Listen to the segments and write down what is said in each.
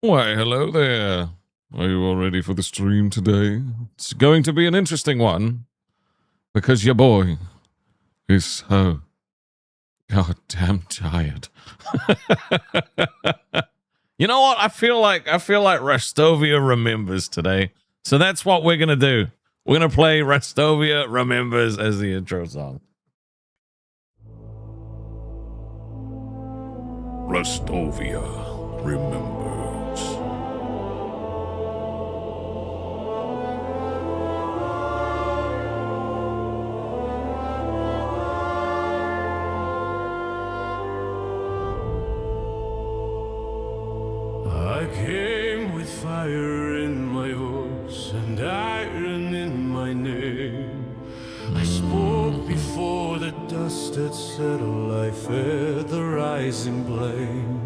Why, hello there. Are you all ready for the stream today? It's going to be an interesting one, because your boy is so goddamn tired. You know what? I feel like Rastovia remembers today. So that's what we're gonna do. We're gonna play Rastovia Remembers as the intro song. Rastovia Remembers. I came with fire in my voice and iron in my name. I spoke before the dust had settled. I fed the rising blame.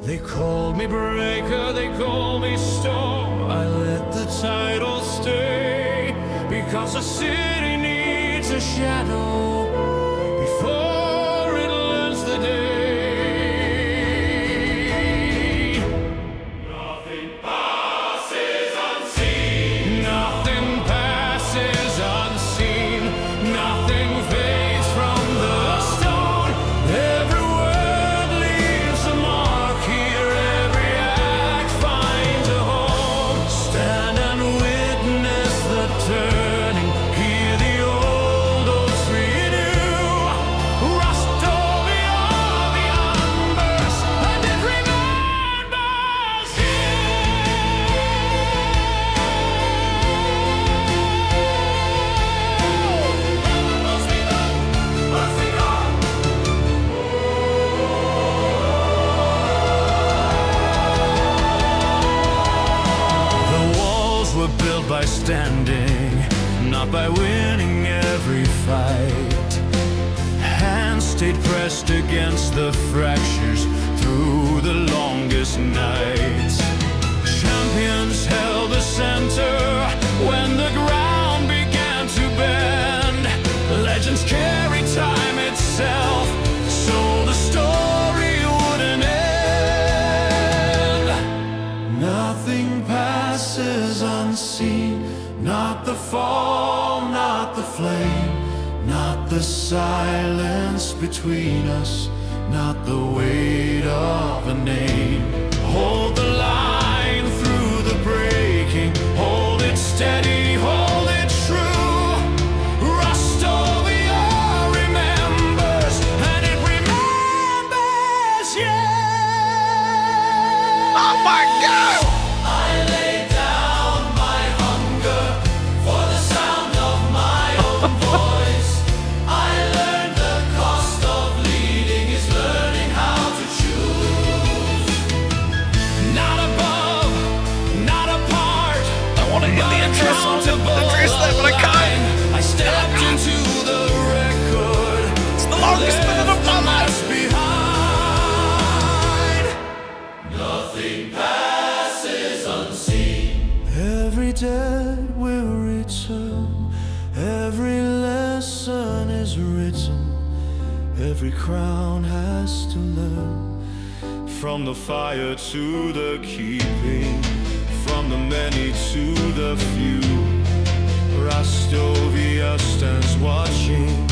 They called me breaker, they called me storm. I let the title stay, because a city needs a shadow before it learns the day. By standing, not by winning every fight. Hands stayed pressed against the fractures through the longest nights. Champions held the center when the ground began to bend. Legends carry time itself, so the story wouldn't end. Nothing passes unseen. Not the fall, not the flame, not the silence between us, not the weight of a name. Hold the line through the breaking, hold it steady, hold it true. Rastovia remembers, and it remembers, yeah. Oh my God! Dead will return. Every lesson is written. Every crown has to learn. From the fire to the keeping, from the many to the few, Rastovia stands watching,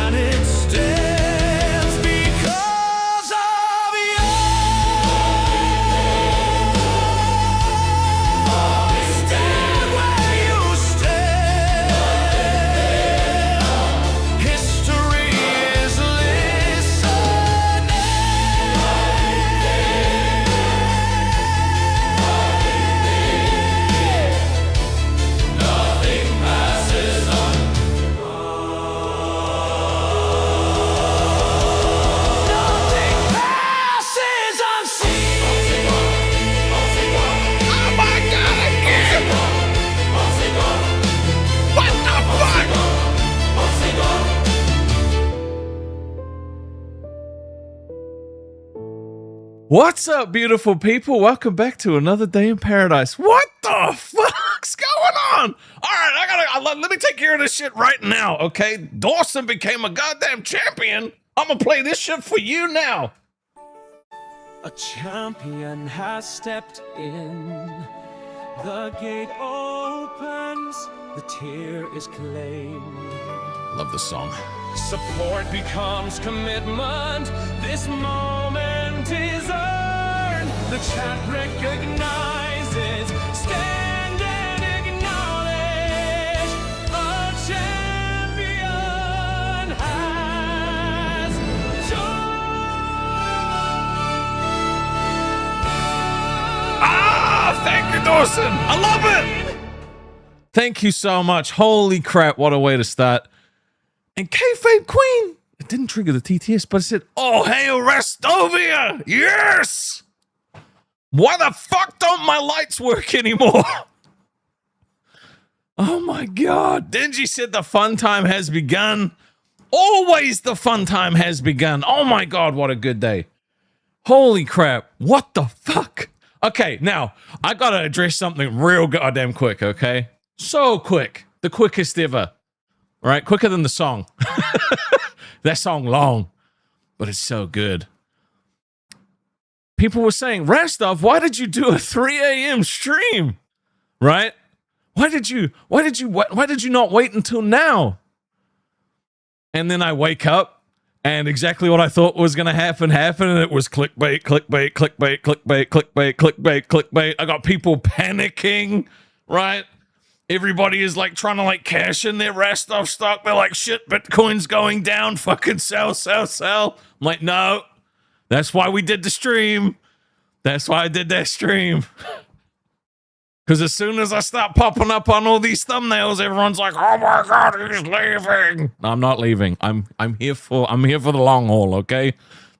and it stands because of you. Stand where you stand. History is listening. Nothing passes on. Nothing passes unseen. Oh my God, again! What the fuck? What's up, beautiful people? Welcome back to another day in paradise. What the fuck's going on? All right, let me take care of this shit right now, okay? Dawson became a goddamn champion. I'm gonna play this shit for you now. A champion has stepped in. The gate opens, the tier is claimed. Love the song. Support becomes commitment. This moment is earned. The chat recognizes. Stand and acknowledge. A champion has joined. Ah, thank you, Dawson. I love it. Thank you so much. Holy crap, what a way to start. And Kayfabe Queen, it didn't trigger the TTS, but it said, oh, hail Rastovia! Yes! Why the fuck don't my lights work anymore? Oh my God. Dingy said the fun time has begun. Always the fun time has begun. Oh my God, what a good day. Holy crap. What the fuck? Okay, now, I gotta address something real goddamn quick, okay? So quick. The quickest ever. All right, quicker than the song. That song long, but it's so good. People were saying, Rastov, why did you do a 3 a.m. stream? Right? Why did you not wait until now? And then I wake up and exactly what I thought was going to happen, and it was clickbait, clickbait, clickbait, clickbait, clickbait, clickbait, clickbait. I got people panicking, right? Everybody is like trying to like cash in their Rastov stock. They're like, shit, Bitcoin's going down. Fucking sell, sell, sell. I'm like, no, that's why we did the stream. That's why I did that stream. Because as soon as I start popping up on all these thumbnails, everyone's like, oh my God, he's leaving. No, I'm not leaving. I'm here for the long haul, okay?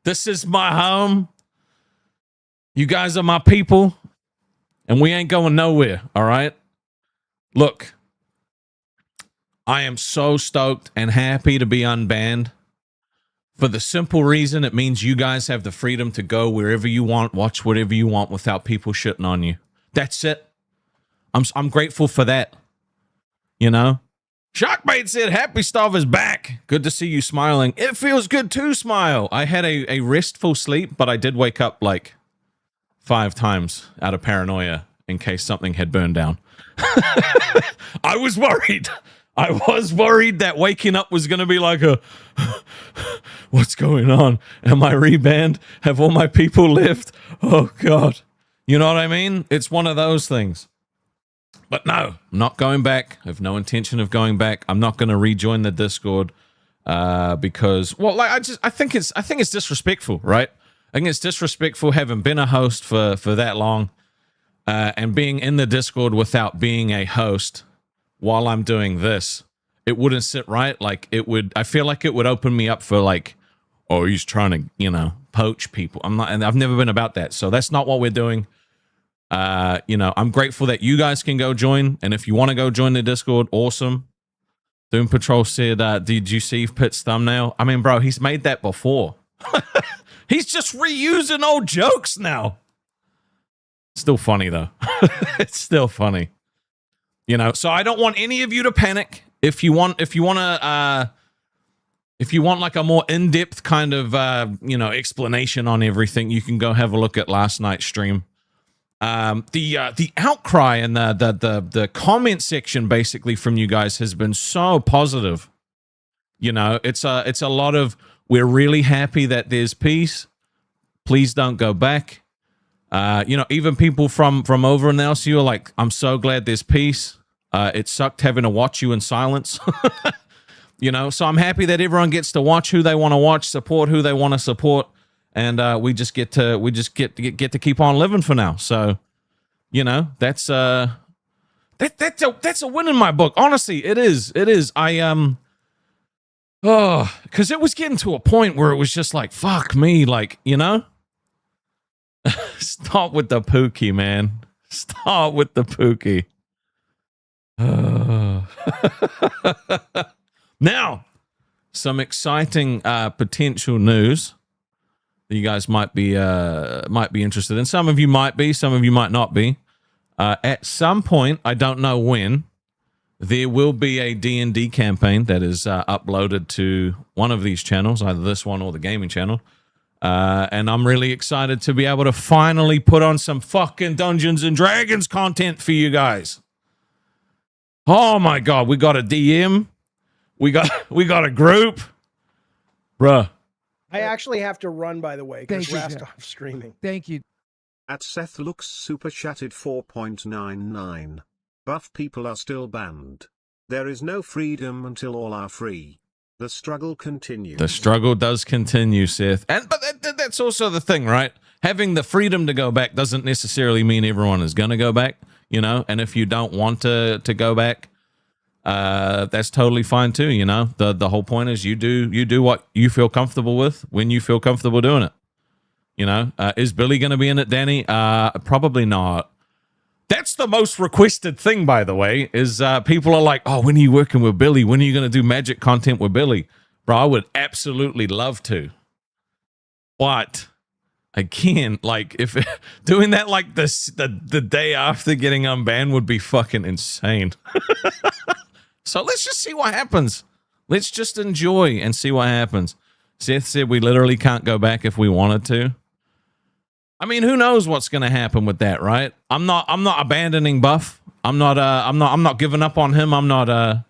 This is my home. You guys are my people. And we ain't going nowhere, all right? Look, I am so stoked and happy to be unbanned for the simple reason it means you guys have the freedom to go wherever you want, watch whatever you want without people shitting on you. That's it. I'm grateful for that. You know? Shockbait said, Happy Stov is back. Good to see you smiling. It feels good to smile. I had a restful sleep, but I did wake up like 5 times out of paranoia in case something had burned down. I was worried. I was worried that waking up was going to be like a, what's going on? Am I rebanned? Have all my people left? Oh, God. You know what I mean? It's one of those things. But no, I'm not going back. I have no intention of going back. I'm not going to rejoin the Discord because, well, like I think it's disrespectful, right? I think it's disrespectful having been a host for that long. And being in the Discord without being a host while I'm doing this, it wouldn't sit right. Like it would, I feel like it would open me up for like, oh, he's trying to, you know, poach people. I'm not, and I've never been about that. So that's not what we're doing. You know, I'm grateful that you guys can go join. And if you want to go join the Discord, awesome. Doom Patrol said, did you see Pitt's thumbnail? I mean, bro, he's made that before. He's just reusing old jokes now. Still funny though. It's still funny. You know, so I don't want any of you to panic. If you want like a more in-depth kind of you know, explanation on everything, you can go have a look at last night's stream. The outcry and the comment section basically from you guys has been so positive. You know, it's a lot of, we're really happy that there's peace. Please don't go back. You know, even people from over in the LCU are like, I'm so glad there's peace. It sucked having to watch you in silence. You know, so I'm happy that everyone gets to watch who they want to watch, support who they want to support, and we just get to keep on living for now. So, you know, that's a win in my book. Honestly, it is. Because it was getting to a point where it was just like, fuck me, like, you know. Stop with the Pookie, man. Stop with the Pookie. Now, some exciting potential news that you guys might be interested in. Some of you might be, some of you might not be. At some point, I don't know when, there will be a D&D campaign that is uploaded to one of these channels, either this one or the gaming channel. And I'm really excited to be able to finally put on some fucking Dungeons and Dragons content for you guys. Oh my God, we got a DM. We got a group. Bruh. I actually have to run, by the way, because Rastov streaming. Thank you. At Seth Looks super chatted 4.99. Buff people are still banned. There is no freedom until all are free. The struggle continues. The struggle does continue, Seth. But that's also the thing, right? Having the freedom to go back doesn't necessarily mean everyone is going to go back, you know? And if you don't want to go back, that's totally fine too, you know? The whole point is you do what you feel comfortable with when you feel comfortable doing it. You know? Is Billy going to be in it, Danny? Probably not. That's the most requested thing, by the way, is people are like, oh, when are you working with Billy? When are you going to do magic content with Billy? Bro, I would absolutely love to. But again, like, if doing that like this the day after getting unbanned would be fucking insane. So let's just see what happens. Let's just enjoy and see what happens. Seth said we literally can't go back if we wanted to. I mean, who knows what's going to happen with that, right? I'm not abandoning Buff. I'm not giving up on him. I'm not,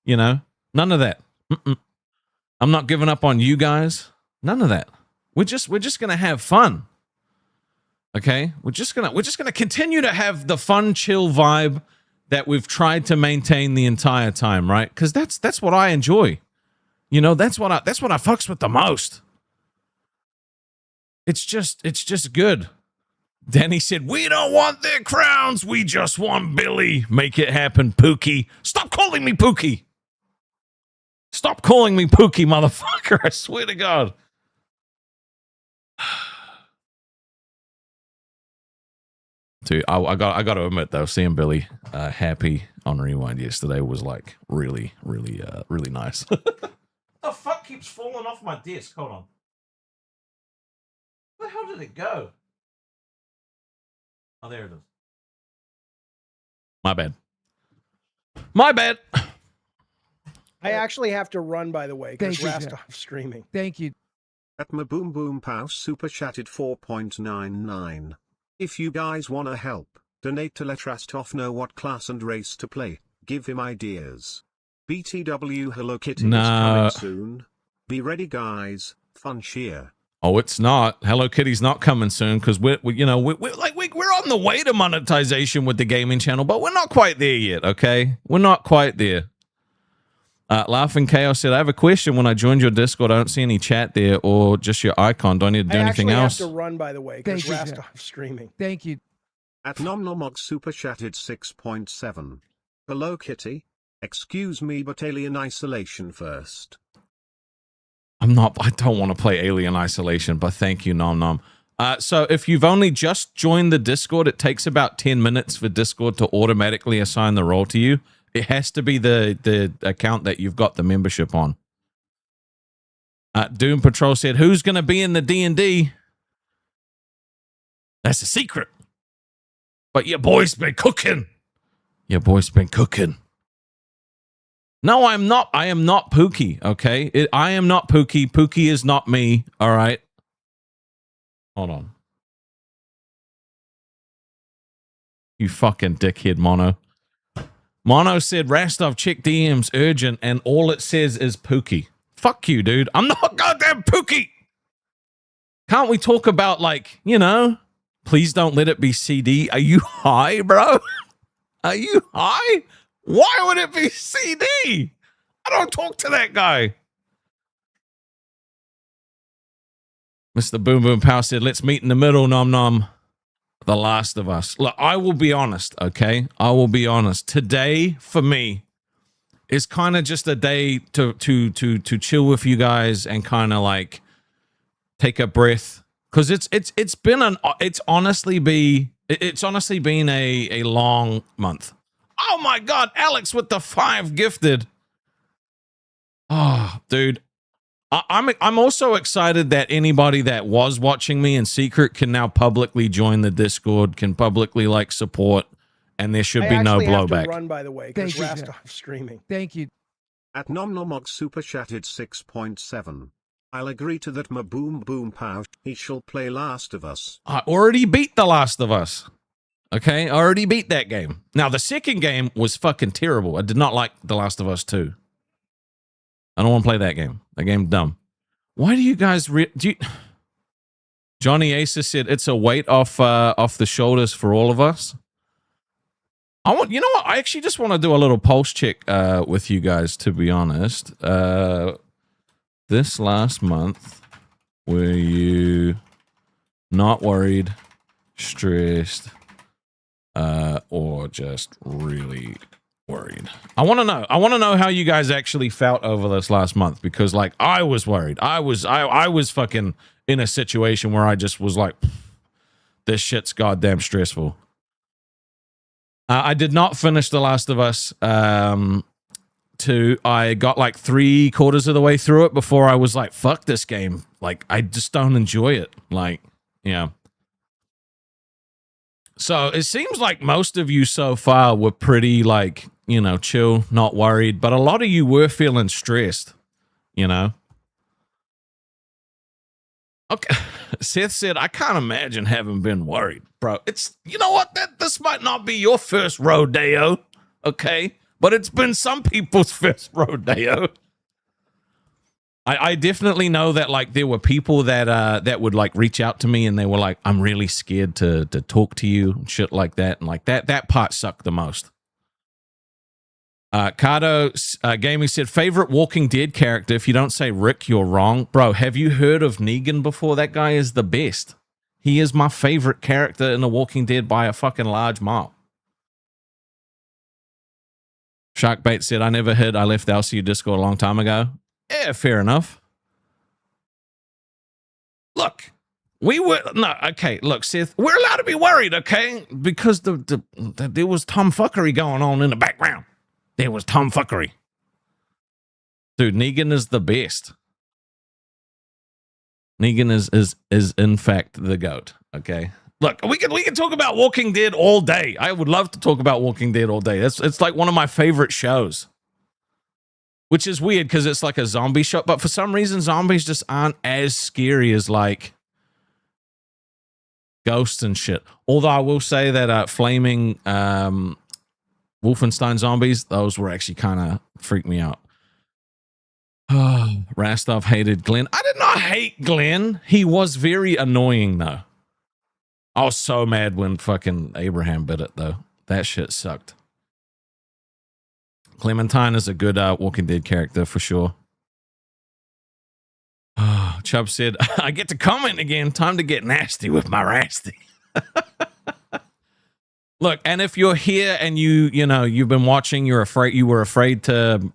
you know, none of that. I'm not giving up on you guys. None of that. We're just going to have fun. Okay? We're just going to continue to have the fun, chill vibe that we've tried to maintain the entire time, right? Cuz that's what I enjoy. You know, that's what I fucks with the most. It's just good. Danny said, we don't want their crowns. We just want Billy. Make it happen, Pookie. Stop calling me Pookie. Stop calling me Pookie, motherfucker. I swear to God. Dude, I got to admit, though, seeing Billy happy on Rewind yesterday was like really nice. The fuck keeps falling off my desk? Hold on. Where the hell did it go? Oh, there it is. My bad. My bad. I actually have to run, by the way, because Rastov streaming. Thank you. At my boom boom pouse super chatted 4.99. If you guys wanna help, donate to let Rastov know what class and race to play. Give him ideas. BTW Hello Kitty is coming soon. Be ready, guys. Fun cheer. Oh, it's not. Hello Kitty's not coming soon because we're on the way to monetization with the gaming channel, but we're not quite there yet. Okay, we're not quite there. Laughing Chaos said, "I have a question. When I joined your Discord, I don't see any chat there or just your icon. Do I need to do anything else?" I actually have to run, by the way, because Rastov streaming. Thank you. At Nomnomog super chatted 6.7. Hello Kitty. Excuse me, but Alien Isolation first. I don't want to play Alien Isolation, but thank you, Nom Nom. So if you've only just joined the Discord, it takes about 10 minutes for Discord to automatically assign the role to you. It has to be the account that you've got the membership on. Doom Patrol said, who's going to be in the D&D? That's a secret. But your boy's been cooking. Your boy's been cooking. No, I'm not. I am not Pookie, okay? I am not Pookie. Pookie is not me, all right? Hold on. You fucking dickhead, Mono. Mono said, Rastov, check DMs, urgent, and all it says is Pookie. Fuck you, dude. I'm not goddamn Pookie. Can't we talk about, like, you know, please don't let it be CD? Are you high, bro? Are you high? Why would it be CD? I don't talk to that guy. Mr. Boom Boom Power said, let's meet in the middle, Nom Nom. The Last of Us. Look, I will be honest, okay? I will be honest. Today, for me, is kind of just a day to chill with you guys and kind of like take a breath. Because it's honestly been a long month. Oh my God, Alex with the 5 gifted. Oh, dude. I'm also excited that anybody that was watching me in secret can now publicly join the Discord, can publicly like support, and there should be no blowback. I actually have to run, by the way, because Rastov streaming. Thank you. At Nomnomog super chatted 6.7. I'll agree to that, ma boom boom pow. He shall play Last of Us. I already beat The Last of Us. Okay, I already beat that game. Now, the second game was fucking terrible. I did not like The Last of Us 2. I don't want to play that game. That game's dumb. Why do you guys... Johnny Acer said it's a weight off the shoulders for all of us. You know what? I actually just want to do a little pulse check with you guys, to be honest. This last month, were you not worried, stressed, or just really worried? I want to know. I want to know how you guys actually felt over this last month, because like I was worried. I was fucking in a situation where I just was like, this shit's goddamn stressful. I did not finish The Last of Us 2. I got like 3/4 of the way through it before I was like, fuck this game. Like, I just don't enjoy it. Like, yeah. So it seems like most of you so far were pretty like, you know, chill, not worried, but a lot of you were feeling stressed, you know? Okay. Seth said, I can't imagine having been worried, bro. It's, you know what? This might not be your first rodeo, okay? But it's been some people's first rodeo. I definitely know that like there were people that would like reach out to me and they were like, I'm really scared to talk to you and shit like that. And like that part sucked the most. Cardo Gaming said, favorite Walking Dead character. If you don't say Rick, you're wrong. Bro, have you heard of Negan before? That guy is the best. He is my favorite character in The Walking Dead by a fucking large mile. Sharkbait said, I never heard. I left the LCU Discord a long time ago. Yeah, fair enough. Look, look, Seth, we're allowed to be worried, okay? Because there was tomfuckery going on in the background. There was tomfuckery. Dude, Negan is the best. Negan is in fact the GOAT, okay? Look, we can talk about Walking Dead all day. I would love to talk about Walking Dead all day. It's like one of my favorite shows. Which is weird because it's like a zombie show, but for some reason zombies just aren't as scary as like ghosts and shit. Although I will say that flaming Wolfenstein zombies, those were actually kind of freaked me out. Rastov hated Glenn. I did not hate Glenn. He was very annoying though. I was so mad when fucking Abraham bit it though. That shit sucked. Clementine is a good Walking Dead character for sure. Chubb said, I get to comment again. Time to get nasty with my Rasty. Look, and if you're here and you've been watching, you were afraid to,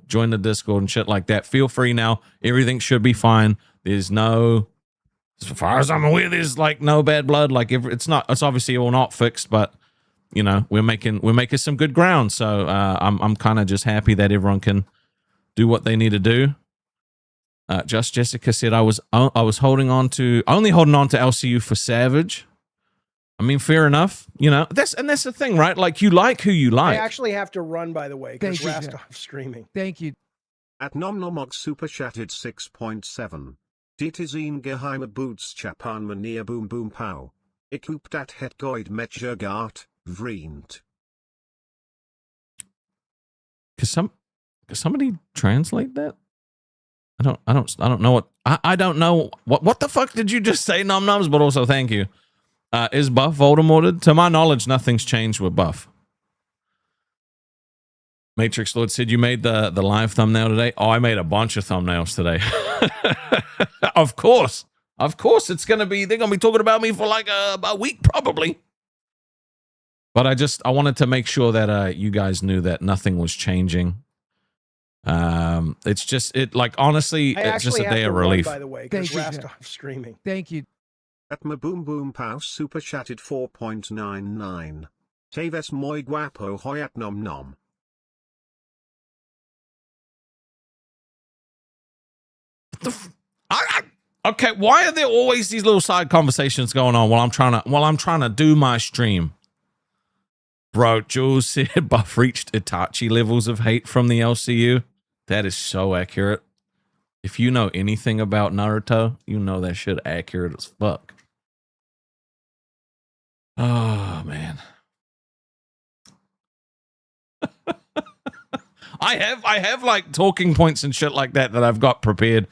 join the Discord and shit like that, feel free now. Everything should be fine. There's no, as far as I'm aware, there's like no bad blood. Like it's obviously all not fixed, but we're making some good ground. So I'm kind of just happy that everyone can do what they need to do. Just Jessica said I was only holding on to LCU for Savage. I mean, fair enough. That's the thing, right? Like you like who you like. I actually have to run, by the way, because Rastov streaming. Thank you. At Nomnomog super chatted 6.7. Dit is een geheime boodschap aan meneer Boom Boom Pow. Ik hoop dat het gooit met je gaat, vriend. Could somebody translate that? I don't know I don't know what the fuck did you just say, Nom Noms? But also thank you. Is Buff Voldemorted? To my knowledge, nothing's changed with Buff. Matrix Lord said you made the live thumbnail today. Oh, I made a bunch of thumbnails today. Of course, they're gonna be talking about me for like a week probably. But I wanted to make sure that you guys knew that nothing was changing. It's just honestly, it's just a day of relief. By the way, because Rastov streaming. Thank you. At my Boom Boom Pow super chatted 4.99. Taves muy guapo hoyat nom nom. Okay, why are there always these little side conversations going on while I'm trying to do my stream? Bro, Jules said Buff reached Itachi levels of hate from the LCU. That is so accurate. If you know anything about Naruto, you know that shit accurate as fuck. Oh man. I have like talking points and shit like that I've got prepared,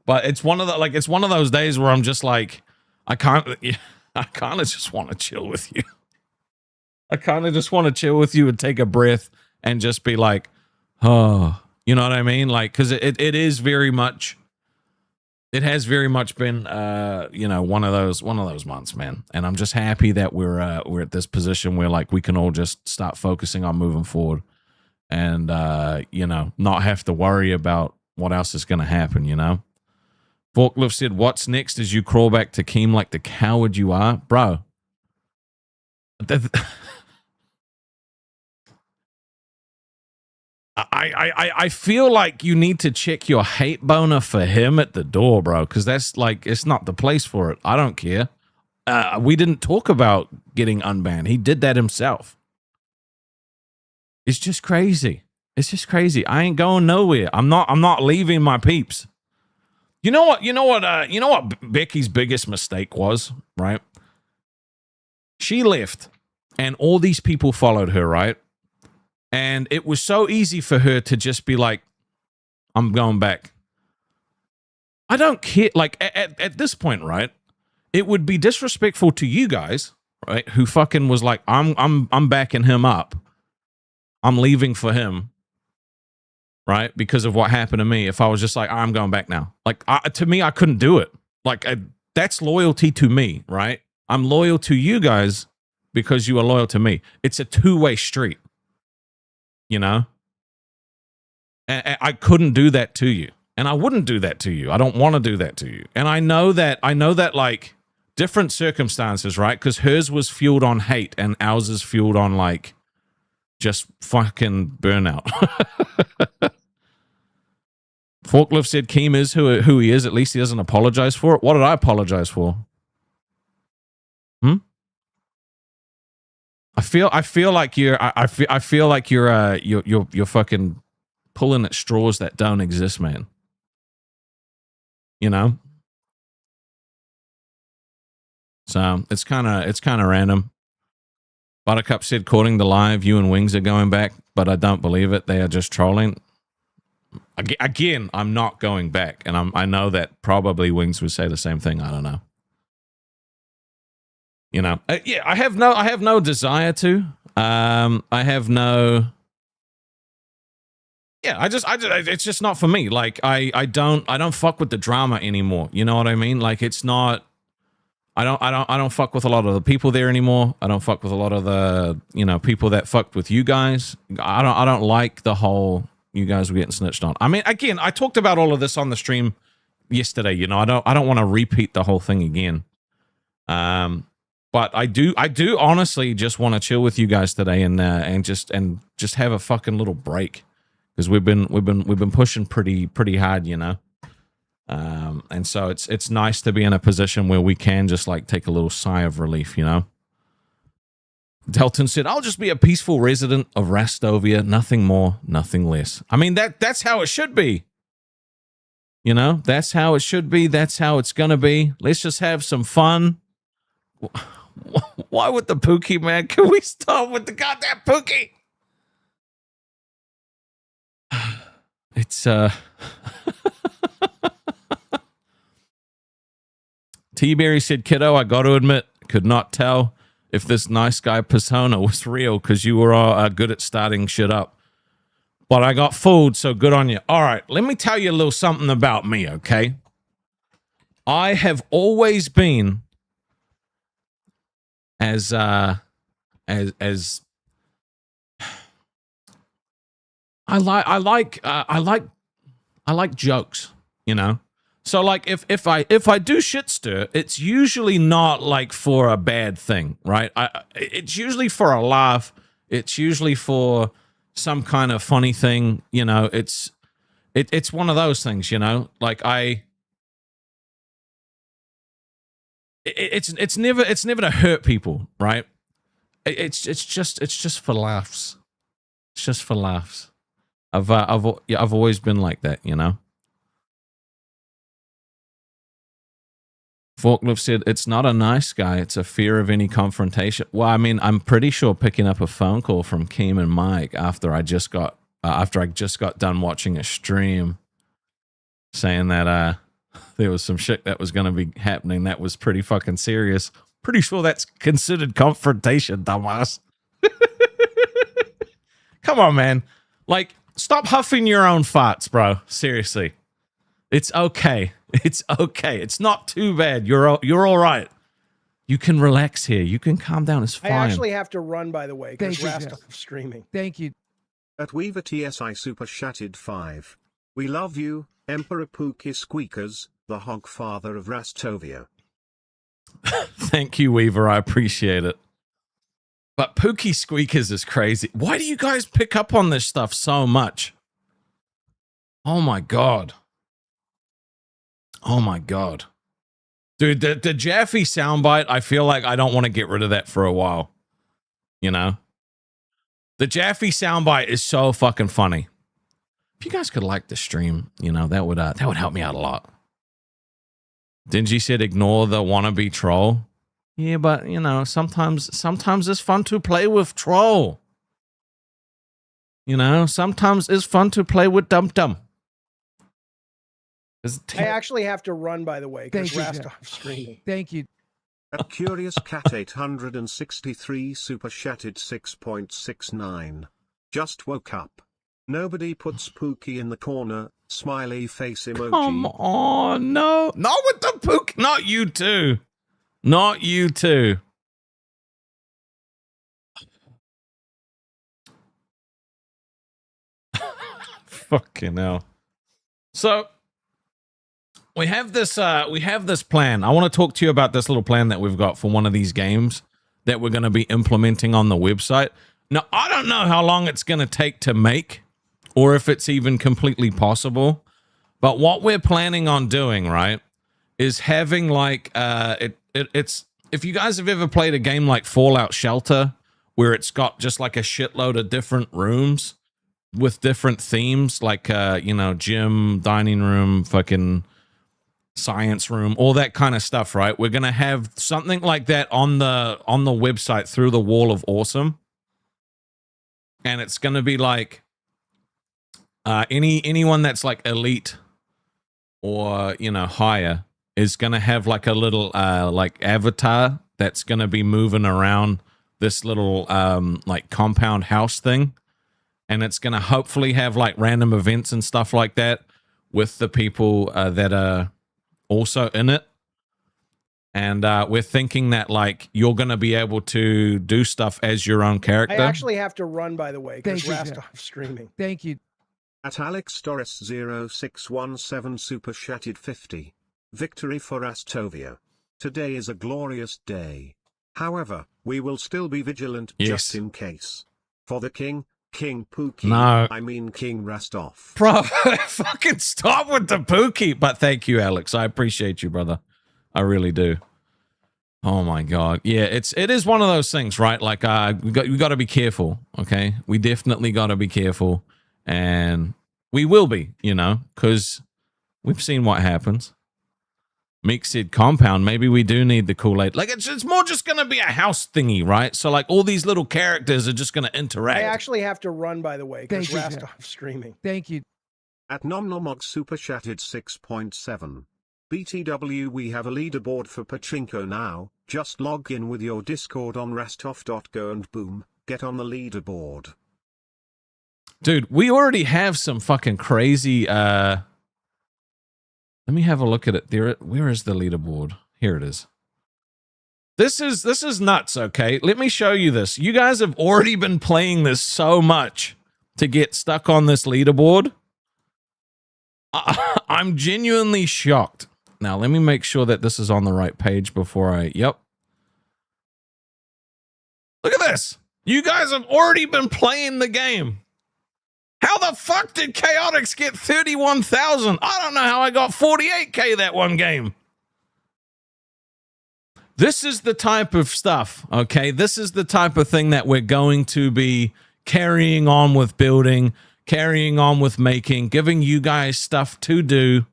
but it's one of those days where I'm just like, I kind of just want to chill with you. I kind of just want to chill with you and take a breath and just be like, oh, you know what I mean? Like, because it is very much, it has very much been, one of those months, man. And I'm just happy that we're at this position where like we can all just start focusing on moving forward, and not have to worry about what else is going to happen. Forklift said, "What's next as you crawl back to Keem like the coward you are, bro?" I feel like you need to check your hate boner for him at the door, bro, because that's like, it's not the place for it. I don't care. We didn't talk about getting unbanned. He did that himself. It's just crazy. It's just crazy. I ain't going nowhere. I'm not leaving my peeps. You know what Becky's biggest mistake was, right? She left and all these people followed her, right? And it was so easy for her to just be like, I'm going back. I don't care. Like at this point, right? It would be disrespectful to you guys, right? Who fucking was like, I'm backing him up. I'm leaving for him, right? Because of what happened to me. If I was just like, I'm going back now. Like, to me, I couldn't do it. Like, that's loyalty to me, right? I'm loyal to you guys because you are loyal to me. It's a two-way street, And I couldn't do that to you. And I wouldn't do that to you. I don't want to do that to you. And I know that like different circumstances, right? Because hers was fueled on hate and ours is fueled on like just fucking burnout. Forklift said Keem is who he is. At least he doesn't apologize for it. What did I apologize for? I feel like you're fucking pulling at straws that don't exist, man. So it's kind of random. Buttercup said, "According to live, you and Wings are going back, but I don't believe it. They are just trolling." Again, I'm not going back, and I know that probably Wings would say the same thing. I don't know. Yeah, I have no desire to. I have no. Yeah, I just, it's just not for me. Like, I don't fuck with the drama anymore. You know what I mean? Like, it's not. I don't fuck with a lot of the people there anymore. I don't fuck with a lot of the people that fucked with you guys. I don't like the whole you guys were getting snitched on. I mean, again, I talked about all of this on the stream yesterday. I don't want to repeat the whole thing again. But I do honestly just want to chill with you guys today and just have a fucking little break, because we've been pushing pretty hard, and so it's nice to be in a position where we can just like take a little sigh of relief, Delton said, "I'll just be a peaceful resident of Rastovia, nothing more, nothing less." I mean, that's how it should be. That's how it should be. That's how it's gonna be. Let's just have some fun. Why with the Pookie, man? Can we stop with the goddamn Pookie? It's T-Berry said, "Kiddo, I got to admit, could not tell if this nice guy persona was real because you were all good at starting shit up. But I got fooled, so good on you." All right, let me tell you a little something about me, okay? I have always been as I like jokes, So like if I do shit stir, it's usually not like for a bad thing, right? It's usually for a laugh. It's usually for some kind of funny thing, It's one of those things, Like it's never to hurt people, right? It's just for laughs. It's just for laughs. I've always been like that, Forklift said, it's not a nice guy. It's a fear of any confrontation. Well, I mean, I'm pretty sure picking up a phone call from Keem and Mike after I just got done watching a stream saying that there was some shit that was going to be happening that was pretty fucking serious. Pretty sure that's considered confrontation, dumbass. Come on, man. Like, stop huffing your own farts, bro. Seriously. It's okay. It's okay. It's not too bad. You're all right. You can relax here. You can calm down. It's fine. I actually have to run, by the way, because Rastov streaming. Thank you. At Weaver TSI Super Shattered 5. We love you, Emperor Pookie Squeakers, the Hogfather of Rastovia. Thank you, Weaver. I appreciate it. But Pookie Squeakers is crazy. Why do you guys pick up on this stuff so much? Oh my God. Oh my God. Dude, the Jaffe soundbite, I feel like I don't want to get rid of that for a while. You know? The Jaffe soundbite is so fucking funny. If you guys could like the stream, you know, that would help me out a lot. Dingy said ignore the wannabe troll. Yeah, but you know, sometimes it's fun to play with troll. You know, sometimes it's fun to play with Dum Dum. I actually have to run, by the way, because Thank you, Rastov streaming. Thank you. At Curious Cat 863 Super Shattered 6.69. Just woke up. Nobody puts Pookie in the corner. Smiley face emoji. Come on, no. Not with the Pookie. Not you two. Not you two. Fucking hell. So we have this plan. I want to talk to you about this little plan that we've got for one of these games that we're going to be implementing on the website. Now, I don't know how long it's going to take to make or if it's even completely possible. But what we're planning on doing, right, is having like it's if you guys have ever played a game like Fallout Shelter, where it's got just like a shitload of different rooms with different themes, like you know, gym, dining room, fucking science room, all that kind of stuff, right? We're gonna have something like that on the website through the Wall of Awesome, and it's gonna be like anyone that's like elite or you know higher is gonna have like a little like avatar that's gonna be moving around this little like compound house thing, and it's gonna hopefully have like random events and stuff like that with the people that are also in it. And we're thinking that like you're gonna be able to do stuff as your own character. I actually have to run, by the way, because Thank you, Rastov streaming. Thank you. At Alex Doris 0617 Super Shattered 50. Victory for Rastovia. Today is a glorious day. However, we will still be vigilant just in case. For the King Pookie. No. I mean King Rastov. Bro, fucking stop with the Pookie. But thank you, Alex. I appreciate you, brother. I really do. Oh my God. Yeah, it is one of those things, right? Like we got to be careful, okay? We definitely got to be careful, and we will be, you know, because we've seen what happens. Meek said compound. Maybe we do need the Kool-Aid. Like it's more just gonna be a house thingy, right? So like all these little characters are just gonna interact. I actually have to run, by the way, because Thank you, Rastov streaming. Thank you. At Nomnomog Super Shattered 6.7. BTW, we have a leaderboard for Pachinko now. Just log in with your Discord on Rastov.go and boom, get on the leaderboard. Dude, we already have some fucking crazy let me have a look at it. Where is the leaderboard? Here it is. This is nuts, okay? Let me show you this. You guys have already been playing this so much to get stuck on this leaderboard. I'm genuinely shocked. Now, let me make sure that this is on the right page before I... Yep. Look at this. You guys have already been playing the game. How the fuck did Chaotix get 31,000? I don't know how I got 48K that one game. This is the type of stuff, okay? This is the type of thing that we're going to be carrying on with building, carrying on with making, giving you guys stuff to do,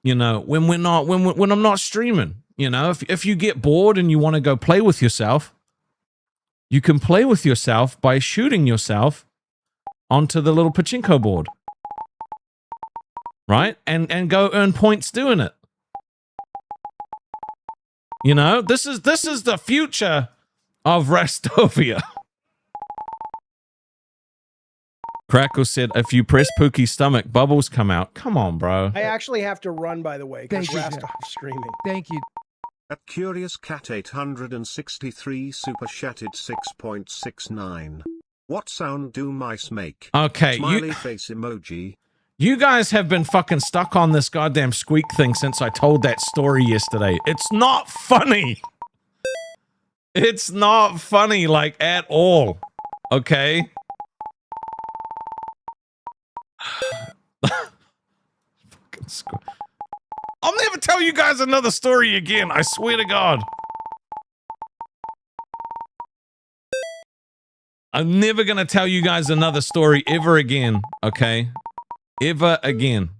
you know, when I'm not streaming, You know, if you get bored and you want to go play with yourself, you can play with yourself by shooting yourself onto the little pachinko board. Right? And go earn points doing it. You know, this is the future of Rastovia. Crackle said, if you press Pookie's stomach, bubbles come out. Come on, bro. I actually have to run, by the way, because Thank you, Rastov's streaming. Thank you. At Curious Cat 863 super chatted 6.69. What sound do mice make? Okay, Smiley face emoji. You guys have been fucking stuck on this goddamn squeak thing since I told that story yesterday. It's not funny. It's not funny, like, at all. Okay? Fucking I'll never tell you guys another story again, I swear to God. I'm never gonna tell you guys another story ever again, okay? Ever again.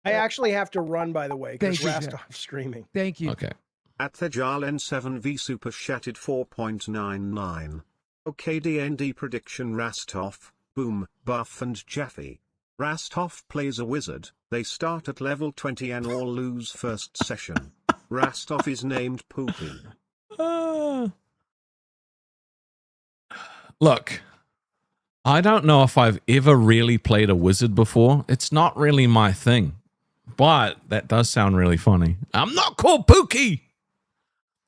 I actually have to run, by the way, because Thank you, Rastov's streaming. Thank you. Okay. At the Jalen7V super chatted 4.99. Okay, DND prediction Rastov, Boom, Buff and Jeffy. Rastov plays a wizard, they start at level 20 and all lose first session. Rastov is named Poopy. Look, I don't know if I've ever really played a wizard before. It's not really my thing. But that does sound really funny. I'm not called Pookie!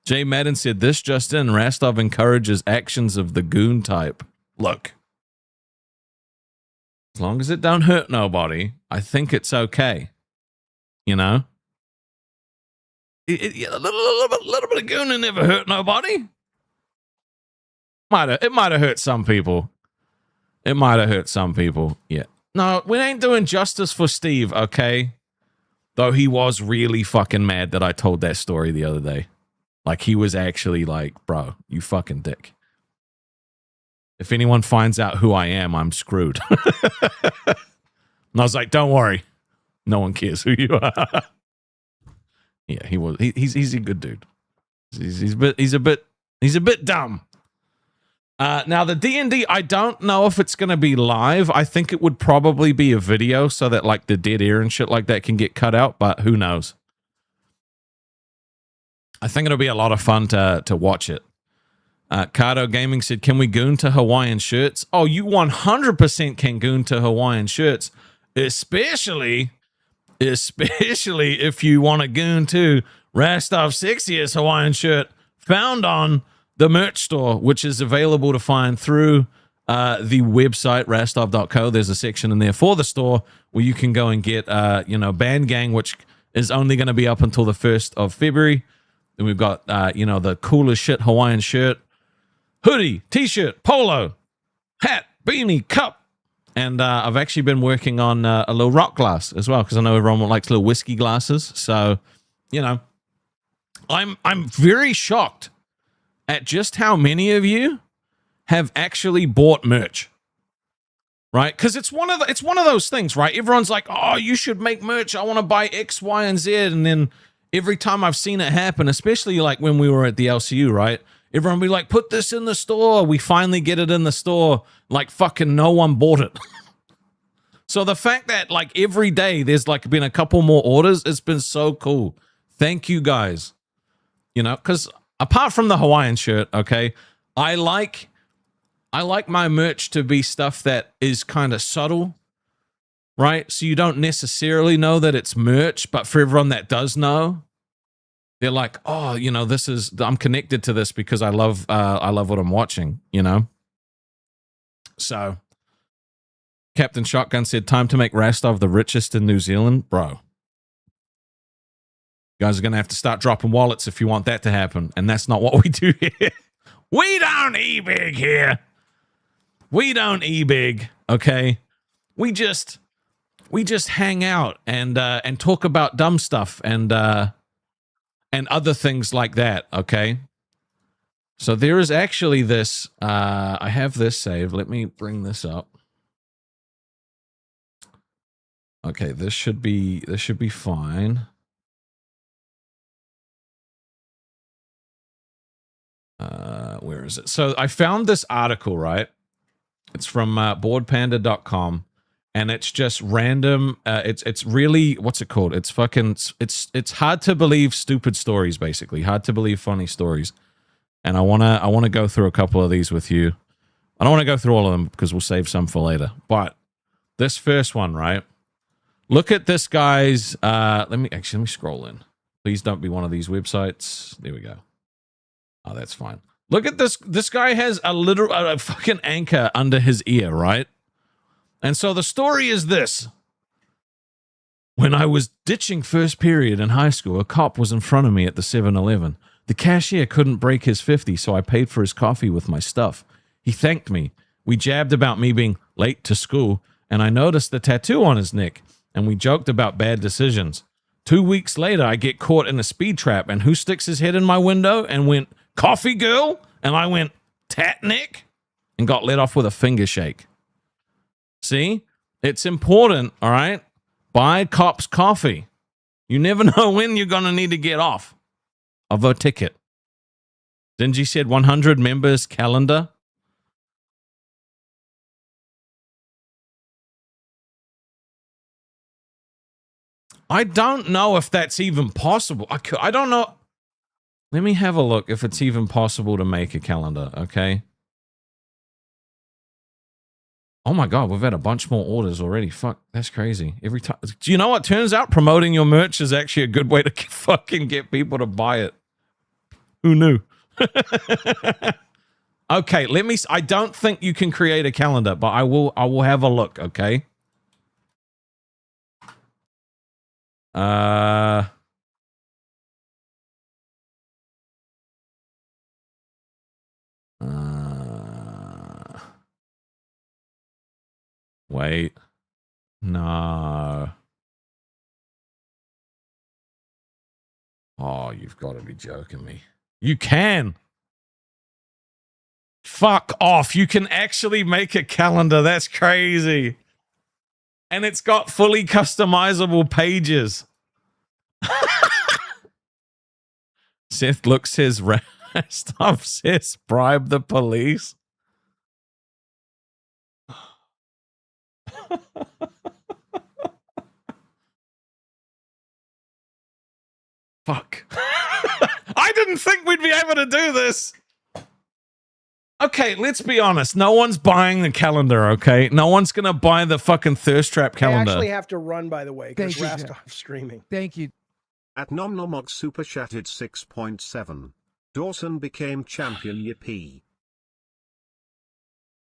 Jay Madden said, this just in, Rastov encourages actions of the goon type. Look. As long as it don't hurt nobody, I think it's okay. You know? A little bit of gooning never hurt nobody. It might have hurt some people. It might have hurt some people. Yeah. No, we ain't doing justice for Steve, okay? Though he was really fucking mad that I told that story the other day. Like, he was actually like, bro, you fucking dick. If anyone finds out who I am, I'm screwed. And I was like, don't worry. No one cares who you are. Yeah, he was. He's a good dude. He's a bit dumb. Now the D&D, I don't know if it's going to be live. I think it would probably be a video so that like the dead air and shit like that can get cut out, but who knows? I think it'll be a lot of fun to watch it. Cardo Gaming said, can we goon to Hawaiian shirts? Oh, you 100% can goon to Hawaiian shirts, especially if you want to goon to Rastov's sexiest Hawaiian shirt found on the merch store, which is available to find through the website, rastov.co. There's a section in there for the store where you can go and get, Band Gang, which is only going to be up until the 1st of February. Then we've got, the coolest shit Hawaiian shirt, hoodie, t-shirt, polo, hat, beanie, cup. And I've actually been working on a little rock glass as well, because I know everyone likes little whiskey glasses. So, I'm very shocked at just how many of you have actually bought merch. Right? Because it's one of those things, right? Everyone's like, oh, you should make merch. I want to buy X, Y, and Z. And then every time I've seen it happen, especially like when we were at the LCU, right? Everyone be like, put this in the store. We finally get it in the store. Like fucking no one bought it. So the fact that like every day there's like been a couple more orders, it's been so cool. Thank you guys. Because apart from the Hawaiian shirt, okay, I like my merch to be stuff that is kind of subtle, right? So you don't necessarily know that it's merch, but for everyone that does know, they're like, oh, I'm connected to this because I love what I'm watching, So Captain Shotgun said, time to make Rastov the richest in New Zealand. Bro, you guys are going to have to start dropping wallets if you want that to happen. And that's not what we do here. We don't e-big here. We don't e-big, okay? We just hang out and talk about dumb stuff and other things like that, okay? So there is actually this, I have this saved. Let me bring this up. Okay, this should be fine. where is it? So I found this article, right? It's from boardpanda.com, and it's just random. It's really, what's it called? It's fucking, it's hard to believe stupid stories, basically. Hard to believe funny stories. And I wanna go through a couple of these with you. I don't want to go through all of them because we'll save some for later. But this first one, right? Look at this guy's. Let me scroll in. Please don't be one of these websites. There we go. Oh, that's fine. Look at this. This guy has a fucking anchor under his ear, right? And so the story is this. When I was ditching first period in high school, a cop was in front of me at the 7-Eleven. The cashier couldn't break his 50, so I paid for his coffee with my stuff. He thanked me. We jabbed about me being late to school, and I noticed the tattoo on his neck, and we joked about bad decisions. 2 weeks later, I get caught in a speed trap, and who sticks his head in my window and went, "Coffee girl?" And I went, "Tat neck?" and got let off with a finger shake. See? It's important, all right? Buy cops coffee. You never know when you're going to need to get off of a ticket. Zinji said 100 members calendar. I don't know if that's even possible. I don't know. Let me have a look if it's even possible to make a calendar, okay? Oh my God, we've had a bunch more orders already. Fuck, that's crazy. Every time. Do you know what? Turns out promoting your merch is actually a good way to fucking get people to buy it. Who knew? Okay, let me. I don't think you can create a calendar, but I will have a look, okay? Wait. No. Oh, you've got to be joking me. You can. Fuck off. You can actually make a calendar. That's crazy. And it's got fully customizable pages. Seth looks says Rastov says bribe the police. Fuck. I didn't think we'd be able to do this. Okay, let's be honest. No one's buying the calendar, okay? No one's going to buy the fucking Thirst Trap calendar. I actually have to run, by the way, because Rastov's streaming. Thank you. At Nomnomog Super Chatted 6.7. Dawson became champion, yippee.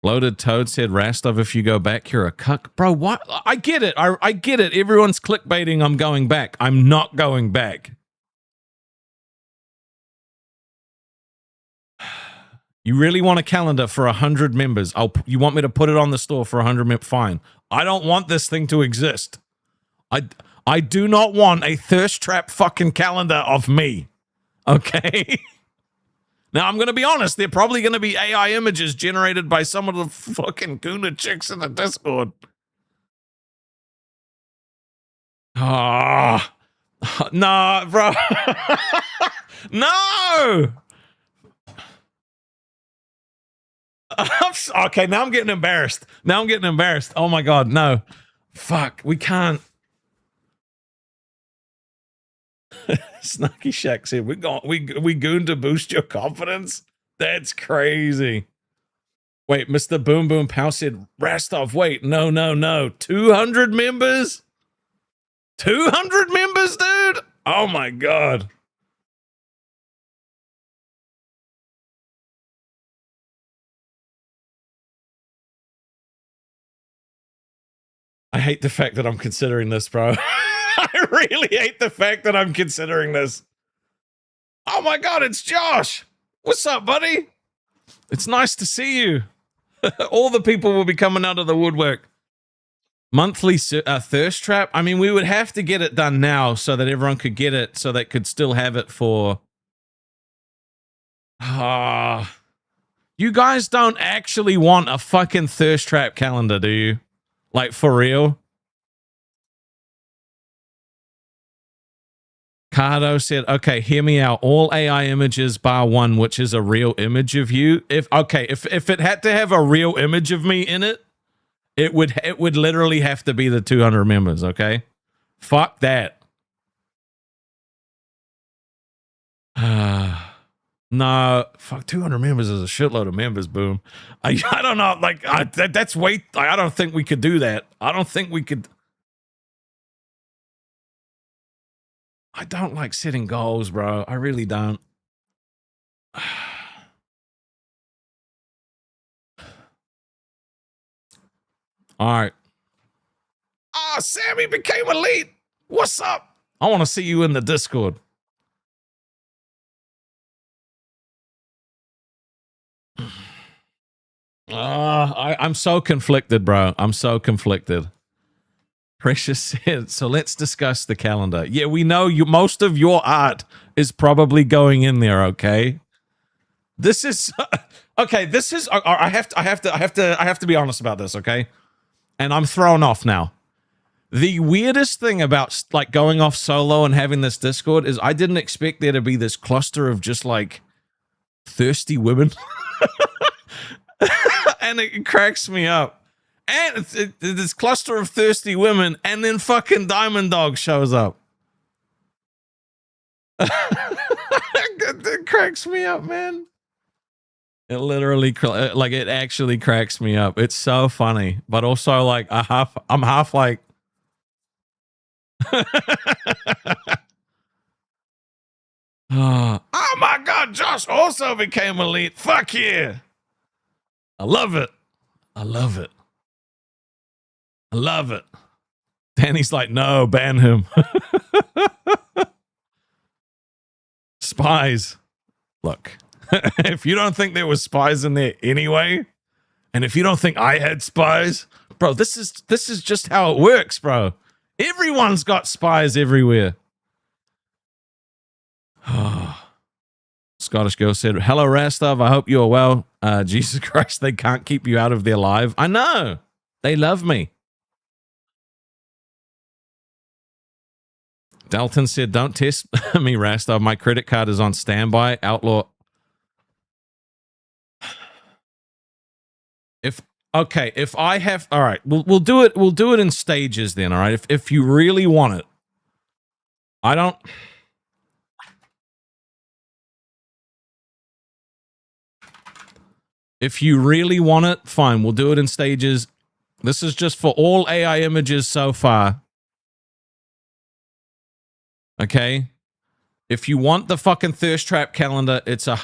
Loaded Toad said, Rastov, if you go back, you're a cuck. Bro, what? I get it. I get it. Everyone's clickbaiting I'm going back. I'm not going back. You really want a calendar for 100 members? You want me to put it on the store for 100 members? Fine. I don't want this thing to exist. I do not want a Thirst Trap fucking calendar of me. Okay? Now, I'm going to be honest. They're probably going to be AI images generated by some of the fucking Guna chicks in the Discord. Ah. Oh, no, bro. No. Okay, now I'm getting embarrassed. Oh my God, no. Fuck, we can't. Snarky Shack said, we goon to boost your confidence? That's crazy. Wait, Mr. Boom Boom Pow said, Rastov, wait, no. 200 members? 200 members, dude? Oh my God. I hate the fact that I'm considering this, bro. I really hate the fact that I'm considering this. Oh my God, it's Josh. What's up, buddy? It's nice to see you. All the people will be coming out of the woodwork. Monthly Thirst Trap. I mean, we would have to get it done now so that everyone could get it, so they could still have it for... You guys don't actually want a fucking Thirst Trap calendar, do you? Like, for real? Cardo said, okay, hear me out. All AI images bar one, which is a real image of you. If it had to have a real image of me in it, it would literally have to be the 200 members, okay? Fuck that. No, fuck, 200 members is a shitload of members, Boom. I don't know, like, that's way, I don't think we could do that. I don't think we could. I don't like setting goals, bro. I really don't. All right. Ah, Sammy became elite. What's up? I want to see you in the Discord. I'm so conflicted, bro. I'm so conflicted. Precious said, so let's discuss the calendar. Yeah, we know most of your art is probably going in there, okay? This is okay, this is I have to be honest about this, okay? And I'm thrown off now. The weirdest thing about like going off solo and having this Discord is I didn't expect there to be this cluster of just like thirsty women. And it cracks me up. And it's this cluster of thirsty women, and then fucking Diamond Dog shows up. It cracks me up, man. It literally, like, it actually cracks me up. It's so funny, but also like I'm half like. Oh my God, Josh also became elite. Fuck yeah. I love it. I love it. I love it. Danny's like, no, ban him. Spies. Look, if you don't think there was spies in there anyway, and if you don't think I had spies, bro, this is just how it works, bro. Everyone's got spies everywhere. Scottish girl said, hello, Rastov. I hope you're well. Jesus Christ, they can't keep you out of their live. I know. They love me. Dalton said, don't test me, Rastov. My credit card is on standby. Outlaw. If I have, all right, we'll do it. We'll do it in stages then. All right. If you really want it, I don't. If you really want it, fine. We'll do it in stages. This is just for all AI images so far. Okay. If you want the fucking thirst trap calendar,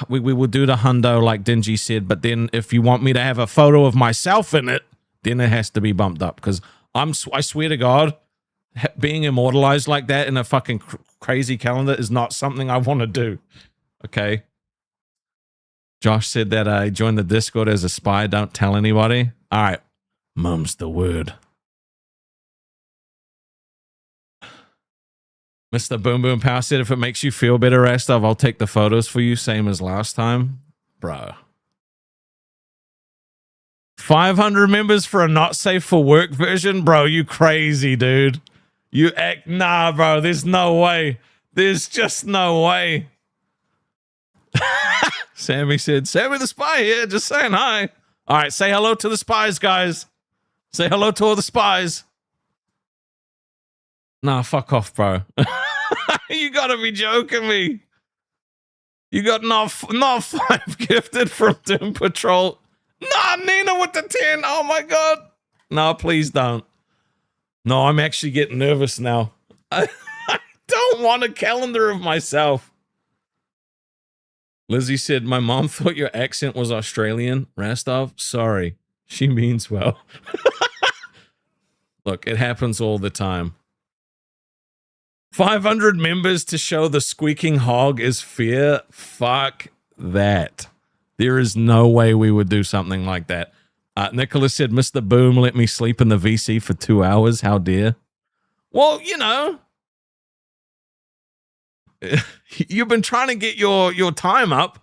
we will do the hundo like Dingy said. But then if you want me to have a photo of myself in it, then it has to be bumped up because I swear to God, being immortalized like that in a fucking crazy calendar is not something I want to do. Okay. Josh said that I joined the Discord as a spy. Don't tell anybody. All right. Mum's the word. Mr. Boom Boom Power said, if it makes you feel better, Rastov, I'll take the photos for you, same as last time. Bro. 500 members for a not safe for work version? Bro, you crazy, dude. You act... Nah, bro, there's no way. There's just no way. Sammy said, Sammy the Spy here, just saying hi. All right, say hello to the spies, guys. Say hello to all the spies. Nah, fuck off, bro. You gotta be joking me. You got not 5 gifted from Doom Patrol. Nah, Nina with the 10. Oh my God. No, please don't. No, I'm actually getting nervous now. I don't want a calendar of myself. Lizzie said, my mom thought your accent was Australian. Rastov, sorry. She means well. Look, it happens all the time. 500 members to show the squeaking hog is fear? Fuck that. There is no way we would do something like that. Nicholas said, Mr. Boom let me sleep in the VC for 2 hours. How dare? Well, you know. You've been trying to get your time up.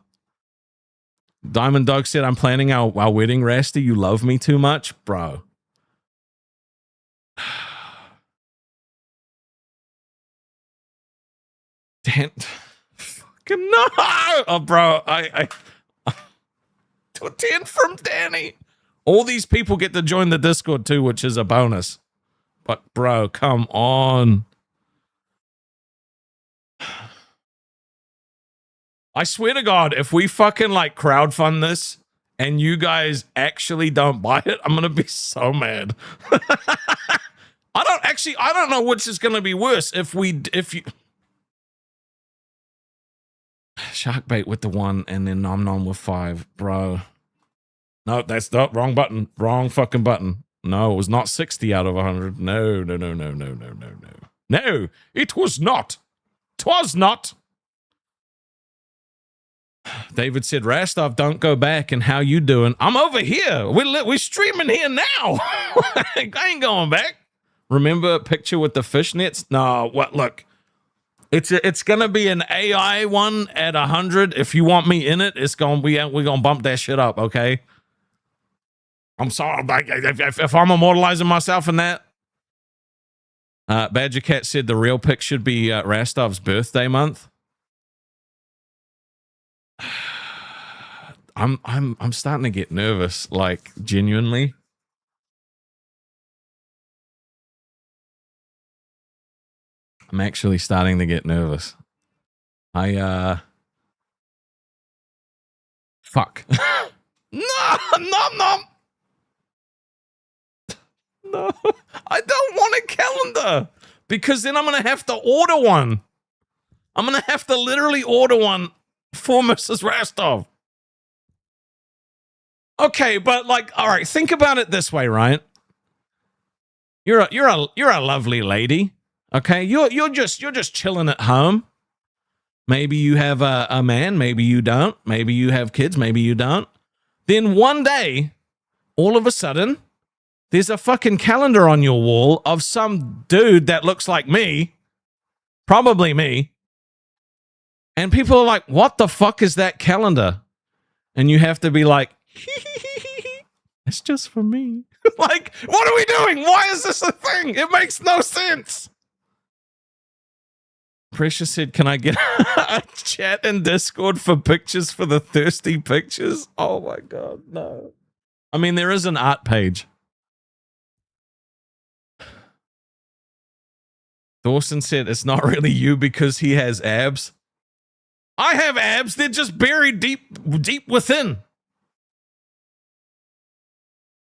Diamond Dog said, I'm planning our wedding, Rasty. You love me too much? Bro. Fucking no! Oh, bro, I 10 from Danny. All these people get to join the Discord too, which is a bonus. But, bro, come on. I swear to God, if we fucking like crowdfund this and you guys actually don't buy it, I'm gonna be so mad. I don't know which is gonna be worse if you Sharkbait with the 1 and then Nom Nom with 5, bro. No, that's not wrong button. Wrong fucking button. No, it was not 60 out of 100. No. No, it was not. 'Twas not. David said, Rastov, don't go back. And how you doing? I'm over here. We're streaming here now. I ain't going back. Remember a picture with the fishnets? No, what? Look, it's gonna be an AI one at 100. If you want me in it, it's gonna be. We're gonna bump that shit up. Okay. I'm sorry. If I'm immortalizing myself in that. Badger Cat said the real pic should be Rastov's birthday month. I'm starting to get nervous, like genuinely. I'm actually starting to get nervous. Fuck. No. No, I don't want a calendar because then I'm going to have to order one. I'm going to have to literally order one for Mrs. Rastov. Okay, but like, all right, think about it this way, right? You're a lovely lady. Okay, you're just chilling at home. Maybe you have a man, maybe you don't. Maybe you have kids, maybe you don't. Then one day, all of a sudden, there's a fucking calendar on your wall of some dude that looks like me, probably me. And people are like, what the fuck is that calendar? And you have to be like, it's just for me. Like, what are we doing? Why is this a thing? It makes no sense. Precious said, can I get a chat in Discord for pictures for the thirsty pictures? Oh my God, no. I mean, there is an art page. Dawson said, it's not really you because he has abs. I have abs. They're just buried deep within.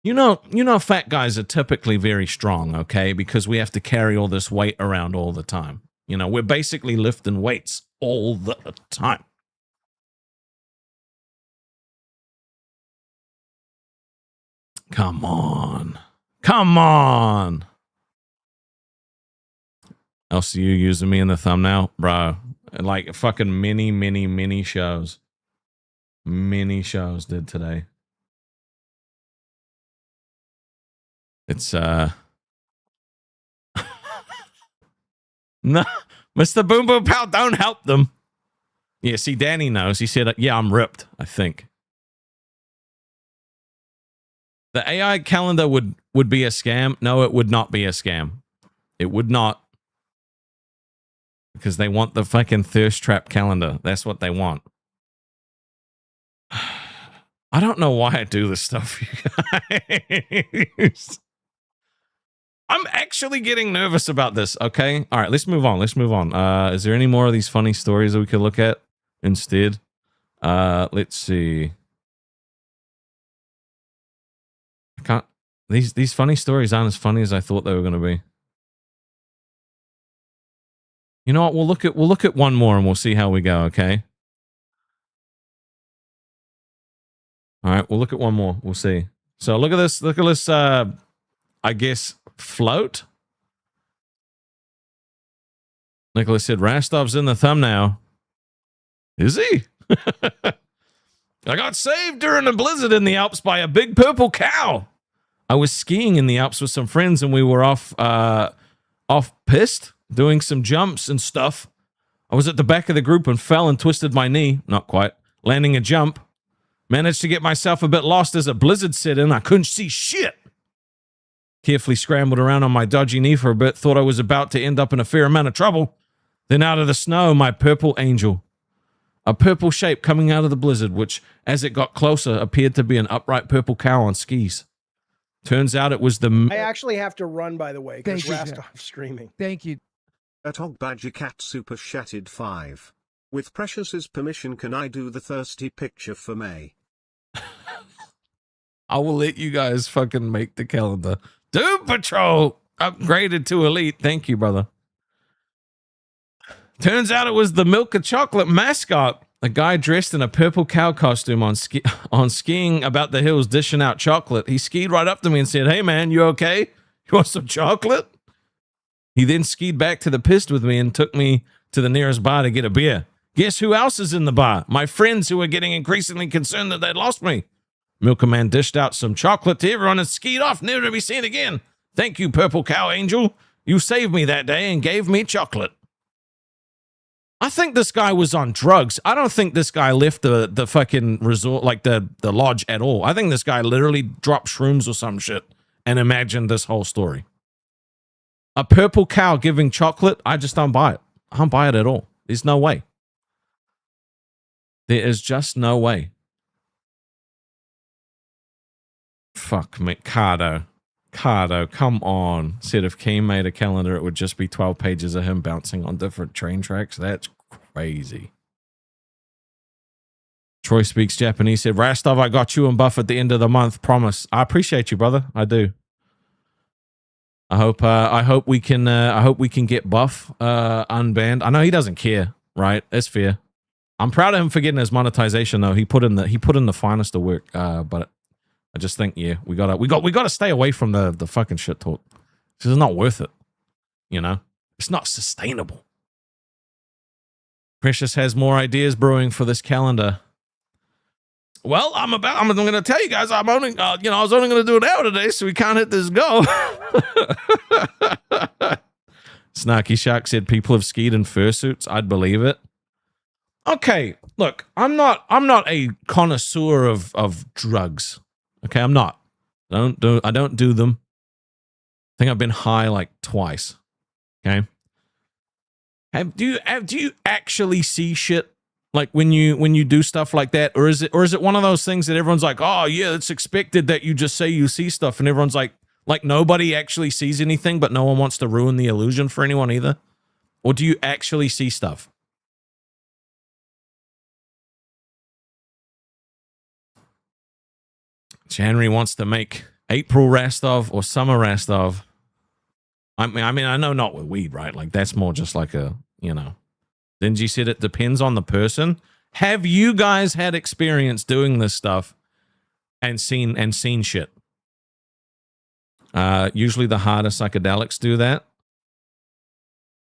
You know, fat guys are typically very strong, okay? Because we have to carry all this weight around all the time. You know, we're basically lifting weights all the time. Come on. Come on. LCU using me in the thumbnail? Bro, like fucking many shows. Many shows did today. It's, no, Mr. Boom Boom Pow, don't help them. Yeah, see, Danny knows. He said, yeah, I'm ripped, I think. The AI calendar would be a scam. No, it would not be a scam. It would not. Because they want the fucking thirst trap calendar. That's what they want. I don't know why I do this stuff, you guys. I'm actually getting nervous about this, okay? All right, let's move on. Is there any more of these funny stories that we could look at instead? Let's see. I can't... These funny stories aren't as funny as I thought they were going to be. You know what? We'll look at one more and we'll see how we go, okay? All right, we'll look at one more. We'll see. So look at this, I guess, float. Nicholas said, Rastov's in the thumbnail. Is he? I got saved during a blizzard in the Alps by a big purple cow. I was skiing in the Alps with some friends and we were off piste, doing some jumps and stuff. I was at the back of the group and fell and twisted my knee. Not quite. Landing a jump. Managed to get myself a bit lost as a blizzard set in. I couldn't see shit. Carefully scrambled around on my dodgy knee for a bit. Thought I was about to end up in a fair amount of trouble. Then out of the snow, my purple angel. A purple shape coming out of the blizzard, which, as it got closer, appeared to be an upright purple cow on skis. Turns out it was the... I actually have to run, by the way, because Thank you, Rastov streaming. Thank you. At Hog Badger Cat Super Shattered 5. With Precious's permission, can I do the thirsty picture for May? I will let you guys fucking make the calendar. Doom Patrol upgraded to elite. Thank you, brother. Turns out it was the Milk of Chocolate mascot. A guy dressed in a purple cow costume on skiing about the hills dishing out chocolate. He skied right up to me and said, "Hey, man, you okay? You want some chocolate?" He then skied back to the pist with me and took me to the nearest bar to get a beer. Guess who else is in the bar? My friends, who were getting increasingly concerned that they'd lost me. Milker Man dished out some chocolate to everyone and skied off, never to be seen again. Thank you, Purple Cow Angel. You saved me that day and gave me chocolate. I think this guy was on drugs. I don't think this guy left the fucking resort, like the lodge at all. I think this guy literally dropped shrooms or some shit and imagined this whole story. A purple cow giving chocolate, I just don't buy it. I don't buy it at all. There's no way. There is just no way. Fuck me. Cardo, come on. Said if Keem made a calendar, it would just be 12 pages of him bouncing on different train tracks. That's crazy. Troy speaks Japanese. Said, Rastov, I got you and Buff at the end of the month. Promise. I appreciate you, brother. I do. I hope we can get Buff unbanned. I know he doesn't care, right? It's fair. I'm proud of him for getting his monetization though. He put in the finest of work. But I just think, yeah, we gotta stay away from the fucking shit talk. This is not worth it. You know? It's not sustainable. Precious has more ideas brewing for this calendar. Well, I'm going to tell you guys, I was only going to do an hour today, so we can't hit this goal. Snarky Shark said people have skied in fursuits. I'd believe it. Okay, look, I'm not a connoisseur of drugs. Okay, I'm not. I don't do them. I think I've been high like twice. Okay. Do you actually see shit? Like when you do stuff like that, or is it one of those things that everyone's like, oh yeah, it's expected that you just say you see stuff, and everyone's like nobody actually sees anything, but no one wants to ruin the illusion for anyone either? Or do you actually see stuff? January wants to make April Rastov or summer Rastov. I mean, I know not with weed, right? Like that's more just like a, you know. Then she said it depends on the person. Have you guys had experience doing this stuff and seen shit? Usually the harder psychedelics do that.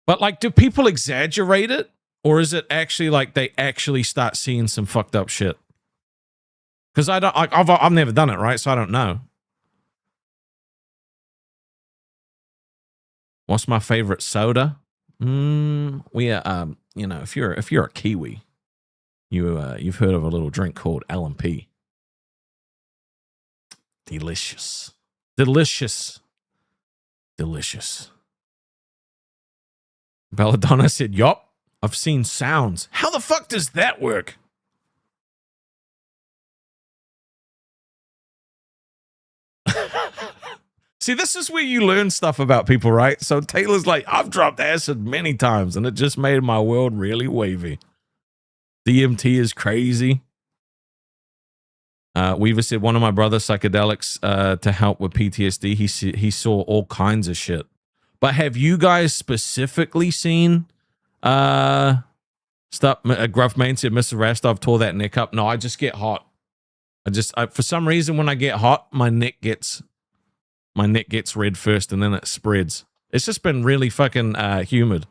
But like, do people exaggerate it? Or is it actually like they actually start seeing some fucked up shit? Because I've never done it, right? So I don't know. What's my favorite soda? You know, if you're a Kiwi, you've heard of a little drink called LMP. Delicious. Belladonna said, "Yup, I've seen sounds." How the fuck does that work? See, this is where you learn stuff about people, right? So Taylor's like, I've dropped acid many times, and it just made my world really wavy. DMT is crazy. Weaver said, one of my brother's psychedelics to help with PTSD. He saw all kinds of shit. But have you guys specifically seen stuff? Gruff Main said, Mr. Rastov tore that neck up. No, I just get hot. For some reason, when I get hot, my neck gets red first and then it spreads. It's just been really fucking humid.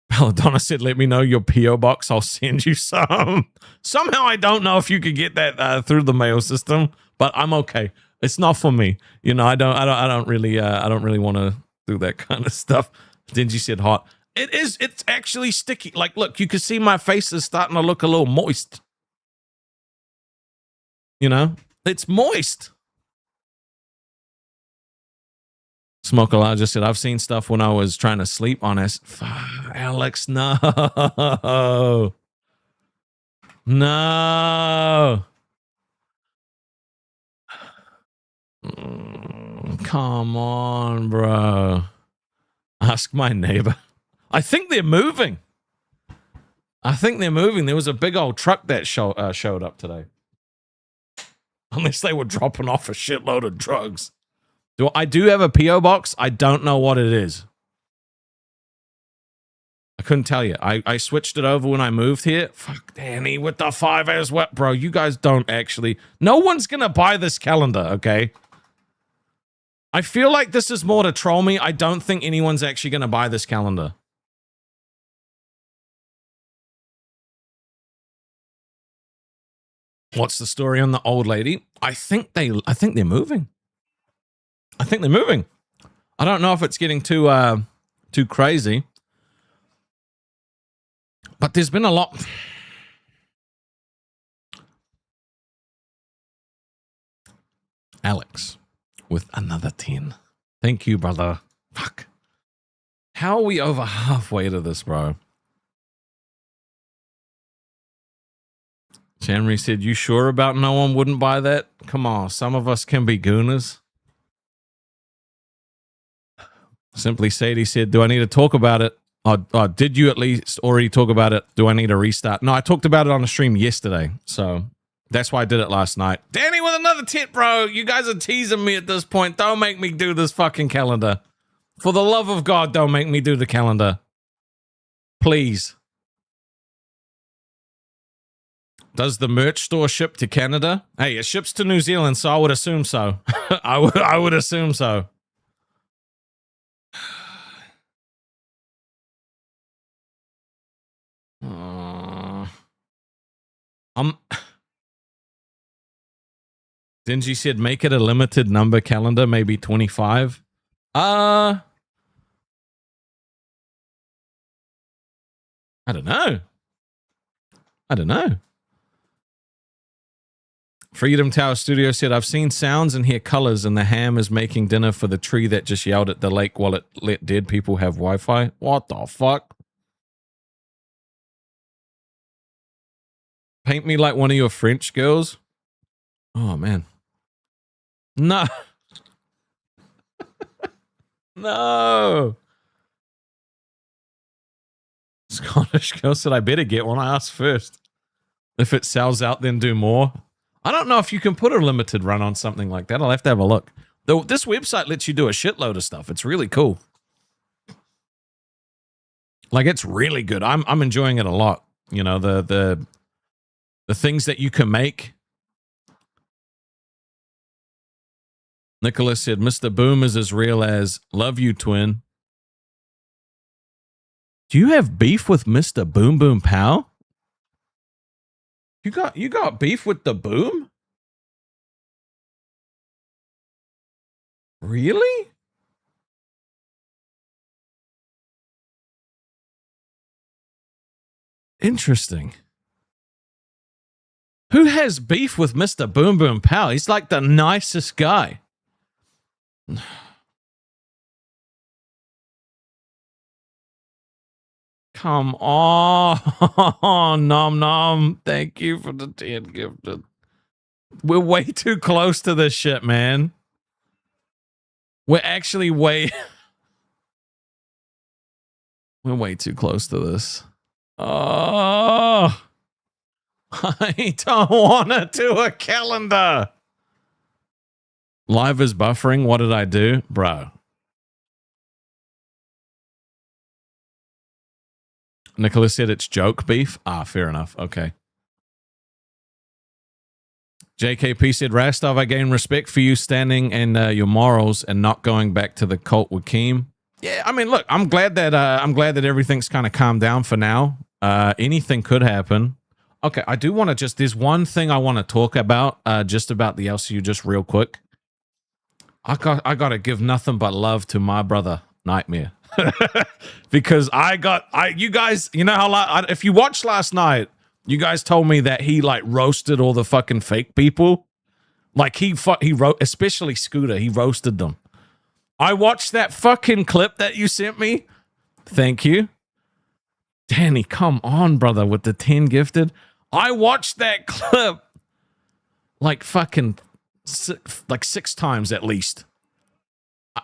Belladonna said, let me know your P.O. box. I'll send you some. Somehow I don't know if you could get that through the mail system, but I'm okay. It's not for me. You know, I don't really want to do that kind of stuff. Dingy said hot. It's actually sticky. Like, look, you can see my face is starting to look a little moist. You know? It's moist. Smoker Larger said, I've seen stuff when I was trying to sleep on us. Alex, no. No. Come on, bro. Ask my neighbor. I think they're moving. There was a big old truck that showed up today. Unless they were dropping off a shitload of drugs. I do have a P.O. box. I don't know what it is. I couldn't tell you. I switched it over when I moved here. Fuck, Danny, with the 5 hours wet. Bro, you guys don't actually... No one's going to buy this calendar, okay? I feel like this is more to troll me. I don't think anyone's actually going to buy this calendar. What's the story on the old lady? I think they're moving. I think they're moving. I don't know if it's getting too crazy. But there's been a lot. Alex with another 10. Thank you, brother. Fuck. How are we over halfway to this, bro? Chanry said, you sure about no one wouldn't buy that? Come on, some of us can be gooners. Simply Sadie said, do I need to talk about it? Did you at least already talk about it? Do I need a restart? No, I talked about it on the stream yesterday. So that's why I did it last night. Danny with another tit, bro. You guys are teasing me at this point. Don't make me do this fucking calendar. For the love of God, don't make me do the calendar. Please. Does the merch store ship to Canada? Hey, it ships to New Zealand, so I would assume so. I would assume so. Dingy said, make it a limited number calendar, maybe 25. I don't know. Freedom Tower Studio said, I've seen sounds and hear colors, and the ham is making dinner for the tree that just yelled at the lake while it let dead people have Wi-Fi. What the fuck? Paint me like one of your French girls. Oh, man. No. No. Scottish girl said, I better get one. I asked first. If it sells out, then do more. I don't know if you can put a limited run on something like that. I'll have to have a look. Though this website lets you do a shitload of stuff. It's really cool. Like, it's really good. I'm enjoying it a lot. You know, the things that you can make. Nicholas said, Mr. Boom is as real as love you, twin. Do you have beef with Mr. Boom Boom Pow? You got beef with the Boom? Really? Interesting. Who has beef with Mr. Boom Boom Pow? He's like the nicest guy. Come on, Nom Nom. Thank you for the 10 gifted. We're way too close to this shit, man. We're actually way... We're way too close to this. Oh... I don't want to do a calendar. Live is buffering. What did I do? Bro. Nicholas said it's joke beef. Ah, fair enough. Okay. JKP said, Rastov, I gain respect for you standing and your morals and not going back to the cult with Keem. Yeah, I mean, look, I'm glad that everything's kind of calmed down for now. Anything could happen. Okay, I do want to just, there's one thing I want to talk about, just about the LCU, just real quick. I got to give nothing but love to my brother, Nightmare. Because you guys, you know how, if you watched last night, you guys told me that he like roasted all the fucking fake people. Like he wrote, especially Scooter, he roasted them. I watched that fucking clip that you sent me. Thank you. Danny, come on, brother, with the 10 gifted. I watched that clip like fucking like 6 times at least.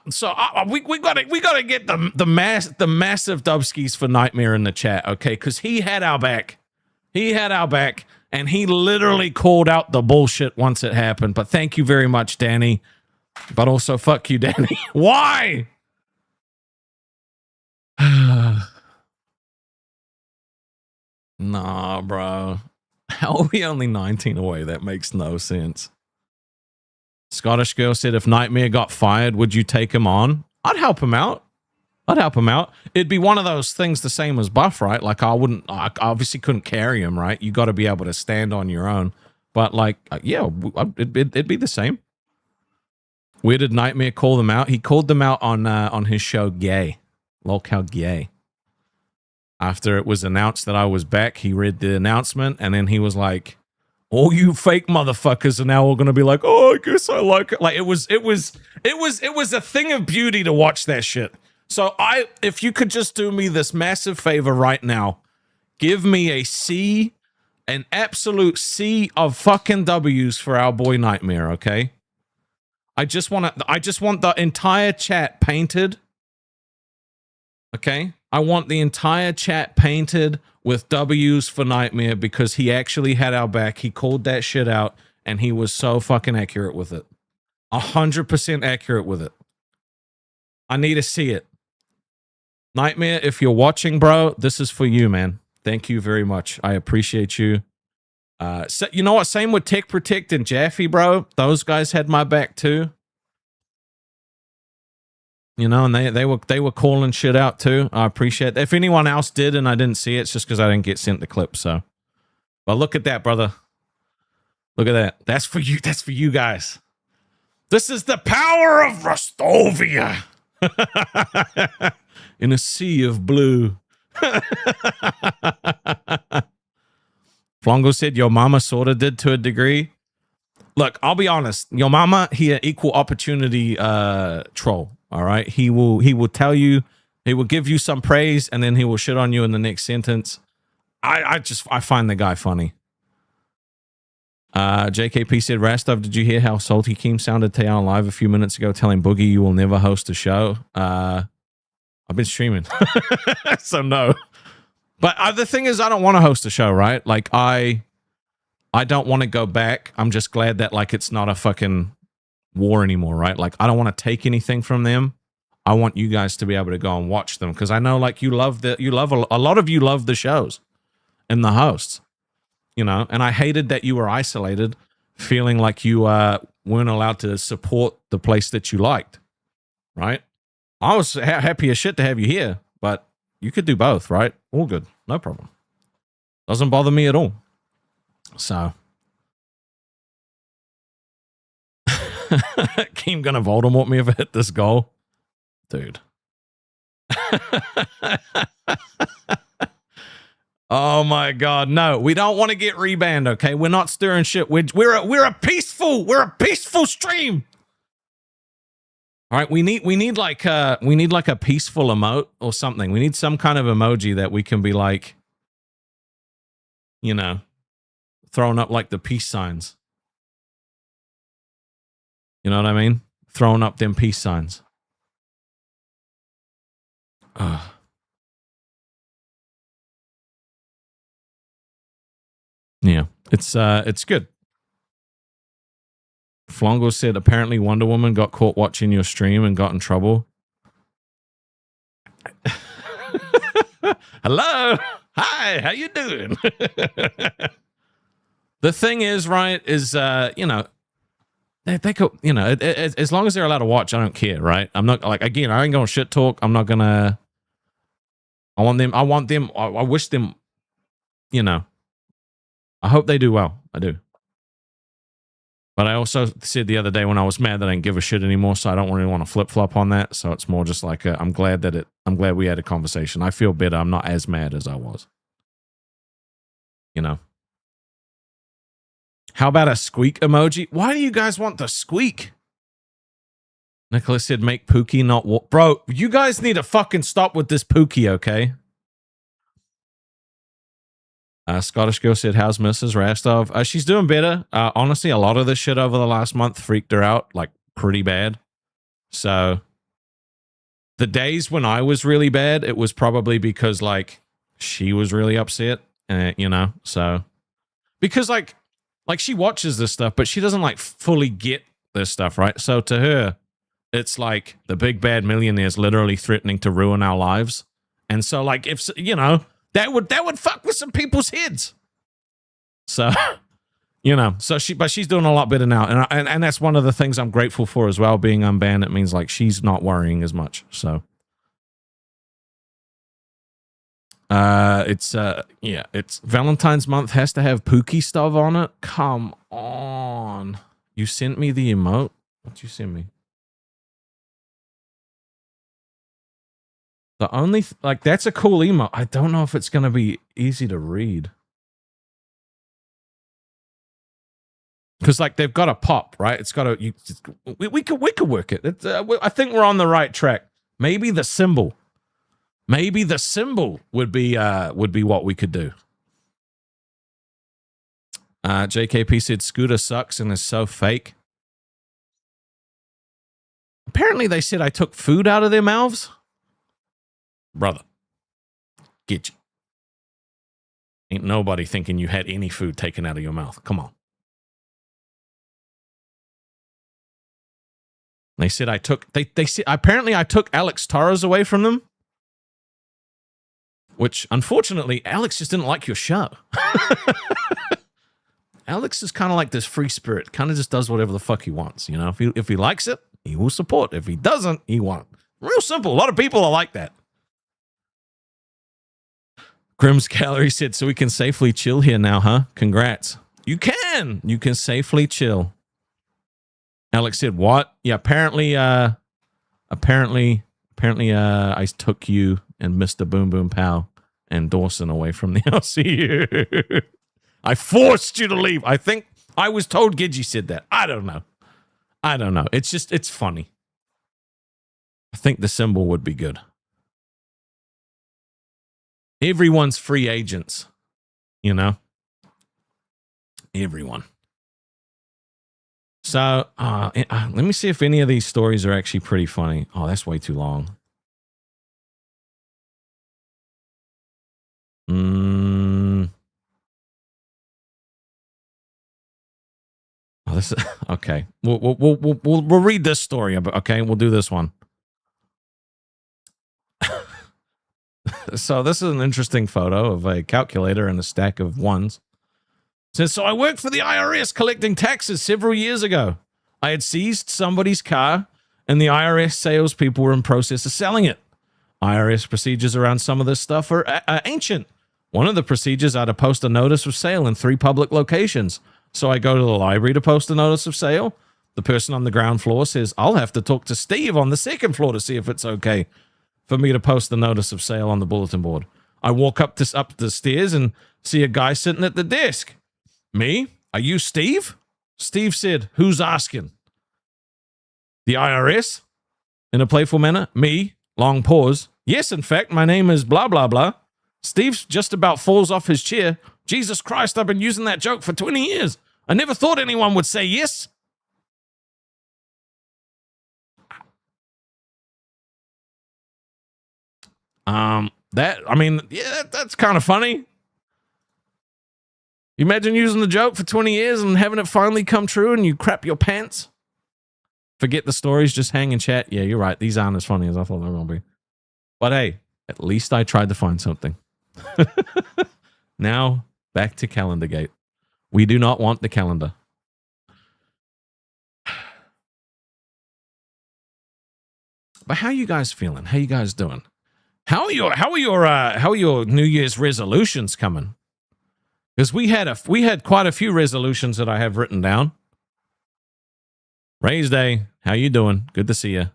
So we gotta get the massive dubskis for Nightmare in the chat, okay? Because he had our back. He had our back, and he literally called out the bullshit once it happened. But thank you very much, Danny. But also, fuck you, Danny. Why? Nah, bro. How are we only 19 away? That makes no sense. Scottish girl said, if Nightmare got fired, would you take him on? I'd help him out. I'd help him out. It'd be one of those things the same as Buff, right? Like, I obviously couldn't carry him, right? You got to be able to stand on your own. But, like, yeah, it'd be the same. Where did Nightmare call them out? He called them out on his show, Gay. Lol, how gay. After it was announced that I was back, he read the announcement, and then he was like, all you fake motherfuckers are now all going to be like, oh, I guess I like it. Like, it was a thing of beauty to watch that shit. So if you could just do me this massive favor right now, give me a C, an absolute C of fucking W's for our boy Nightmare, okay? I just want the entire chat painted. Okay? I want the entire chat painted with W's for Nightmare because he actually had our back. He called that shit out, and he was so fucking accurate with it. 100% accurate with it. I need to see it. Nightmare, if you're watching, bro, this is for you, man. Thank you very much. I appreciate you. So, you know what? Same with Tech Protect and Jaffe, bro. Those guys had my back too. You know, and they were calling shit out too. I appreciate that. If anyone else did and I didn't see it, it's just because I didn't get sent the clip. So, but look at that, brother. Look at that. That's for you. That's for you guys. This is the power of Rastovia in a sea of blue. Flongo said your mama sort of did to a degree. Look, I'll be honest. Your mama, he an equal opportunity troll. All right. He will tell you, he will give you some praise, and then he will shit on you in the next sentence. I find the guy funny. JKP said, Rastov, did you hear how salty Keem sounded to you on live a few minutes ago, telling Boogie you will never host a show? I've been streaming, so no. But the thing is, I don't want to host a show, right? Like, I don't want to go back. I'm just glad that, like, it's not a fucking war anymore, right? Like, I don't want to take anything from them. I want you guys to be able to go and watch them, because I know, like, a lot of you love the shows and the hosts, you know. And I hated that you were isolated, feeling like you weren't allowed to support the place that you liked, right? I was happy as shit to have you here, but you could do both, right? All good, no problem. Doesn't bother me at all. So, Keem gonna Voldemort me if I hit this goal, dude. Oh my god, no! We don't want to get rebanned, okay? We're not stirring shit. We're a peaceful stream. All right, we need like a peaceful emote or something. We need some kind of emoji that we can be like, you know, throwing up like the peace signs. You know what I mean? Throwing up them peace signs. Yeah, it's good. Flongo said apparently Wonder Woman got caught watching your stream and got in trouble. Hello. Hi, how you doing? The thing is, right, is you know, they could, you know, as long as they're allowed to watch, I don't care, right? I'm not, like, again, I ain't gonna shit talk. I'm not gonna. I want them. I wish them, you know. I hope they do well. I do. But I also said the other day when I was mad that I didn't give a shit anymore, so I don't really want to flip-flop on that. So it's more just like I'm glad we had a conversation. I feel better. I'm not as mad as I was. You know. How about a squeak emoji? Why do you guys want the squeak? Nicholas said, make Pookie not walk. Bro, you guys need to fucking stop with this Pookie, okay? Scottish girl said, how's Mrs. Rastov? She's doing better. Honestly, a lot of this shit over the last month freaked her out, like, pretty bad. So, the days when I was really bad, it was probably because, like, she was really upset, you know? So, because, like she watches this stuff, but she doesn't, like, fully get this stuff, right? So, to her, it's like the big bad millionaire's literally threatening to ruin our lives. And so, like, if, you know, that would fuck with some people's heads. So, you know, but she's doing a lot better now. And that's one of the things I'm grateful for as well, being unbanned. It means, like, she's not worrying as much. So, it's Valentine's month has to have Pookie stuff on it. Come on. You sent me the emote? What'd you send me? The only, that's a cool emote. I don't know if it's going to be easy to read. Because, like, they've got a pop, right? It's got a, we could work it. I think we're on the right track. Maybe the symbol. Maybe the symbol would be what we could do. JKP said, Scooter sucks and is so fake. Apparently they said I took food out of their mouths. Brother, get you. Ain't nobody thinking you had any food taken out of your mouth. Come on. They said I took, they said, apparently I took Alex Torres away from them. Which, unfortunately, Alex just didn't like your show. Alex is kind of like this free spirit. Kind of just does whatever the fuck he wants. You know, if he likes it, he will support. If he doesn't, he won't. Real simple. A lot of people are like that. Grim's Gallery said, so we can safely chill here now, huh? Congrats. You can. You can safely chill. Alex said, what? Yeah, apparently I took you and Mr. Boom Boom Pow and Dawson away from the LCU. I forced you to leave. I think I was told Gidgy said that. I don't know. It's funny. I think the symbol would be good. Everyone's free agents, you know? Everyone. So, let me see if any of these stories are actually pretty funny. Oh, that's way too long. Oh, this is okay. We'll read this story. Okay, we'll do this one. So this is an interesting photo of a calculator and a stack of ones. It says, so I worked for the IRS collecting taxes several years ago. I had seized somebody's car, and the IRS salespeople were in process of selling it. IRS procedures around some of this stuff are ancient. One of the procedures are to post a notice of sale in 3 public locations. So I go to the library to post a notice of sale. The person on the ground floor says, I'll have to talk to Steve on the 2nd floor to see if it's okay for me to post the notice of sale on the bulletin board. I walk up the stairs and see a guy sitting at the desk. Me? Are you Steve? Steve said, who's asking? The IRS? In a playful manner. Me? Long pause. Yes, in fact, my name is blah, blah, blah. Steve just about falls off his chair. Jesus Christ, I've been using that joke for 20 years. I never thought anyone would say yes. That's kind of funny. You imagine using the joke for 20 years and having it finally come true and you crap your pants? Forget the stories, just hang and chat. Yeah, you're right. These aren't as funny as I thought they were going to be. But hey, at least I tried to find something. Now, back to Calendargate. We do not want the calendar. But how are you guys feeling? How you guys doing? How are your New Year's resolutions coming? Because we had quite a few resolutions that I have written down. Raise Day, how you doing? Good to see you.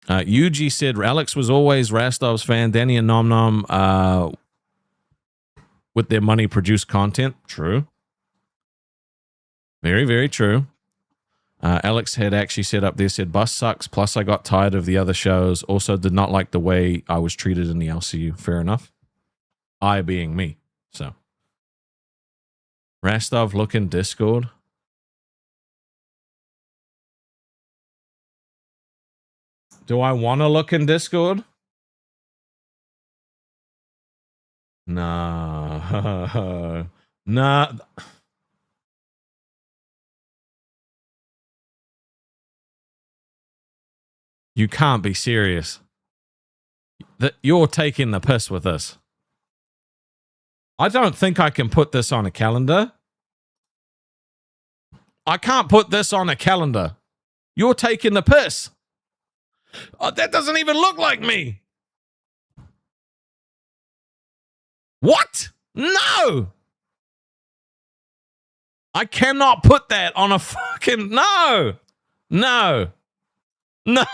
Yuji said Alex was always Rastov's fan. Danny and Nom Nom with their money produce content. True. Very, very true. Alex had actually said up there, said, bus sucks, plus I got tired of the other shows. Also did not like the way I was treated in the LCU. Fair enough. I being me. So. Rastov, look in Discord. Do I want to look in Discord? No. No. You can't be serious. That you're taking the piss with this. I don't think I can put this on a calendar. I can't put this on a calendar. You're taking the piss. Oh, that doesn't even look like me. What? No. I cannot put that on a fucking... No. No. No.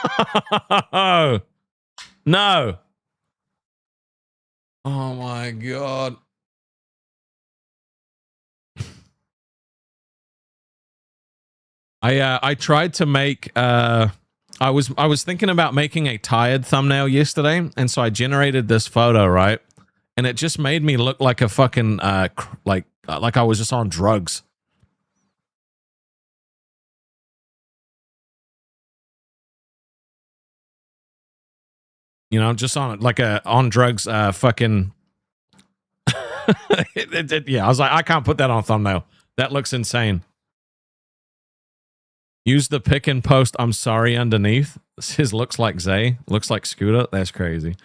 No. Oh my God. I tried to make I was thinking about making a tired thumbnail yesterday, and so I generated this photo, right? And it just made me look like a fucking like I was just on drugs. You know, just on like on drugs fucking yeah, I was like, I can't put that on a thumbnail. That looks insane. Use the pick and post I'm sorry underneath. His looks like Zay. Looks like Scooter. That's crazy.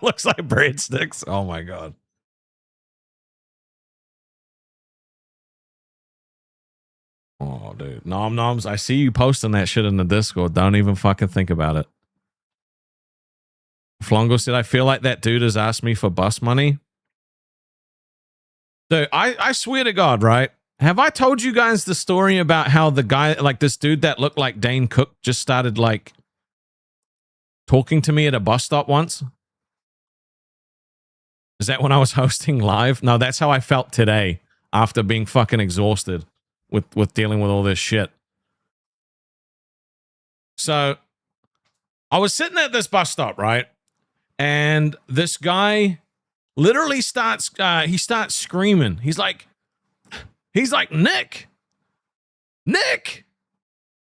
Looks like breadsticks. Oh my God. Oh, dude. Nom noms. I see you posting that shit in the Discord. Don't even fucking think about it. Flongo said, I feel like that dude has asked me for bus money. Dude, I swear to God, right? Have I told you guys the story about how the guy, like this dude that looked like Dane Cook, just started like talking to me at a bus stop once? Is that when I was hosting live? No, that's how I felt today after being fucking exhausted with dealing with all this shit. So I was sitting at this bus stop, right? And this guy literally starts screaming. He's like, Nick,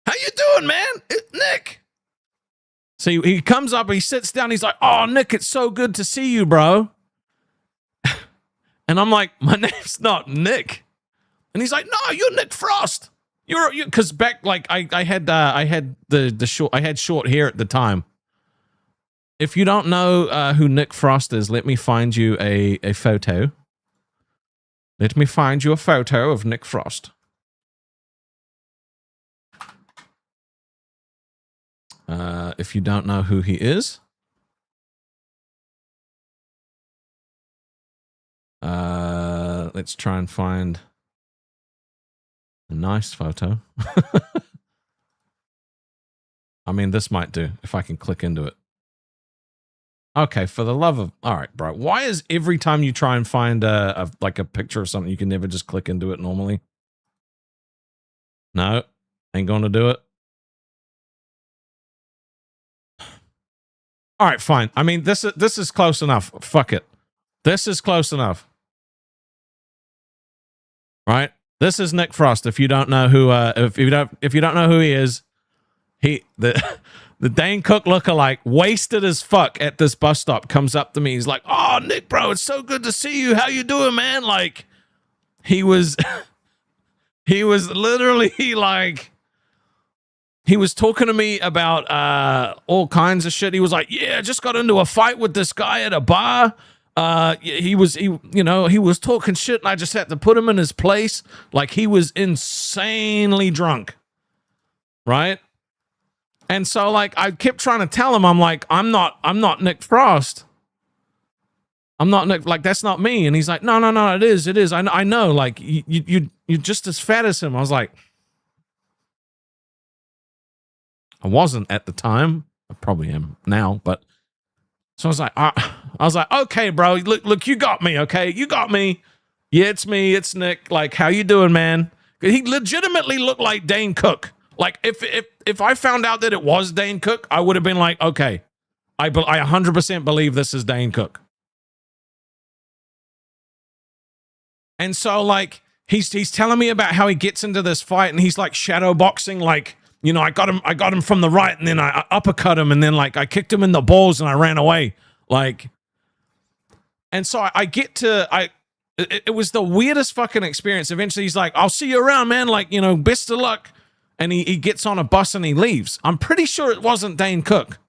how you doing, man? Nick. So he comes up, he sits down, he's like, oh, Nick, it's so good to see you, bro. And I'm like, my name's not Nick. And he's like, no, you're Nick Frost. You're because back, like, I had short hair at the time. If you don't know who Nick Frost is, let me find you a photo. Let me find you a photo of Nick Frost. If you don't know who he is, let's try and find a nice photo. I mean, this might do if I can click into it. Okay, for the love of... All right, bro. Why is every time you try and find like a picture or something, you can never just click into it normally? No, ain't gonna do it. All right, fine. I mean, this is close enough. Fuck it. This is close enough. Right? This is Nick Frost. If you don't know who if you don't know who he is, the Dane Cook lookalike, wasted as fuck at this bus stop, comes up to me. He's like, oh, Nick, bro, it's so good to see you. How you doing, man? Like, he was literally like, he was talking to me about all kinds of shit. He was like, yeah, I just got into a fight with this guy at a bar. He was talking shit, and I just had to put him in his place. Like, he was insanely drunk. Right? And so, like, I kept trying to tell him, I'm like, I'm not Nick Frost. I'm not Nick, like, that's not me. And he's like, no, it is. I know, like, you're just as fat as him. I was like, I wasn't at the time. I probably am now, but so I was like, okay, bro, look, you got me, okay? You got me. Yeah, it's me, it's Nick. Like, how you doing, man? He legitimately looked like Dane Cook. Like, if I found out that it was Dane Cook, I would have been like, okay, I 100% believe this is Dane Cook. And so, like, he's telling me about how he gets into this fight, and he's like shadow boxing, like, you know, I got him from the right, and then I uppercut him, and then like I kicked him in the balls, and I ran away, like. And so it was the weirdest fucking experience. Eventually, he's like, "I'll see you around, man. Like, you know, best of luck." And he gets on a bus and he leaves. I'm pretty sure it wasn't Dane Cook.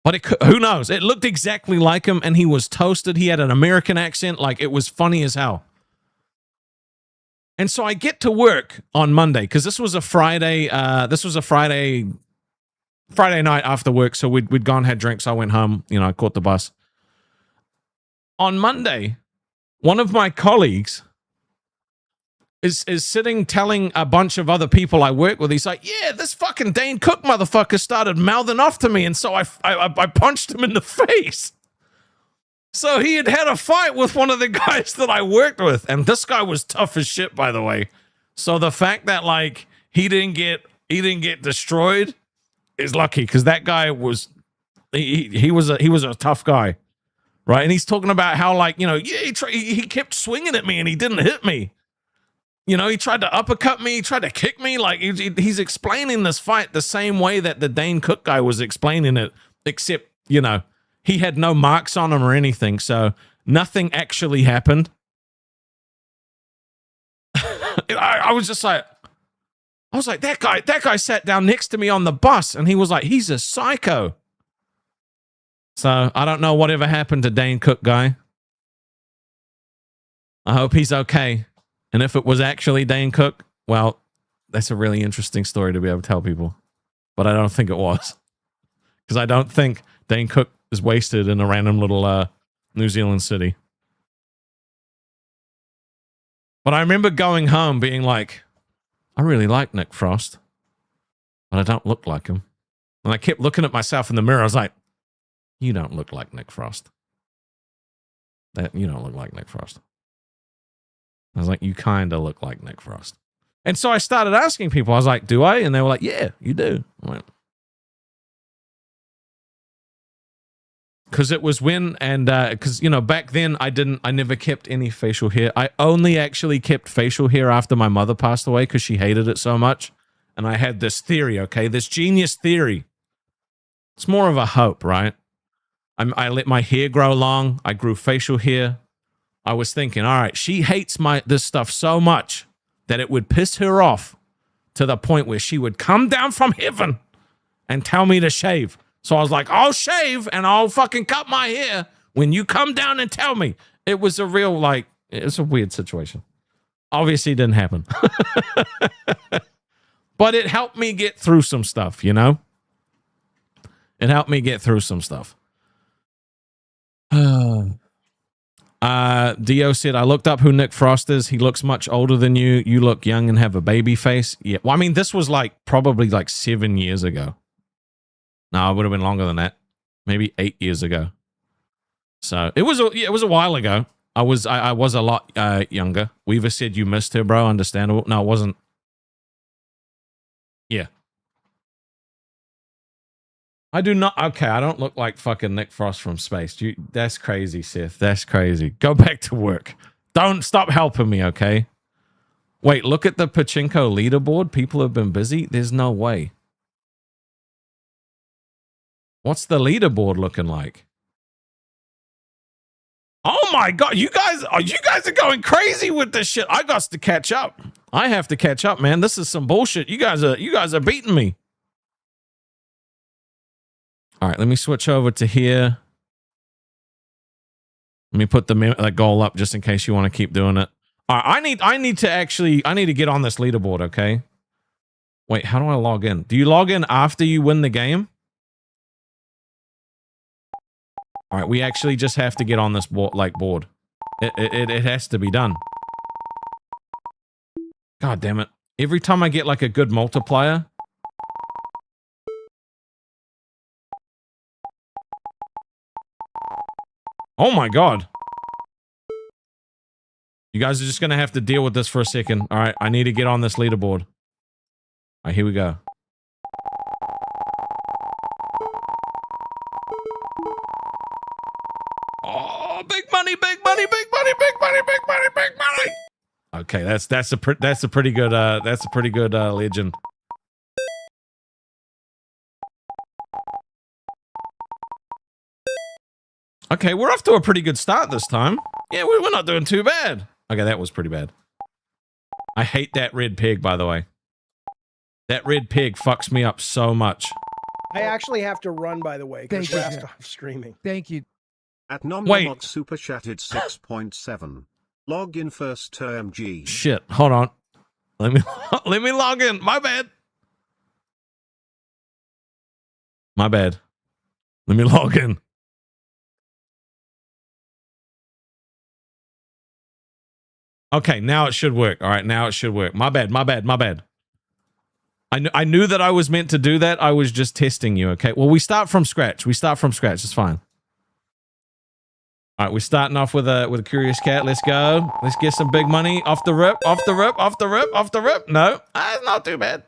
But who knows? It looked exactly like him, and he was toasted. He had an American accent. Like, it was funny as hell. And so I get to work on Monday, because this was a Friday. Friday night after work. So we'd gone, had drinks. I went home. You know, I caught the bus. On Monday, one of my colleagues is sitting telling a bunch of other people I work with, he's like, yeah, this fucking Dane Cook motherfucker started mouthing off to me, and so I punched him in the face. So he had a fight with one of the guys that I worked with, and this guy was tough as shit, by the way. So the fact that, like, he didn't get destroyed is lucky, because that guy was he was a tough guy, right? And he's talking about how, like, you know, yeah, he kept swinging at me and he didn't hit me. You know, he tried to uppercut me, he tried to kick me. Like, he's explaining this fight the same way that the Dane Cook guy was explaining it, except, you know, he had no marks on him or anything, so nothing actually happened. I was like, that guy sat down next to me on the bus, and he was like, he's a psycho. So I don't know whatever happened to Dane Cook guy. I hope he's okay. And if it was actually Dane Cook, well, that's a really interesting story to be able to tell people. But I don't think it was. Because I don't think Dane Cook is wasted in a random little New Zealand city. But I remember going home being like, I really like Nick Frost, but I don't look like him. And I kept looking at myself in the mirror. I was like, you don't look like Nick Frost. You don't look like Nick Frost. I was like, you kind of look like Nick Frost. And so I started asking people. I was like, do I? And they were like, yeah, you do. I went, because it was when, and because, you know, back then I never kept any facial hair. I only actually kept facial hair after my mother passed away, because she hated it so much. And I had this theory, okay, this genius theory. It's more of a hope, right? I let my hair grow long. I grew facial hair. I was thinking, all right, she hates this stuff so much that it would piss her off to the point where she would come down from heaven and tell me to shave. So I was like, I'll shave and I'll fucking cut my hair when you come down and tell me. It was a real, like, it's a weird situation. Obviously it didn't happen. But it helped me get through some stuff, you know? It helped me get through some stuff. Dio said, I looked up who Nick Frost is. He looks much older than you. You look young and have a baby face. Yeah. Well, I mean, this was like probably like 7 years ago. No, it would have been longer than that. Maybe 8 years ago. So it was a while ago. I was a lot younger. Weaver said you missed her, bro. Understandable. No, it wasn't. Yeah. I do not. Okay, I don't look like fucking Nick Frost from space. That's crazy, Seth. That's crazy. Go back to work. Don't stop helping me, okay? Wait, look at the Pachinko leaderboard. People have been busy. There's no way. What's the leaderboard looking like? Oh my god, you guys are going crazy with this shit. I got to catch up. I have to catch up, man. This is some bullshit. You guys are beating me. All right, let me switch over to here. Let me put the goal up just in case you want to keep doing it. All right, I need to get on this leaderboard, okay? Wait, how do I log in? Do you log in after you win the game? All right, we actually just have to get on this board. It has to be done. God damn it. Every time I get like a good multiplier. Oh my god. You guys are just going to have to deal with this for a second. All right, I need to get on this leaderboard. right, here we go. Oh, big money, big money, big money, big money, big money, big money. Okay, that's a pretty good legend. Okay, we're off to a pretty good start this time. Yeah, we're not doing too bad. Okay, that was pretty bad. I hate that red pig, by the way. That red pig fucks me up so much. I actually have to run, by the way, because Rastov streaming. Thank you. At Nomnomod super chatted 6.7. Log in first term G. Shit, hold on. Let me log in. My bad. My bad. Let me log in. Okay, now it should work. All right, now it should work. My bad, my bad, my bad. I knew that I was meant to do that. I was just testing you, okay? Well, we start from scratch. We start from scratch. It's fine. All right, we're starting off with a curious cat. Let's go. Let's get some big money off the rip, off the rip, off the rip, off the rip. No, it's not too bad.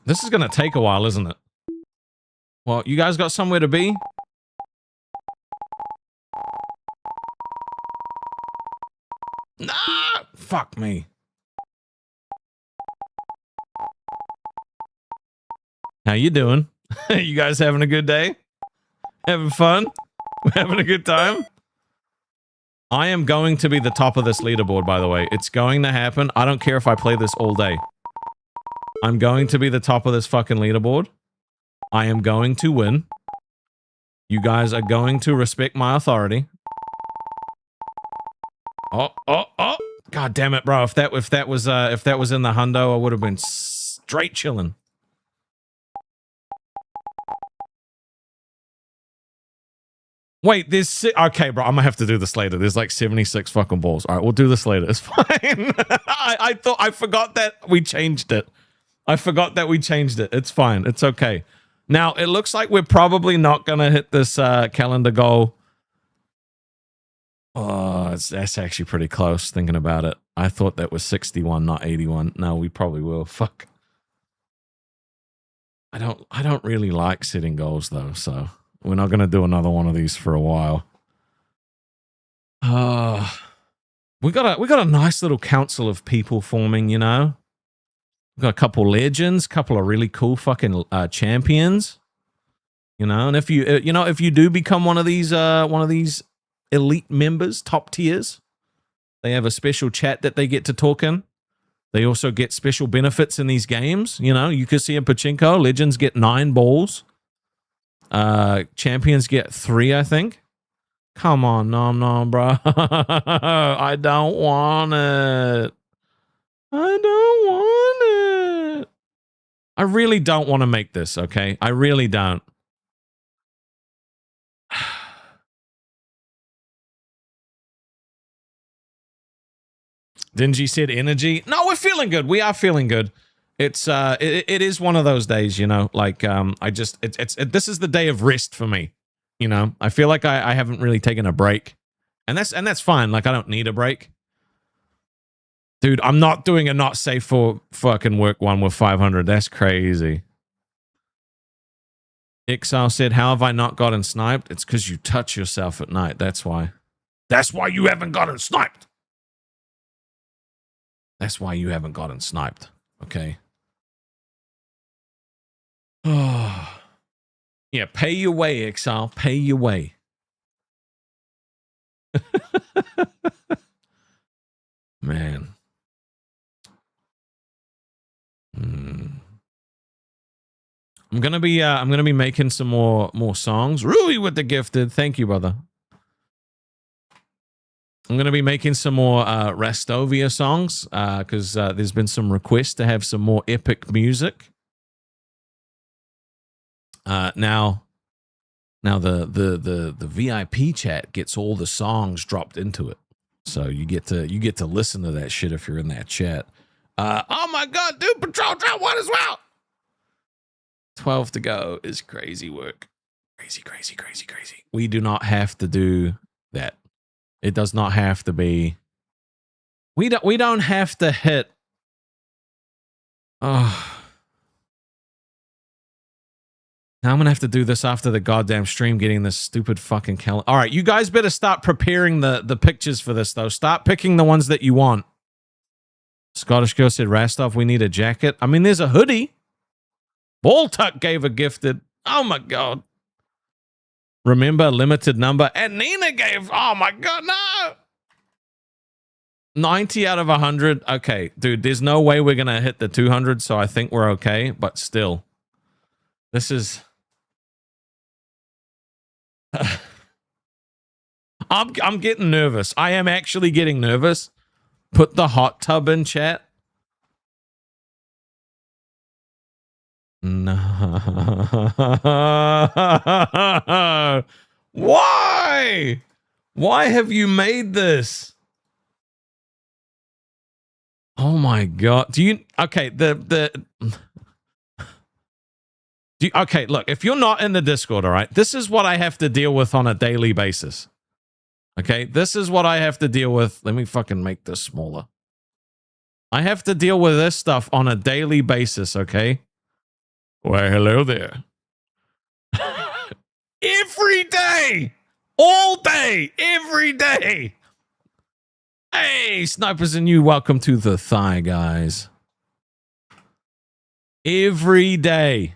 This is going to take a while, isn't it? Well, you guys got somewhere to be? Nah, fuck me. How you doing? You guys having a good day? Having fun? Having a good time? I am going to be the top of this leaderboard, by the way. It's going to happen. I don't care if I play this all day. I'm going to be the top of this fucking leaderboard. I am going to win. You guys are going to respect my authority. Oh. God damn it, bro. If that was in the hundo, I would have been straight chilling. Wait, there's... Okay, bro, I'm gonna have to do this later. There's like 76 fucking balls. All right, we'll do this later. It's fine. I forgot that we changed it. It's fine. It's okay. Now, it looks like we're probably not gonna hit this calendar goal. Oh, that's actually pretty close, thinking about it. I thought that was 61, not 81. No, we probably will. Fuck. I don't really like setting goals, though, so... We're not going to do another one of these for a while. We got a nice little council of people forming, you know. We've got a couple legends, couple of really cool fucking champions. You know, and if you do become one of these elite members, top tiers, they have a special chat that they get to talk in. They also get special benefits in these games. You know, you could see in Pachinko, legends get 9 balls. Champions get 3, I think. Come on, nom, bro. I don't want it. I really don't want to make this, okay? I really don't. Dingy said energy. No, we're feeling good. We are feeling good. It's it is one of those days, you know, like this is the day of rest for me. You know, I feel like I haven't really taken a break. And that's fine. Like I don't need a break. Dude, I'm not doing a not safe for fucking work one with 500. That's crazy. Exile said, "How have I not gotten sniped?" It's because you touch yourself at night. That's why. That's why you haven't gotten sniped. That's why you haven't gotten sniped. Okay. Oh, yeah, pay your way, Exile. Pay your way. Man. I'm gonna be making some more songs. Rui with the gifted. Thank you, brother. I'm gonna be making some more Rastovia songs because there's been some requests to have some more epic music. Now the VIP chat gets all the songs dropped into it, so you get to listen to that shit if you're in that chat. Oh my god, dude, Patrol drop 1 as well. 12 to go is crazy work, crazy. We do not have to do that. It does not have to be. We don't have to hit Oh. Now I'm going to have to do this after the goddamn stream, getting this stupid fucking calendar. All right, you guys better start preparing the pictures for this, though. Start picking the ones that you want. Scottish Girl said, Rastov, we need a jacket. I mean, there's a hoodie. Balltuck gave a gifted. Oh, my God. Remember, limited number. And Nina gave, oh, my God, no. 90 out of 100. Okay, dude, there's no way we're going to hit the 200, so I think we're okay. But still, this is... I'm getting nervous. I am actually getting nervous. Put the hot tub in chat. No. Why? Why have you made this? Oh my God. Do you okay, okay, look, if you're not in the Discord, all right, this is what I have to deal with on a daily basis. Okay, this is what I have to deal with. Let me fucking make this smaller. I have to deal with this stuff on a daily basis, okay? Why, hello there. Every day! All day! Every day! Hey, Snipers and you, welcome to the Thigh Guys. Every day.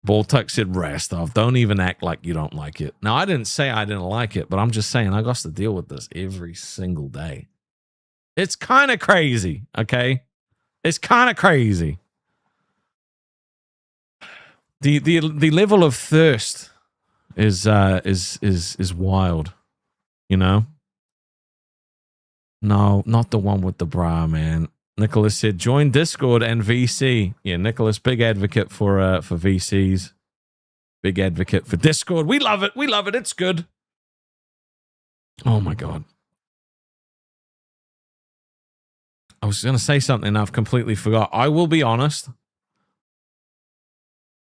Baltuck said, Rastov, don't even act like you don't like it. Now, I didn't say I didn't like it, but I'm just saying I got to deal with this every single day. It's kind of crazy, okay? It's kind of crazy. The level of thirst is wild, you know? No, not the one with the bra, man. Nicholas said, join Discord and VC. Yeah, Nicholas, big advocate for VCs. Big advocate for Discord. We love it. We love it. It's good. Oh, my God. I was going to say something and I've completely forgot. I will be honest.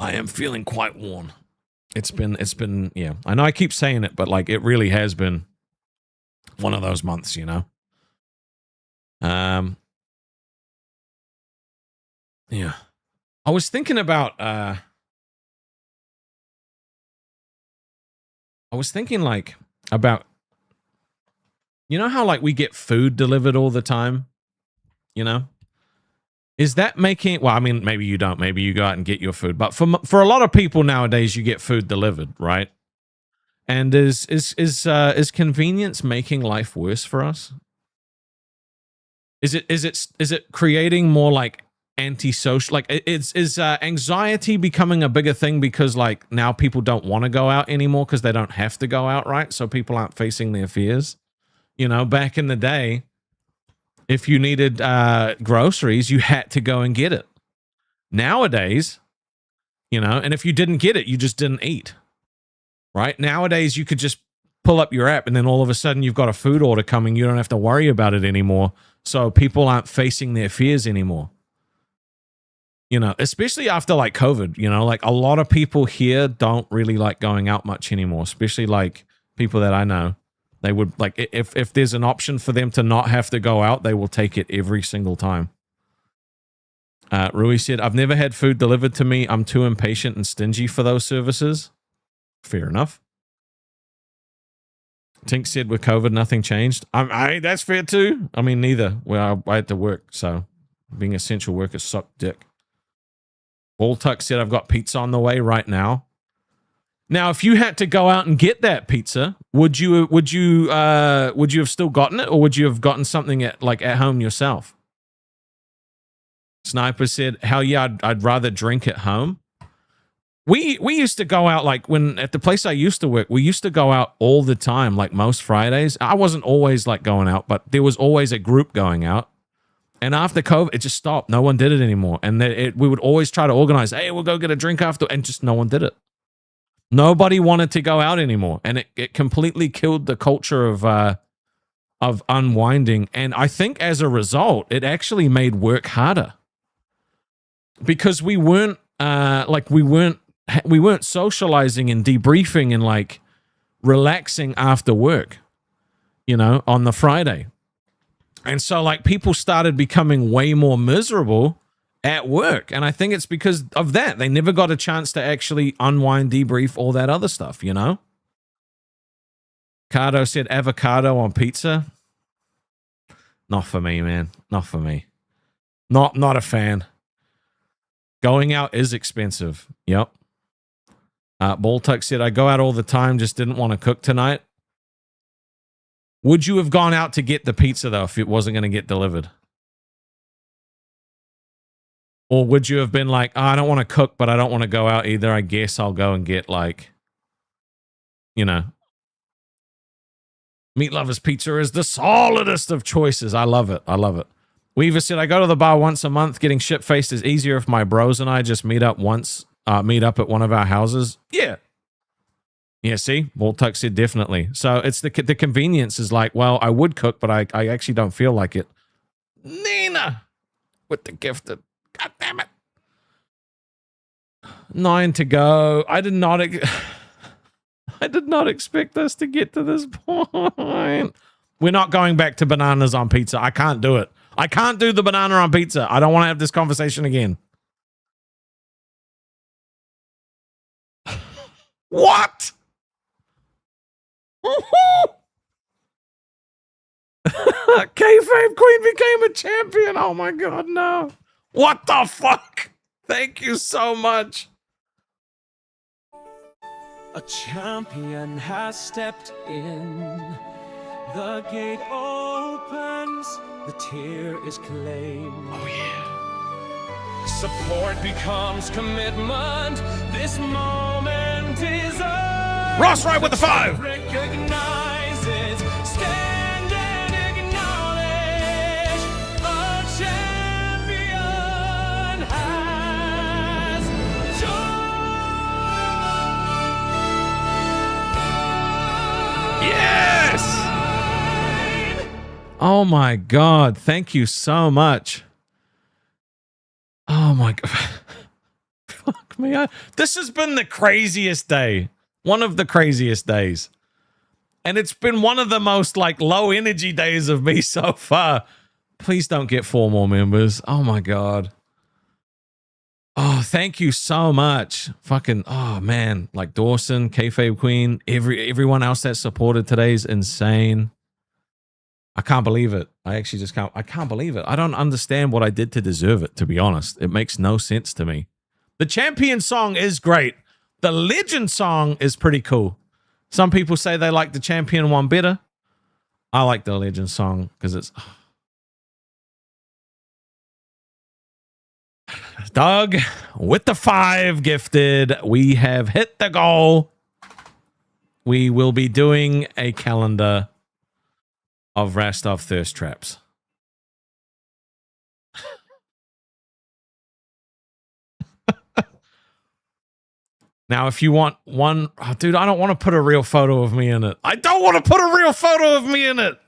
I am feeling quite worn. It's been, yeah. I know I keep saying it, but like it really has been one of those months, you know? Yeah. I was thinking about, like about, you know how like we get food delivered all the time, you know? Is that making, well, I mean, maybe you don't, maybe you go out and get your food, but for a lot of people nowadays, you get food delivered, right? And is convenience making life worse for us? Is it creating more like antisocial, like is anxiety becoming a bigger thing because like now people don't want to go out anymore because they don't have to go out, right? So people aren't facing their fears. You know, back in the day, if you needed groceries, you had to go and get it. Nowadays, you know, and if you didn't get it, you just didn't eat, right? Nowadays, you could just pull up your app and then all of a sudden you've got a food order coming. You don't have to worry about it anymore. So people aren't facing their fears anymore. You know, especially after like COVID, you know, like a lot of people here don't really like going out much anymore, especially like people that I know. They would like, if there's an option for them to not have to go out, they will take it every single time. Rui said, I've never had food delivered to me. I'm too impatient and stingy for those services. Fair enough. Tink said, with COVID, nothing changed. That's fair too. I mean, neither. Well, I had to work, so being essential workers suck dick. Baltuck said, I've got pizza on the way right now. Now, if you had to go out and get that pizza, would you have still gotten it, or would you have gotten something at home yourself? Sniper said, hell yeah, I'd rather drink at home. We used to go out, like when at the place I used to work, we used to go out all the time, like most Fridays. I wasn't always like going out, but there was always a group going out. And after COVID, it just stopped. No one did it anymore. And we would always try to organize, hey, we'll go get a drink after, and just no one did it. Nobody wanted to go out anymore. And it completely killed the culture of unwinding. And I think as a result, it actually made work harder. Because we weren't socializing and debriefing and like relaxing after work, you know, on the Friday. And so like people started becoming way more miserable at work. And I think it's because of that. They never got a chance to actually unwind, debrief, all that other stuff, you know? Cardo said avocado on pizza. Not for me, man. Not for me. Not a fan. Going out is expensive. Yep. Baltuck said, I go out all the time, just didn't want to cook tonight. Would you have gone out to get the pizza, though, if it wasn't going to get delivered? Or would you have been like, oh, I don't want to cook, but I don't want to go out either. I guess I'll go and get, like, you know. Meat Lovers Pizza is the solidest of choices. I love it. I love it. Weaver said, I go to the bar once a month. Getting shit-faced is easier if my bros and I just meet up at one of our houses. Yeah. Yeah, see? Voltuck said definitely. So it's the convenience is like, well, I would cook, but I actually don't feel like it. Nina with the gifted. God damn it. 9 to go. I did not expect us to get to this point. We're not going back to bananas on pizza. I can't do it. I can't do the banana on pizza. I don't want to have this conversation again. What? Kayfabe Queen became a champion. Oh my god, no. What the fuck? Thank you so much. A champion has stepped in. The gate opens. The tier is claimed. Oh yeah. Support becomes commitment. This moment is Ross right with the 5. Recognizes, stand and acknowledge. A champion has joined. Yes! Oh my god, thank you so much. Oh my god. Fuck me. This has been the craziest day. One of the craziest days. And it's been one of the most like low energy days of me so far. Please don't get 4 more members. Oh my god. Oh, thank you so much. Fucking, oh man. Like Dawson, Kayfabe Queen, everyone else that supported today is insane. I can't believe it. I can't believe it. I don't understand what I did to deserve it, to be honest. It makes no sense to me. The champion song is great. The legend song is pretty cool. Some people say they like the champion one better. I like the legend song because it's... Doug with the 5 gifted. We have hit the goal. We will be doing a calendar of Rastov thirst traps. Now, if you want one, oh, dude, I don't want to put a real photo of me in it. I don't want to put a real photo of me in it.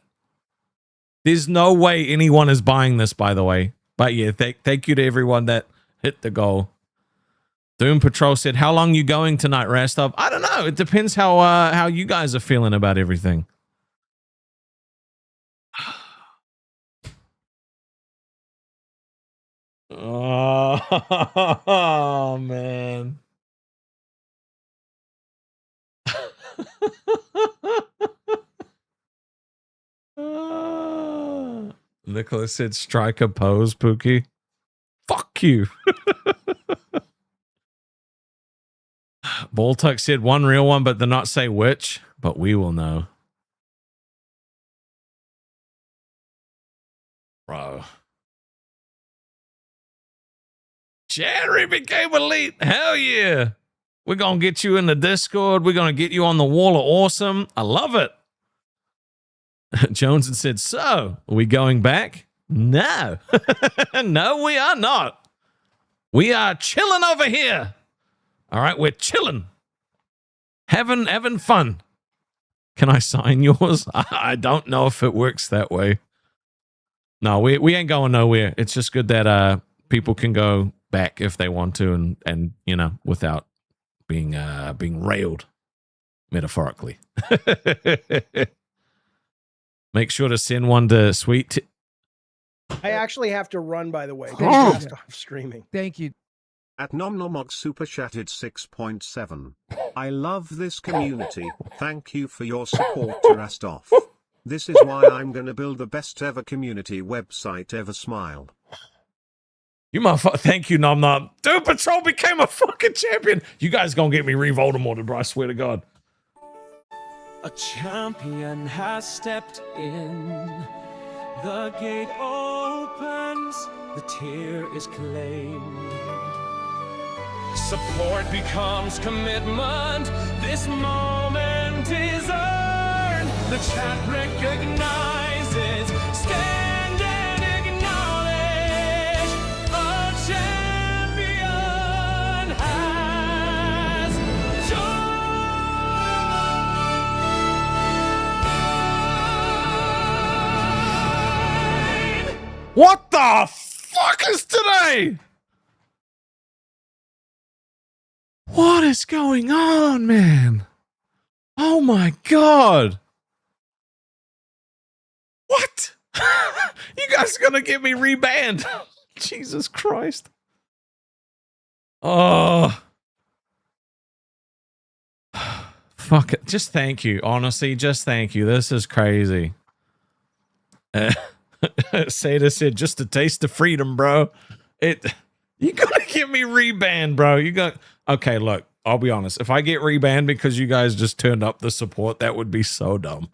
There's no way anyone is buying this, by the way. But yeah, thank you to everyone that hit the goal. Doom Patrol said, how long you going tonight, Rastov? I don't know. It depends how you guys are feeling about everything. Oh man. Nicholas said, strike a pose, Pookie. Fuck you. Baltuck said, one real one, but did not say which, but we will know. Bro. Jerry became elite. Hell yeah. We're going to get you in the Discord. We're going to get you on the wall of awesome. I love it. Jones said, so, are we going back? No. No, we are not. We are chilling over here. All right, we're chilling. Having fun. Can I sign yours? I don't know if it works that way. No, we ain't going nowhere. It's just good that people can go back if they want to and you know, without being railed metaphorically. Make sure to send one to Sweet I actually have to run, by the way. Oh. Rastov streaming. Thank you. At Nomnomog Super Chatted 6.7. I love this community. Thank you for your support to Rastov. This is why I'm gonna build the best ever community website ever. Smile. You motherfucker. Thank you, Nom Nom. Dude, Patrol became a fucking champion. You guys gonna get me re-Voldemorted, bro. I swear to God. A champion has stepped in. The gate opens, the tier is claimed. Support becomes commitment. This moment is earned. The chat recognizes. Stand and acknowledge. A champion has joined. What the fuck is today? What is going on, man? Oh my God. What? You guys are gonna get me rebanned. Jesus Christ. Oh. Fuck it. Just thank you. Honestly, just thank you. This is crazy. Seda said, just a taste of freedom, bro. You gotta get me rebanned, bro. You got... Okay, look, I'll be honest. If I get rebanned because you guys just turned up the support, that would be so dumb.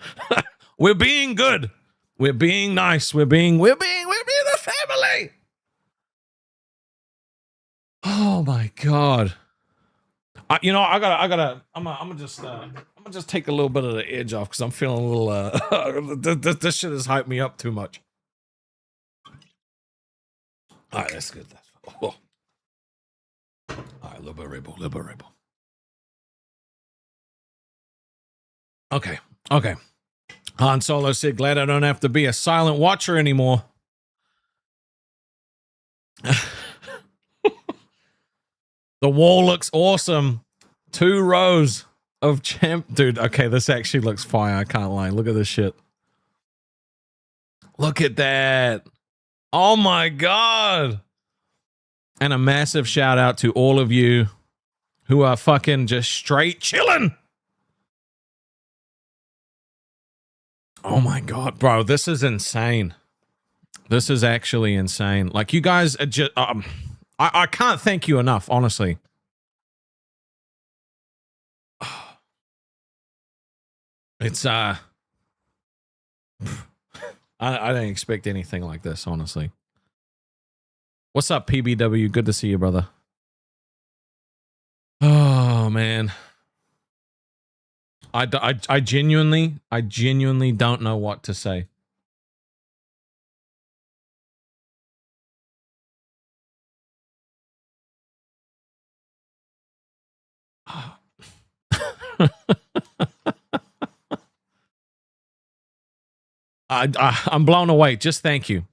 We're being good. We're being nice. We're being a family. Oh my God. I'm gonna just take a little bit of the edge off because I'm feeling a little, this shit has hyped me up too much. All right, that's good. Oh. All right, liberable. Okay. Han Solo said, glad I don't have to be a silent watcher anymore. The wall looks awesome. 2 rows of champ. Dude, okay, this actually looks fire. I can't lie. Look at this shit. Look at that. Oh my God. And a massive shout out to all of you who are fucking just straight chilling. Oh my God, bro, this is insane. This is actually insane. Like, you guys are just, I can't thank you enough, honestly. It's, I didn't expect anything like this, honestly. What's up, PBW? Good to see you, brother. Oh, man. I genuinely don't know what to say. I'm blown away. Just thank you.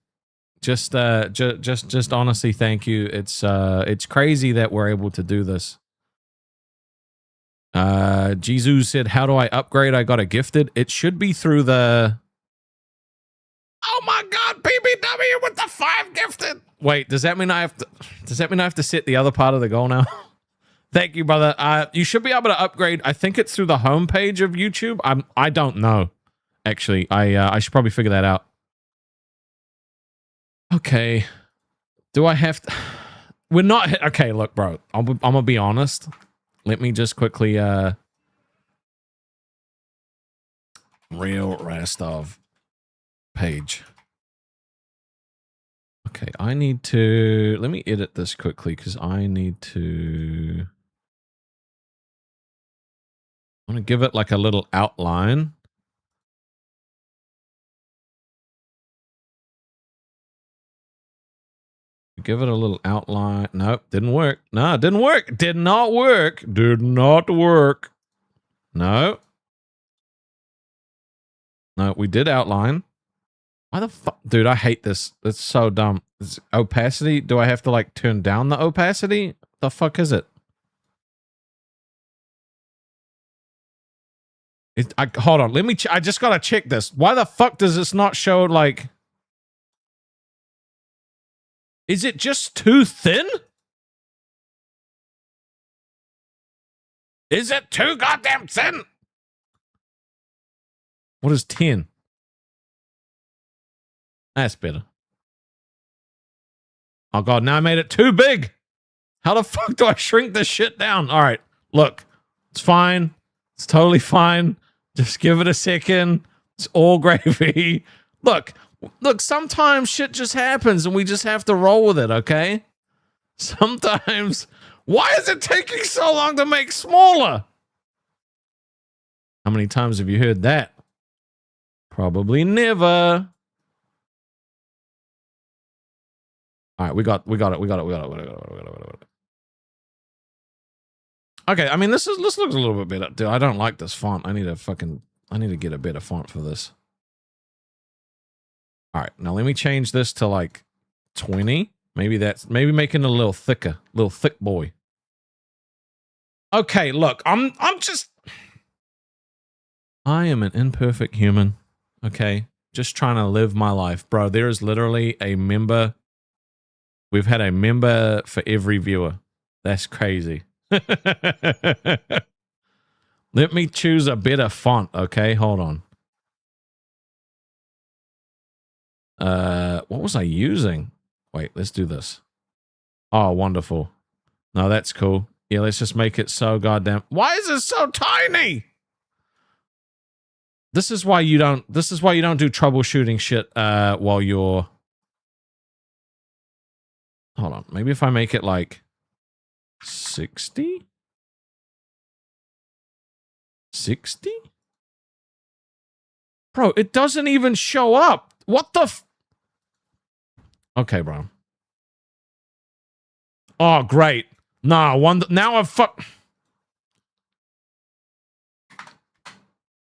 Just honestly, thank you. It's crazy that we're able to do this. Jesus said, how do I upgrade? I got a gifted. It should be through the... Oh my God, PBW with the 5 gifted. Wait, does that mean I have to set the other part of the goal now? Thank you, brother. You should be able to upgrade. I think it's through the homepage of YouTube. I don't know. Actually, I should probably figure that out. Okay. Do I have to... We're not... Okay, look, bro. I'm gonna be honest. Let me just quickly... Real Rastov page. Okay, I need to... Let me edit this quickly because I need to... I'm gonna give it like a little outline. Give it a little outline. Nope, didn't work. No, it didn't work. Did not work. Did not work. No. No, we did outline. Why the fuck? Dude, I hate this. It's so dumb. It's opacity. Do I have to like turn down the opacity? The fuck is it? Hold on. Let me... I just gotta check this. Why the fuck does this not show like... Is it just too thin? Is it too goddamn thin? What is 10? That's better. Oh, God, now I made it too big. How the fuck do I shrink this shit down? All right, look, it's fine. It's totally fine. Just give it a second. It's all gravy. Look, sometimes shit just happens and we just have to roll with it, okay? Sometimes. Why is it taking so long to make smaller? How many times have you heard that? Probably never. All right, we got it. Okay, I mean, this looks a little bit better. Dude, I don't like this font. I need to get a better font for this. All right, now let me change this to like 20. Maybe making it a little thicker, little thick boy. Okay, look, I am an imperfect human. Okay, just trying to live my life, bro. There is literally a member. We've had a member for every viewer. That's crazy. Let me choose a better font, okay? Hold on. What was I using? Wait, let's do this. Oh, wonderful. No, that's cool. Yeah, let's just make it so goddamn... Why is it so tiny? This is why you don't do troubleshooting shit while you're... Hold on. Maybe if I make it like 60? 60? Bro, it doesn't even show up. What the Okay, bro. Oh, great. Nah, now I've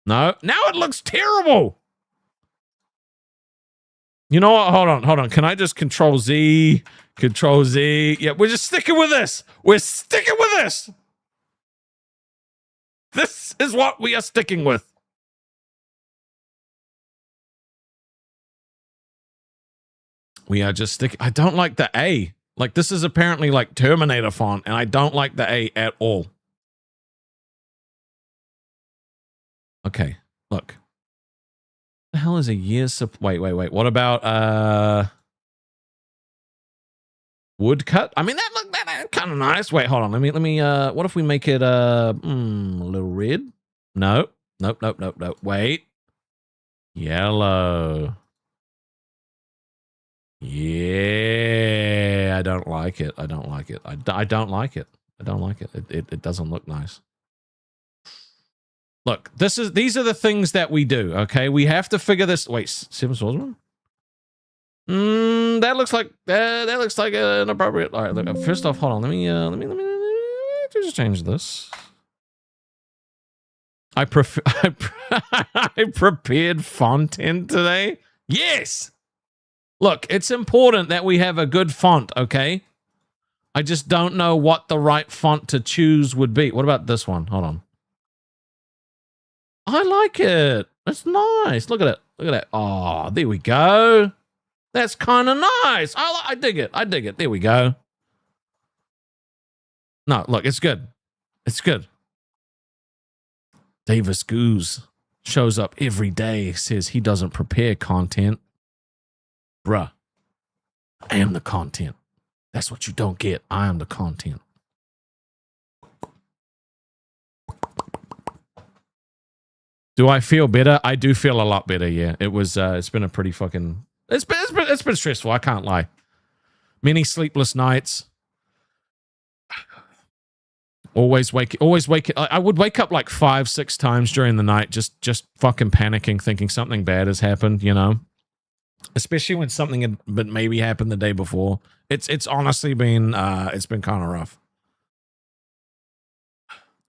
No, now it looks terrible. You know what? Hold on. Can I just Control Z? Control Z. Yeah, we're just sticking with this. We're sticking with this. This is what we are sticking with. We are just sticking. I don't like the A. Like, this is apparently like Terminator font, and I don't like the A at all. Okay, look. What the hell is a year's supply? Wait. What about woodcut? I mean, that looked kind of nice. Wait, hold on. Let me what if we make it a little red? No. Nope. Wait. Yellow. Yeah, I don't like it. I don't like it. I don't like it. I don't like it. It doesn't look nice. Look, these are the things that we do, okay? We have to figure this. Wait, Seven Swordsman? That looks like an appropriate. All right, look, first off, hold on. Let me just change this. I prepared content today. Yes. Look, it's important that we have a good font, okay? I just don't know what the right font to choose would be. What about this one? Hold on. I like it. It's nice. Look at it. Look at that. Oh, there we go. That's kind of nice. I dig it. I dig it. There we go. No, look, it's good. It's good. Davis Goose shows up every day, says he doesn't prepare content. Bruh, I am the content. That's what you don't get. I am the content. Do I feel better? I do feel a lot better, yeah. It was it's been a pretty fucking it's been stressful, I can't lie. Many sleepless nights. Always wake I would wake up like 5-6 times during the night just fucking panicking, thinking something bad has happened, you know. Especially when something had maybe happened the day before. It's honestly been it's been kind of rough.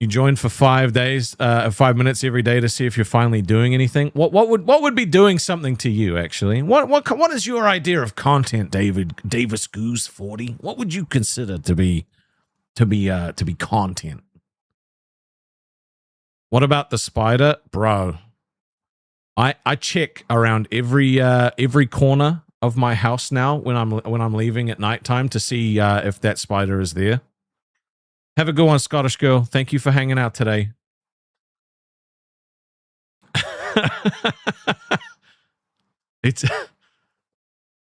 You joined for 5 days, 5 minutes every day to see if you're finally doing anything. What would be doing something to you actually? What is your idea of content, Davis Goose 40? What would you consider to be content? What about the spider, bro? I check around every corner of my house now when I'm leaving at nighttime to see if that spider is there. Have a good one, Scottish girl. Thank you for hanging out today. It's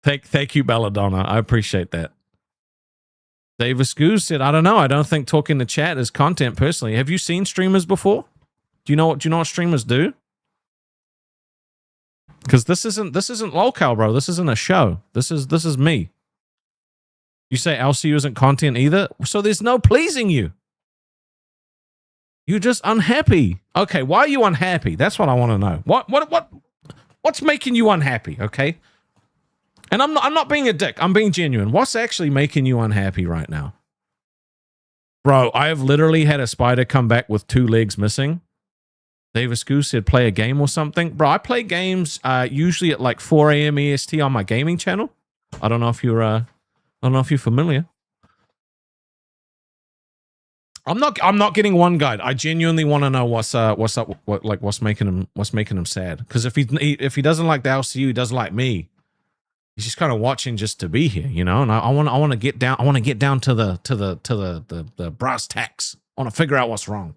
thank you, Belladonna. I appreciate that. Davis Goose said, I don't know. I don't think talking to chat is content personally. Have you seen streamers before? Do you know what streamers do? Because this isn't locale, bro. This isn't a show. This is me. You say LCU isn't content either, so there's no pleasing you. You're just unhappy. Okay, why are you unhappy? That's what I want to know. What's making you unhappy? Okay, and I'm not being a dick. I'm being genuine. What's actually making you unhappy right now, bro? I have literally had a spider come back with 2 legs missing. Davis Goose said, play a game or something. Bro, I play games usually at like 4 a.m. EST on my gaming channel. I don't know if you're familiar. I'm not getting one guide. I genuinely want to know what's up, what's making him sad. Because if he doesn't like the LCU, he doesn't like me. He's just kind of watching just to be here, you know. And I want to get down. I want to get down to the brass tacks. I want to figure out what's wrong.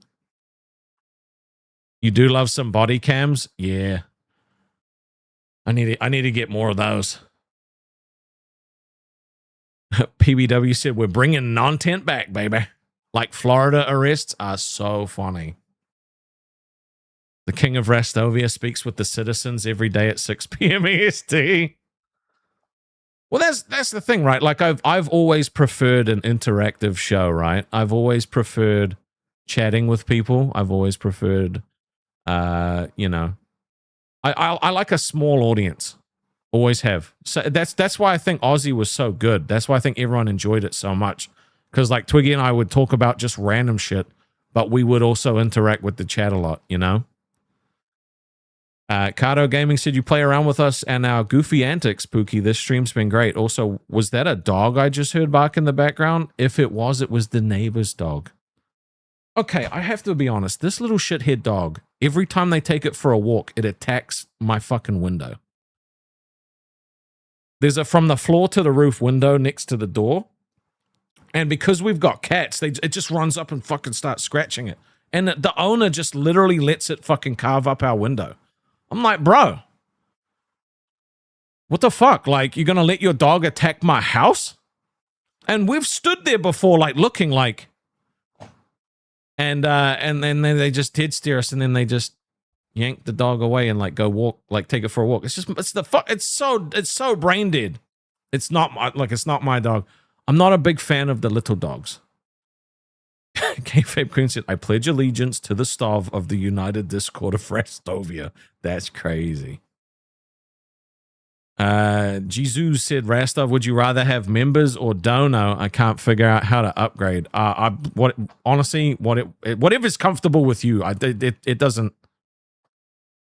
You do love some body cams, yeah. I need to get more of those. PBW said we're bringing non-tent back, baby. Like Florida arrests are so funny. The King of Rastovia speaks with the citizens every day at 6 p.m. EST. Well, that's the thing, right? Like I've always preferred an interactive show, right? I've always preferred chatting with people. I've always preferred, you know, I like a small audience. Always have. So that's why I think Aussie was so good. That's why I think everyone enjoyed it so much. Because like Twiggy and I would talk about just random shit, but we would also interact with the chat a lot, you know? Cardo Gaming said you play around with us and our goofy antics, Pookie. This stream's been great. Also, was that a dog I just heard bark in the background? If it was the neighbor's dog. Okay, I have to be honest. This little shithead dog, every time they take it for a walk, it attacks my fucking window. There's a from the floor to the roof window next to the door. And because we've got cats, it just runs up and fucking starts scratching it. And the owner just literally lets it fucking carve up our window. I'm like, bro, what the fuck? Like, you're going to let your dog attack my house? And we've stood there before, like, looking like, and then they just did stare us, and then they just yank the dog away and like go walk, like take it for a walk. It's so brain dead. It's not my dog. I'm not a big fan of the little dogs. Kayfabe Queen said, I pledge allegiance to the Stov of the United Discord of Rastovia. That's crazy. Jesus said, Rastov, would you rather have members or dono? I can't figure out how to upgrade. Whatever's comfortable with you. It doesn't.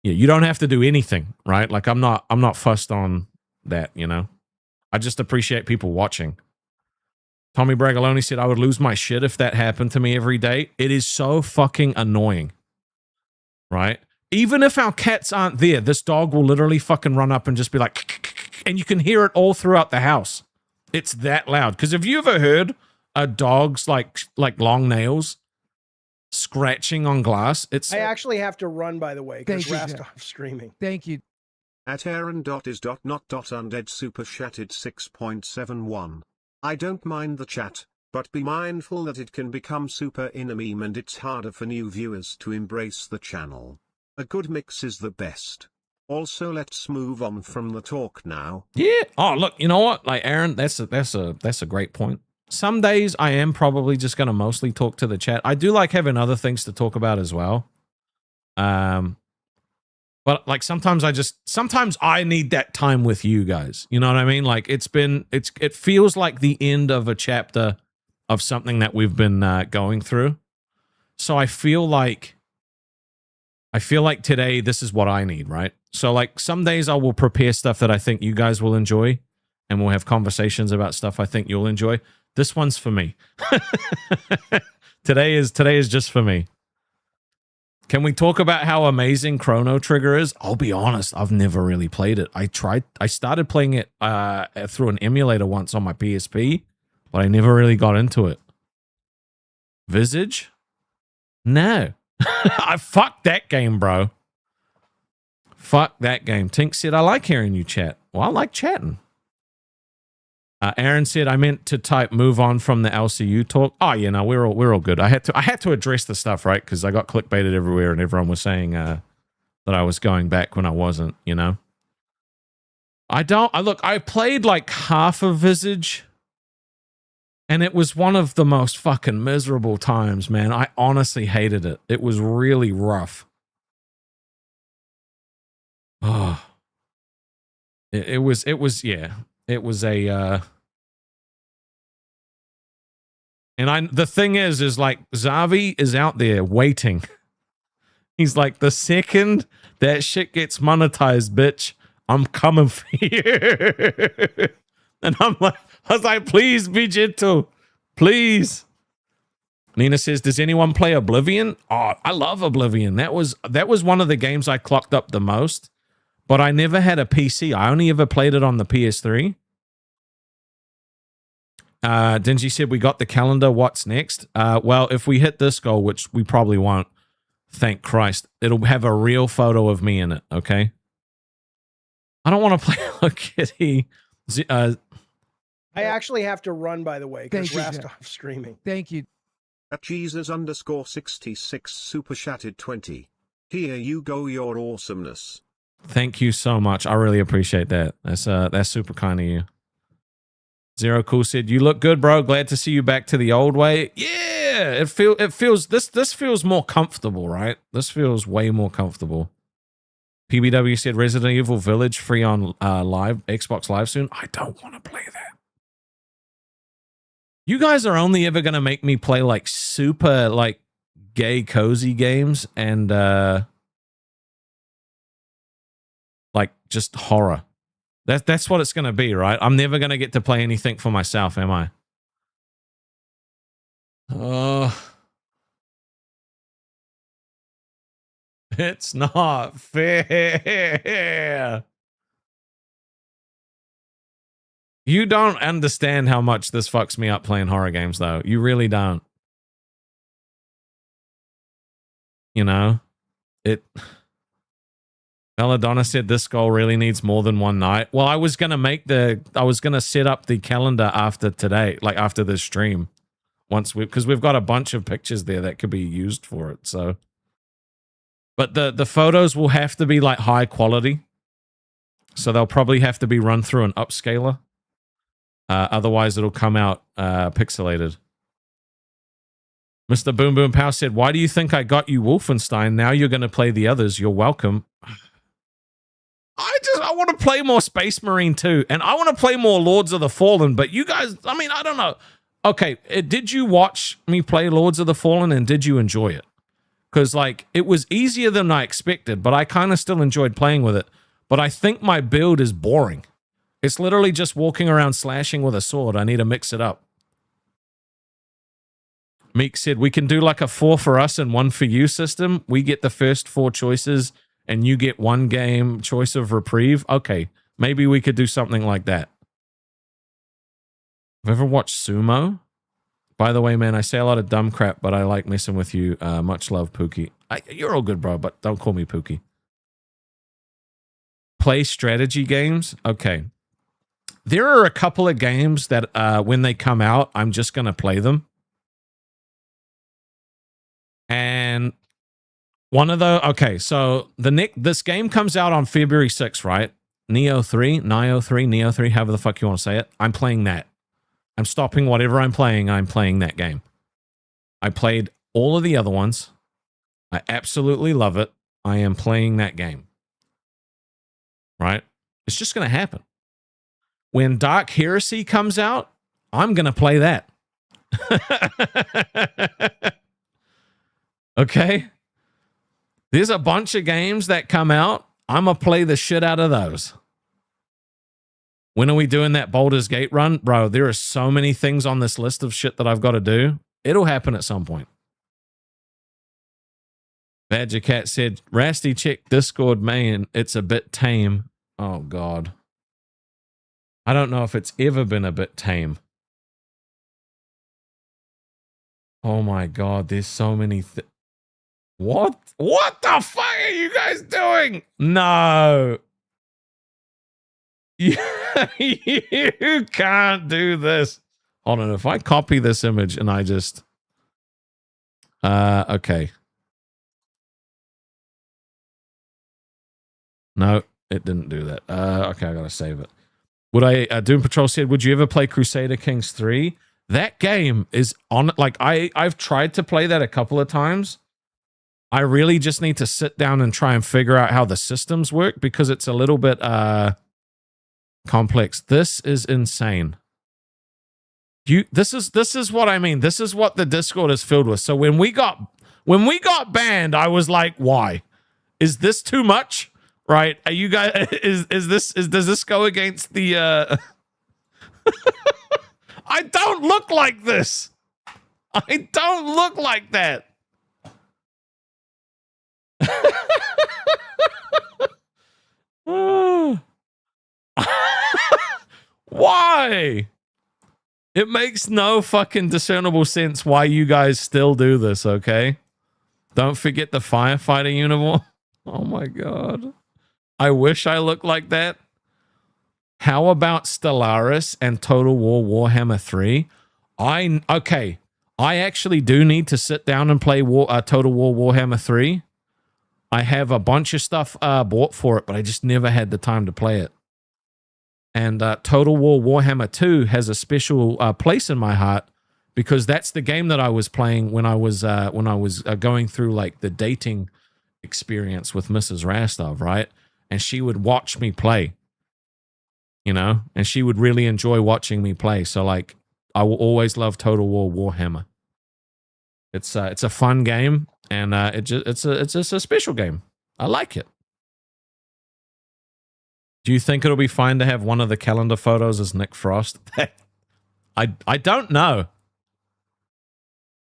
Yeah, you don't have to do anything, right? Like I'm not fussed on that, you know. I just appreciate people watching. Tommy Bragaloni said, I would lose my shit if that happened to me every day. It is so fucking annoying, right? Even if our cats aren't there, this dog will literally fucking run up and just be like, and you can hear it all throughout the house. It's that loud. Because have you ever heard a dog's like long nails scratching on glass? I actually have to run, by the way, because Rastov's streaming. Thank you. At Aaron.is.not.undead super chatted 6.71. I don't mind the chat, but be mindful that it can become super in a meme and it's harder for new viewers to embrace the channel. A good mix is the best. Also, let's move on from the talk now. Yeah. Oh, look, you know what? Like Aaron, that's a great point. Some days I am probably just going to mostly talk to the chat. I do like having other things to talk about as well. But like sometimes I need that time with you guys. You know what I mean? Like it feels like the end of a chapter of something that we've been going through. So I feel like today this is what I need, right? So like some days I will prepare stuff that I think you guys will enjoy, and we'll have conversations about stuff I think you'll enjoy. This one's for me. Today is just for me. Can we talk about how amazing Chrono Trigger is? I'll be honest, I've never really played it. I started playing it through an emulator once on my PSP, but I never really got into it. Visage? No. I fucked that game, bro. Fuck that game. Tink said, I like hearing you chat. Well, I like chatting. Aaron said, I meant to type move on from the LCU talk. Oh, yeah, no, we're all good. I had to address the stuff, right? Because I got clickbaited everywhere and everyone was saying that I was going back when I wasn't, you know? I played like half of Visage and it was one of the most fucking miserable times, man. I honestly hated it. It was really rough. Oh. It was a and the thing is like Zavi is out there waiting. He's like, the second that shit gets monetized, bitch, I'm coming for you. And I was like, please be gentle. Please. Nina says, does anyone play Oblivion? Oh, I love Oblivion. That was one of the games I clocked up the most, but I never had a PC. I only ever played it on the PS3. Dingy said, we got the calendar. What's next? Well, if we hit this goal, which we probably won't, thank Christ, it'll have a real photo of me in it, okay? I don't want to play Hello Kitty. I actually have to run, by the way, because Rastov's streaming. Thank you. At Jesus_66 super chatted 20. Here you go, your awesomeness. Thank you so much. I really appreciate that. That's super kind of you. Zero Cool said, you look good, bro. Glad to see you back to the old way. Yeah, it feels this feels more comfortable, right? This feels way more comfortable. PBW said Resident Evil Village free on live Xbox Live soon. I don't want to play that. You guys are only ever going to make me play like super like gay cozy games and like just horror. That's what it's going to be, right? I'm never going to get to play anything for myself, am I? It's not fair. You don't understand how much this fucks me up playing horror games, though. You really don't. You know? Belladonna said this goal really needs more than one night. Well, I was going to set up the calendar after today, like after this stream, because we've got a bunch of pictures there that could be used for it. So, but the photos will have to be like high quality. So they'll probably have to be run through an upscaler. Otherwise it'll come out pixelated. Mr. Boom Boom Pow said, why do you think I got you Wolfenstein? Now you're going to play the others. You're welcome. I want to play more Space Marine 2, and I want to play more Lords of the Fallen, but you guys, I mean, I don't know. Okay, did you watch me play Lords of the Fallen, and did you enjoy it? Because, like, it was easier than I expected, but I kind of still enjoyed playing with it. But I think my build is boring. It's literally just walking around slashing with a sword. I need to mix it up. Meek said, we can do like a 4 for us and 1 for you system. We get the first 4 choices, and you get 1 game choice of reprieve. Okay, maybe we could do something like that. Have you ever watched Sumo? By the way, man, I say a lot of dumb crap, but I like messing with you. Much love, Pookie. You're all good, bro, but don't call me Pookie. Play strategy games? Okay. There are a couple of games that when they come out, I'm just going to play them. And one of the, okay, so this game comes out on February 6th, right? Neo 3, however the fuck you want to say it. I'm playing that. I'm stopping whatever I'm playing. I'm playing that game. I played all of the other ones. I absolutely love it. I am playing that game. Right? It's just going to happen. When Dark Heresy comes out, I'm going to play that. Okay? There's a bunch of games that come out. I'm going to play the shit out of those. When are we doing that Baldur's Gate run? Bro, there are so many things on this list of shit that I've got to do. It'll happen at some point. Badger Cat said, Rasty, check Discord, man. It's a bit tame. Oh, God. I don't know if it's ever been a bit tame. Oh, my God. There's so many What? What the fuck are you guys doing? No. You can't do this. Hold on. If I copy this image and I just... okay. No, it didn't do that. Okay, I gotta save it. Would I... Doom Patrol said, would you ever play Crusader Kings 3? That game is on... Like, I've tried to play that a couple of times. I really just need to sit down and try and figure out how the systems work because it's a little bit complex. This is insane. This is what I mean. This is what the Discord is filled with. So when we got banned, I was like, why? Is this too much? Right? Are you guys does this go against the I don't look like this. I don't look like that. Why? It makes no fucking discernible sense why you guys still do this, okay? Don't forget the firefighter uniform. Oh my God. I wish I looked like that. How about Stellaris and Total War Warhammer 3? Okay. I actually do need to sit down and play Total War Warhammer 3. I have a bunch of stuff bought for it, but I just never had the time to play it. And Total War Warhammer 2 has a special place in my heart because that's the game that I was playing when I was going through like the dating experience with Mrs. Rastov, right? And she would watch me play, you know, and she would really enjoy watching me play. So like, I will always love Total War Warhammer. It's a fun game, and it's just a special game. I like it. Do you think it'll be fine to have one of the calendar photos as Nick Frost? I don't know.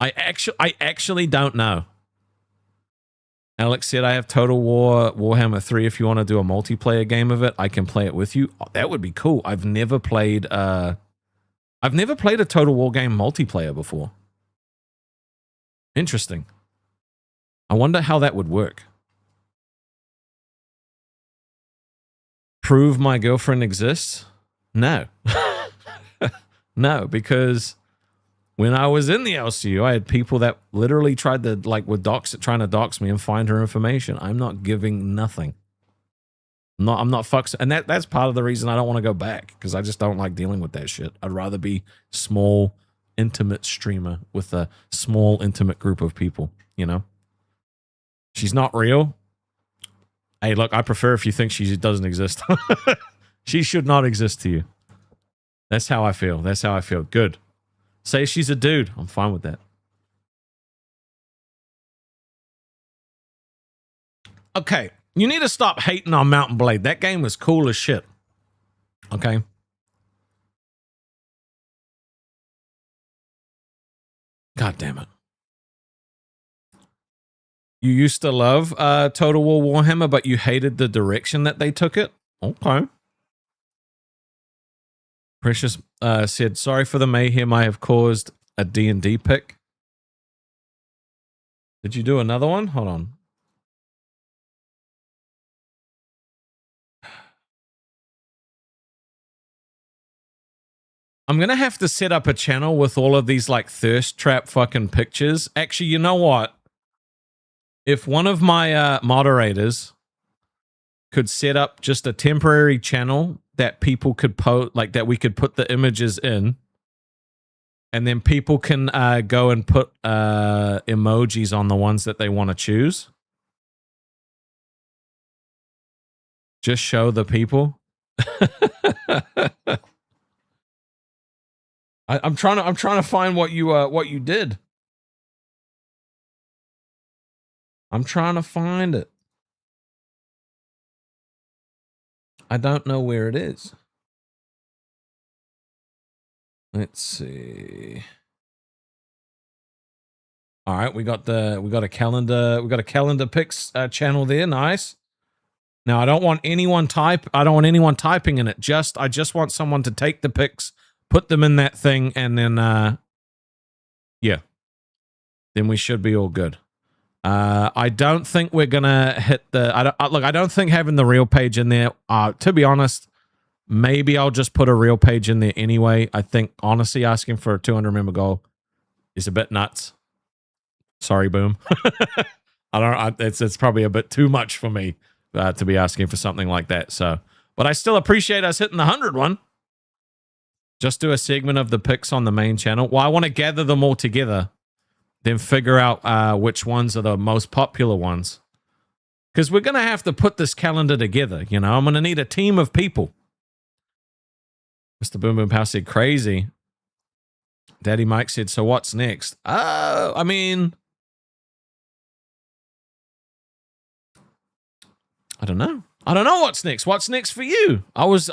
I actually don't know. Alex said, I have Total War Warhammer 3. If you want to do a multiplayer game of it, I can play it with you. Oh, that would be cool. I've never played a Total War game multiplayer before. Interesting. I wonder how that would work. Prove my girlfriend exists? No. No, because when I was in the LCU, I had people that literally tried to, like, trying to dox me and find her information. I'm not giving nothing. I'm not fucks. And that's part of the reason I don't want to go back, because I just don't like dealing with that shit. I'd rather be small, intimate streamer with a small, intimate group of people, you know? She's not real. Hey, look, I prefer if you think she doesn't exist. She should not exist to you. That's how I feel. That's how I feel. Good. Say she's a dude. I'm fine with that. Okay. You need to stop hating on Mountain Blade. That game was cool as shit. Okay. God damn it. You used to love Total War Warhammer, but you hated the direction that they took it? Okay. Precious said, sorry for the mayhem I have caused. A D&D pick. Did you do another one? Hold on. I'm going to have to set up a channel with all of these like thirst trap fucking pictures. Actually, you know what? If one of my moderators could set up just a temporary channel that people could post, like that we could put the images in, and then people can go and put emojis on the ones that they want to choose. Just show the people. I'm trying to find what you did. I'm trying to find it. I don't know where it is. Let's see. All right, we got a calendar picks channel there. Nice. Now I don't want anyone typing in it. I just want someone to take the pics, put them in that thing, and then yeah. Then we should be all good. I don't think we're gonna hit the I don't think having the real page in there, to be honest, maybe I'll just put a real page in there anyway. I think honestly asking for a 200 member goal is a bit nuts. Sorry, Boom. It's probably a bit too much for me to be asking for something like that. So, but I still appreciate us hitting the 100 one. Just do a segment of the picks on the main channel. Well, I want to gather them all together, then figure out which ones are the most popular ones. Because we're going to have to put this calendar together. You know, I'm going to need a team of people. Mr. Boom Boom Pow said crazy. Daddy Mike said, so what's next? I mean, I don't know. I don't know what's next. What's next for you? I was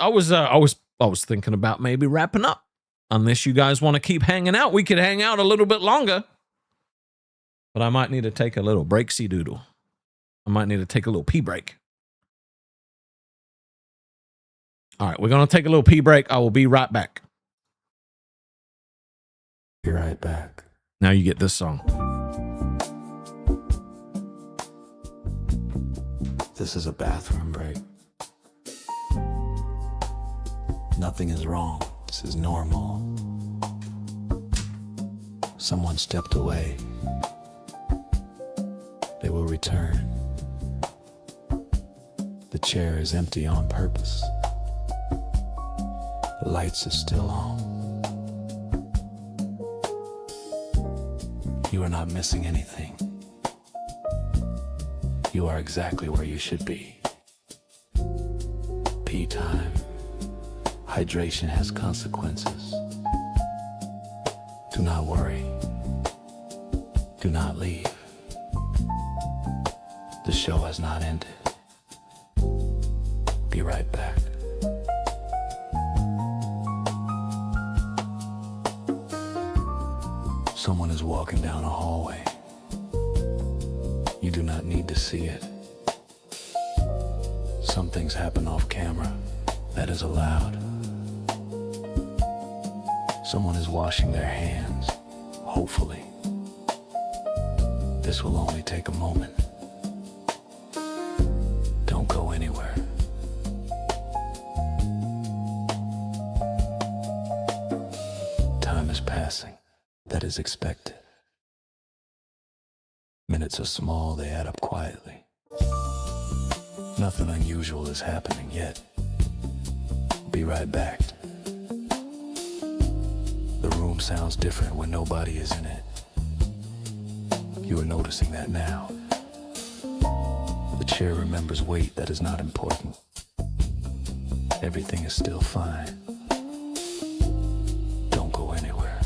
thinking about maybe wrapping up. Unless you guys want to keep hanging out, we could hang out a little bit longer. But I might need to take a little breaksy doodle. I might need to take a little pee break. All right, we're going to take a little pee break. I will be right back. Be right back. Now you get this song. This is a bathroom break. Nothing is wrong. This is normal. Someone stepped away. They will return. The chair is empty on purpose. The lights are still on. You are not missing anything. You are exactly where you should be. Pee time. Hydration has consequences. Do not worry. Do not leave. The show has not ended. Be right back. Someone is walking down a hallway. You do not need to see it. Some things happen off camera. That is allowed. Someone is washing their hands, hopefully. This will only take a moment. Don't go anywhere. Time is passing. That is expected. Minutes are small, they add up quietly. Nothing unusual is happening yet. Be right back. The room sounds different when nobody is in it. You are noticing that now. The chair remembers weight that is not important. Everything is still fine. Don't go anywhere.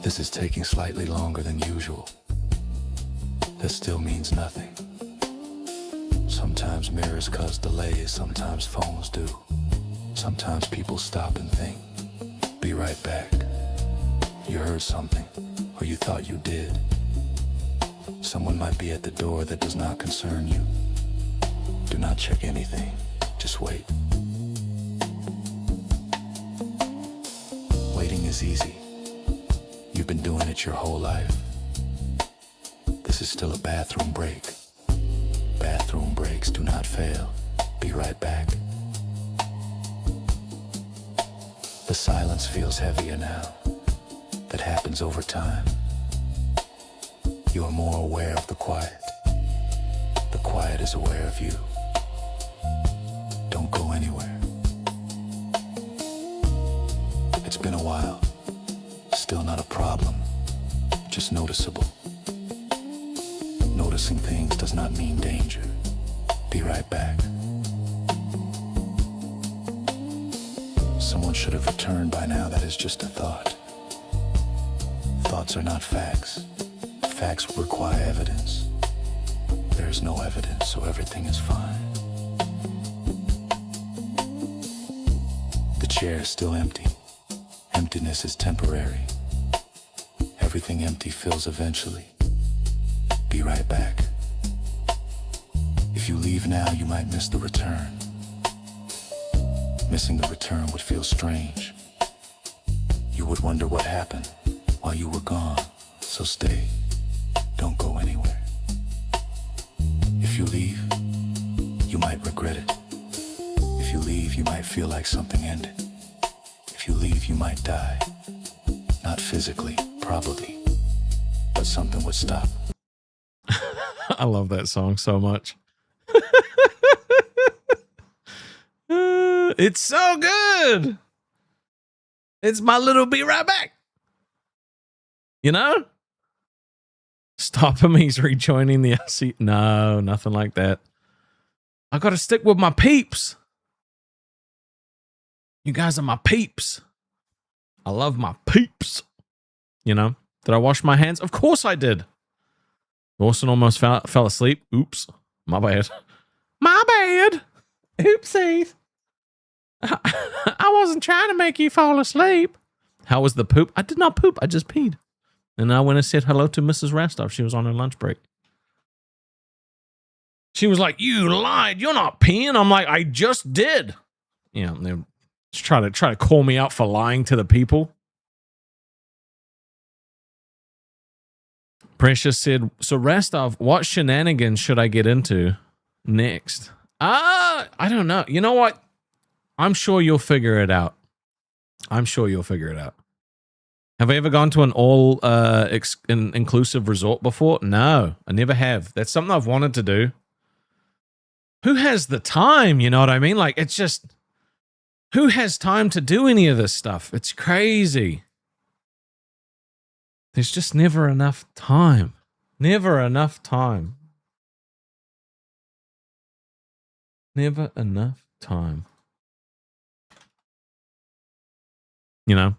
This is taking slightly longer than usual. That still means nothing. Sometimes mirrors cause delays, sometimes phones do. Sometimes people stop and think. Be right back. You heard something, or you thought you did. Someone might be at the door that does not concern you. Do not check anything, just wait. Waiting is easy. You've been doing it your whole life. This is still a bathroom break. Bathroom breaks do not fail. Be right back. The silence feels heavier now. That happens over time. You are more aware of the quiet. The quiet is aware of you. Don't go anywhere. It's been a while. Still not a problem. Just noticeable. Noticing things does not mean danger. Be right back. Someone should have returned by now. That is just a thought. Thoughts are not facts. Facts require evidence. There is no evidence, so everything is fine. The chair is still empty. Emptiness is temporary. Everything empty fills eventually. Be right back. If you leave now, you might miss the return. Missing the return would feel strange. You would wonder what happened while you were gone. So stay. Don't go anywhere. If you leave, you might regret it. If you leave, you might feel like something ended. If you leave, you might die. Not physically, probably, but something would stop. I love that song so much. It's so good. It's my little be right back. You know? Stop him. He's rejoining the LC. No, nothing like that. I got to stick with my peeps. You guys are my peeps. I love my peeps. You know? Did I wash my hands? Of course I did. Dawson almost fell asleep. Oops. My bad. My bad. Oopsies. I wasn't trying to make you fall asleep. How was the poop? I did not poop. I just peed. And I went and said hello to Mrs. Rastov. She was on her lunch break. She was like, "You lied. You're not peeing." I'm like, "I just did." You know, they try to call me out for lying to the people. Precious said, "So Rastov, what shenanigans should I get into next?" I don't know. You know what? I'm sure you'll figure it out. I'm sure you'll figure it out. Have I ever gone to an all-inclusive resort before? No, I never have. That's something I've wanted to do. Who has the time? You know what I mean? Like, it's just, who has time to do any of this stuff? It's crazy. There's just never enough time. Never enough time. Never enough time. You know?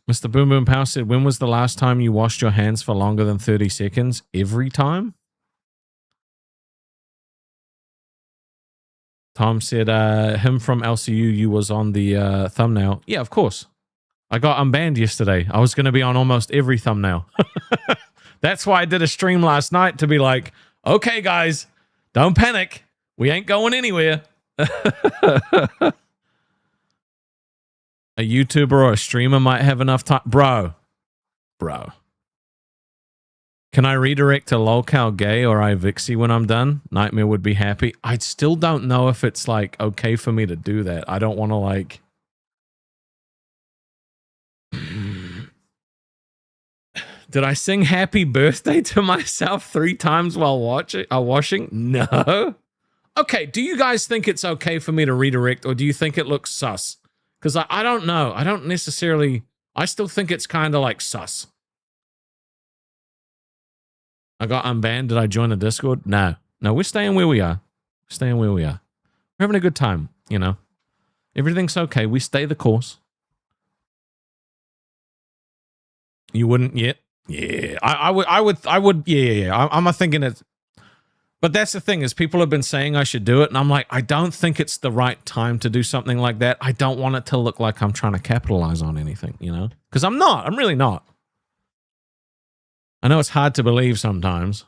Mr. Boom Boom Power said, "When was the last time you washed your hands for longer than 30 seconds? Every time?" Tom said, him from LCU, you was on the thumbnail. Yeah, of course. I got unbanned yesterday. I was going to be on almost every thumbnail. That's why I did a stream last night to be like, okay, guys, don't panic. We ain't going anywhere. A YouTuber or a streamer might have enough time. Bro. Can I redirect to lolcow gay or iVixie when I'm done? Nightmare would be happy. I still don't know if it's like okay for me to do that. I don't want to like... Did I sing happy birthday to myself 3 times while washing? No. Okay, do you guys think it's okay for me to redirect, or do you think it looks sus? Because I don't know. I don't necessarily... I still think it's kind of like sus. I got unbanned. Did I join the Discord? No. No, we're staying where we are. Staying where we are. We're having a good time, you know. Everything's okay. We stay the course. You wouldn't yet? Yeah. I would. Yeah. I'm thinking it. But that's the thing is people have been saying I should do it. And I'm like, I don't think it's the right time to do something like that. I don't want it to look like I'm trying to capitalize on anything, you know? Because I'm not. I'm really not. I know it's hard to believe sometimes.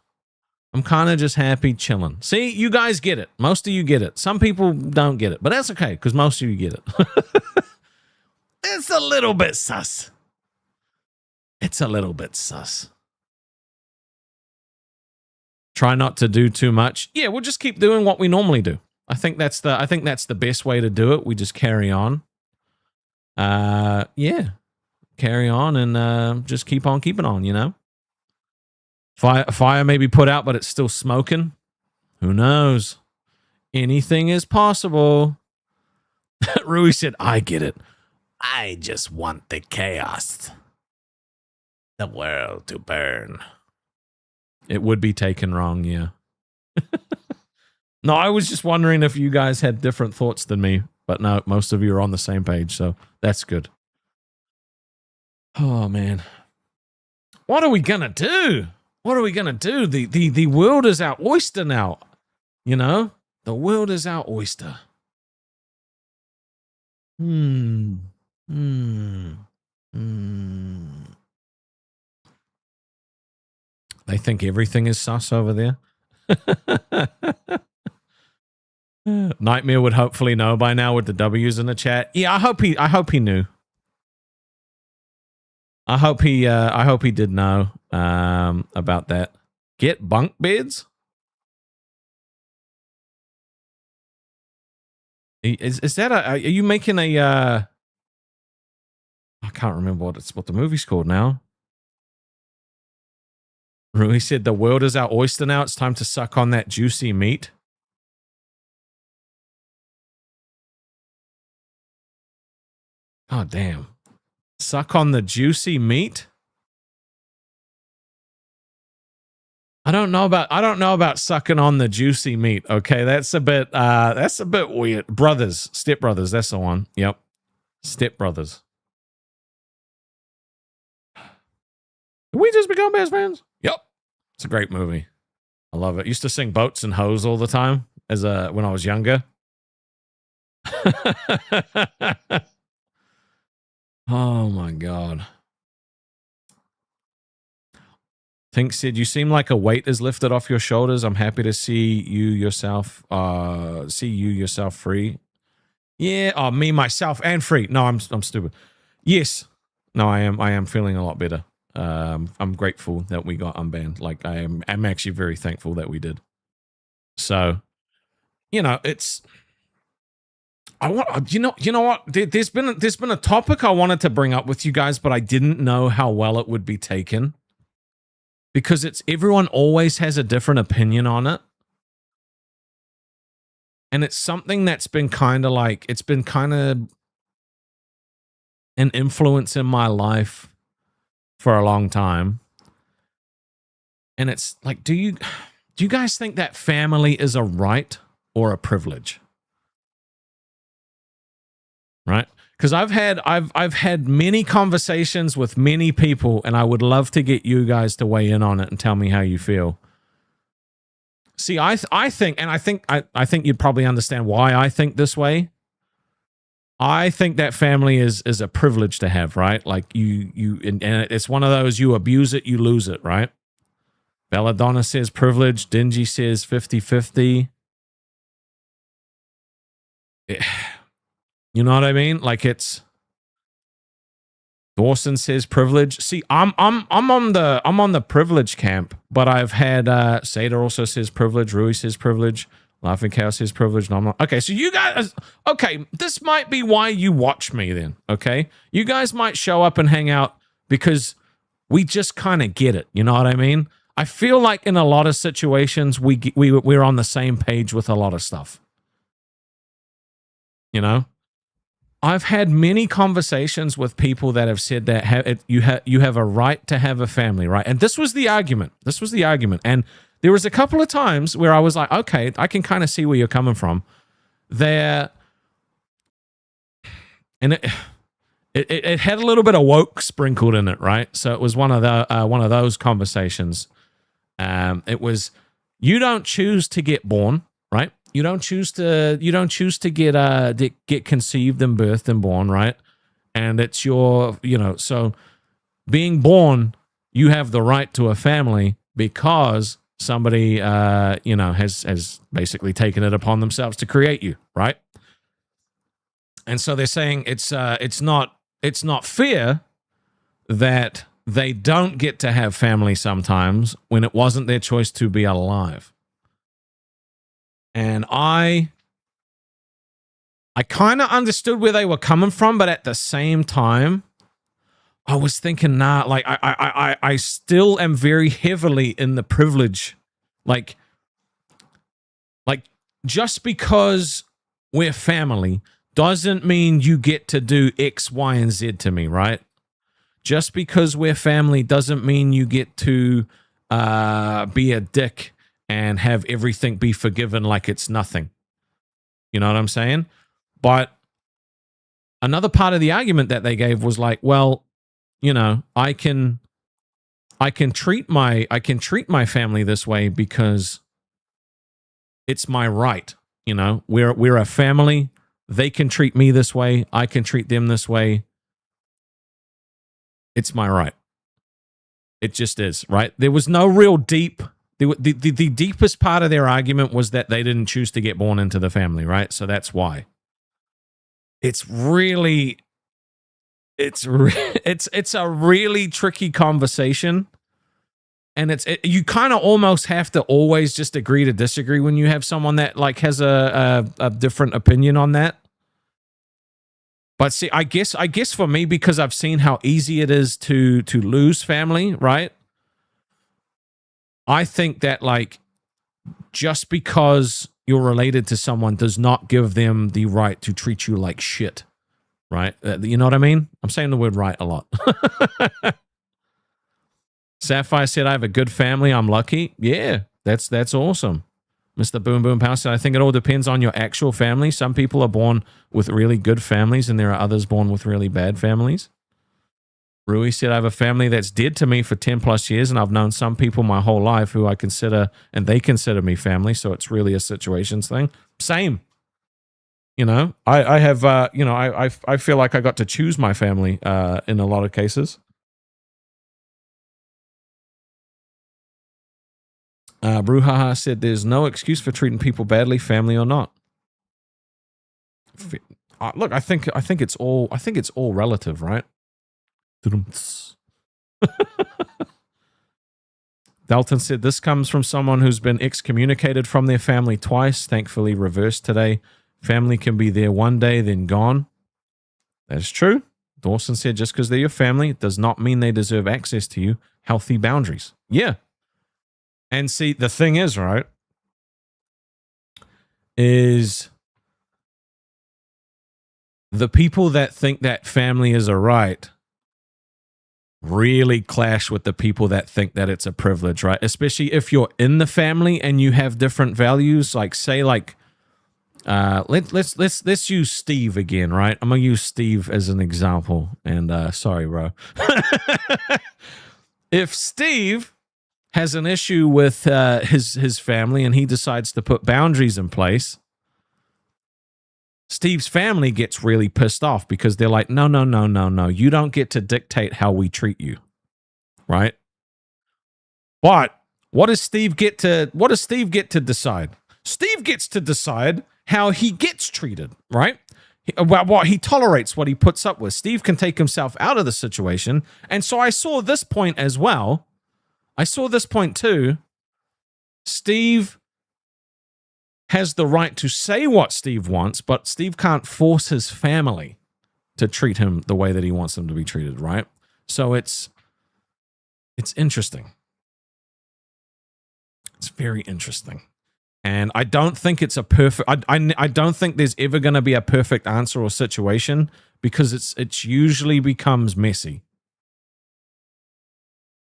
I'm kind of just happy chilling. See, you guys get it. Most of you get it. Some people don't get it. But that's okay because most of you get it. It's a little bit sus. It's a little bit sus. Try not to do too much. Yeah, we'll just keep doing what we normally do. I think that's the best way to do it. We just carry on. Yeah. Carry on and just keep on keeping on, you know? Fire may be put out, but it's still smoking. Who knows? Anything is possible. Rui said, I get it. I just want the chaos. The world to burn. It would be taken wrong, yeah. No, I was just wondering if you guys had different thoughts than me. But no, most of you are on the same page, so that's good. Oh, man. What are we going to do? What are we going to do? The world is our oyster now. You know? The world is our oyster. Hmm. Hmm. Hmm. They think everything is sus over there. Nightmare would hopefully know by now with the W's in the chat. Yeah, I hope he knew. I hope he did know about that. Get bunk beds? Is that are you making a I can't remember what the movie's called now. Rui said the world is our oyster now. It's time to suck on that juicy meat. Oh damn. Suck on the juicy meat? I don't know about sucking on the juicy meat. Okay, that's a bit weird. Brothers, Step Brothers, that's the one. Yep. Step Brothers. Did we just become best friends? Yep. It's a great movie. I love it. Used to sing Boats and Hoes all the time when I was younger. Oh my god. Think said, you seem like a weight is lifted off your shoulders. I'm happy to see you yourself free. Yeah, oh, me, myself, and free. No, I'm stupid. Yes. No, I am feeling a lot better. I'm grateful that we got unbanned. Like I'm actually very thankful that we did. So, it's you know what? There's been a topic I wanted to bring up with you guys, but I didn't know how well it would be taken. Because everyone always has a different opinion on it. And it's something that's been kind of an influence in my life for a long time. And it's like, do you guys think that family is a right or a privilege? Right? Because I've had many conversations with many people, and I would love to get you guys to weigh in on it and tell me how you feel. See, I think you'd probably understand why I think this way. I think that family is a privilege to have, right? Like and it's one of those, you abuse it, you lose it, right? Belladonna says privilege. Dingy says 50-50. You know what I mean? Like it's Dawson says privilege. See, I'm on the privilege camp, but I've had Seda also says privilege, Rui says privilege, Laughing Cow says privilege, and I'm not. Okay, so you guys, okay, this might be why you watch me then, okay? You guys might show up and hang out because we just kind of get it, you know what I mean? I feel like in a lot of situations we're on the same page with a lot of stuff. You know? I've had many conversations with people that have said that you have a right to have a family, right? And this was the argument. And there was a couple of times where I was like, okay, I can kind of see where you're coming from. And it had a little bit of woke sprinkled in it, right? So it was one of those conversations. It was, you don't choose to get born, right? You don't choose to get conceived and birthed and born, right? And it's your, so being born, you have the right to a family because somebody, has basically taken it upon themselves to create you, right? And so they're saying it's not fair that they don't get to have family sometimes when it wasn't their choice to be alive. And I kind of understood where they were coming from, but at the same time, I was thinking, nah, like I still am very heavily in the privilege. Like just because we're family doesn't mean you get to do X, Y, and Z to me, right? Just because we're family doesn't mean you get to be a dick and have everything be forgiven like it's nothing. You know what I'm saying? But another part of the argument that they gave was like, well, I can treat my family this way because it's my right. We're a family. they can treat me this way, I can treat them this way. It's my right. It just is, right? There was no real deep... The deepest part of their argument was that they didn't choose to get born into the family, right? So that's why. It's really... It's a really tricky conversation. And you kind of almost have to always just agree to disagree when you have someone that like has a different opinion on that. But see, I guess for me, because I've seen how easy it is to lose family, right? I think that like just because you're related to someone does not give them the right to treat you like shit, right? You know what I mean? I'm saying the word right a lot. Sapphire said, I have a good family. I'm lucky. Yeah, that's awesome. Mr. Boom Boom Power said, I think it all depends on your actual family. Some people are born with really good families and there are others born with really bad families. Rui said, I have a family that's dead to me for 10 plus years and I've known some people my whole life who I consider, and they consider me family. So it's really a situations thing. Same. You know, I have, I feel like I got to choose my family in a lot of cases. Bruhaha said, "There's no excuse for treating people badly, family or not." Look, I think it's all relative, right? Dalton said, "This comes from someone who's been excommunicated from their family twice. Thankfully, reversed today. Family can be there one day, then gone." That is true. Dawson said, "Just because they're your family does not mean they deserve access to you. Healthy boundaries." Yeah. And see, the thing is, right, is the people that think that family is a right really clash with the people that think that it's a privilege, right? Especially if you're in the family and you have different values. Like, say, like, let's use Steve again, right? I'm gonna use Steve as an example. And sorry, bro. If Steve has an issue with his family and he decides to put boundaries in place, Steve's family gets really pissed off because they're like, no, you don't get to dictate how we treat you, right? But what does Steve get to decide? Steve gets to decide how he gets treated, right? What he tolerates, what he puts up with. Steve can take himself out of the situation. And so I saw this point as well. I saw this point too. Steve has the right to say what Steve wants, but Steve can't force his family to treat him the way that he wants them to be treated, right? So it's interesting. It's very interesting. And I don't think it's a perfect... I don't think there's ever going to be a perfect answer or situation because it's usually becomes messy.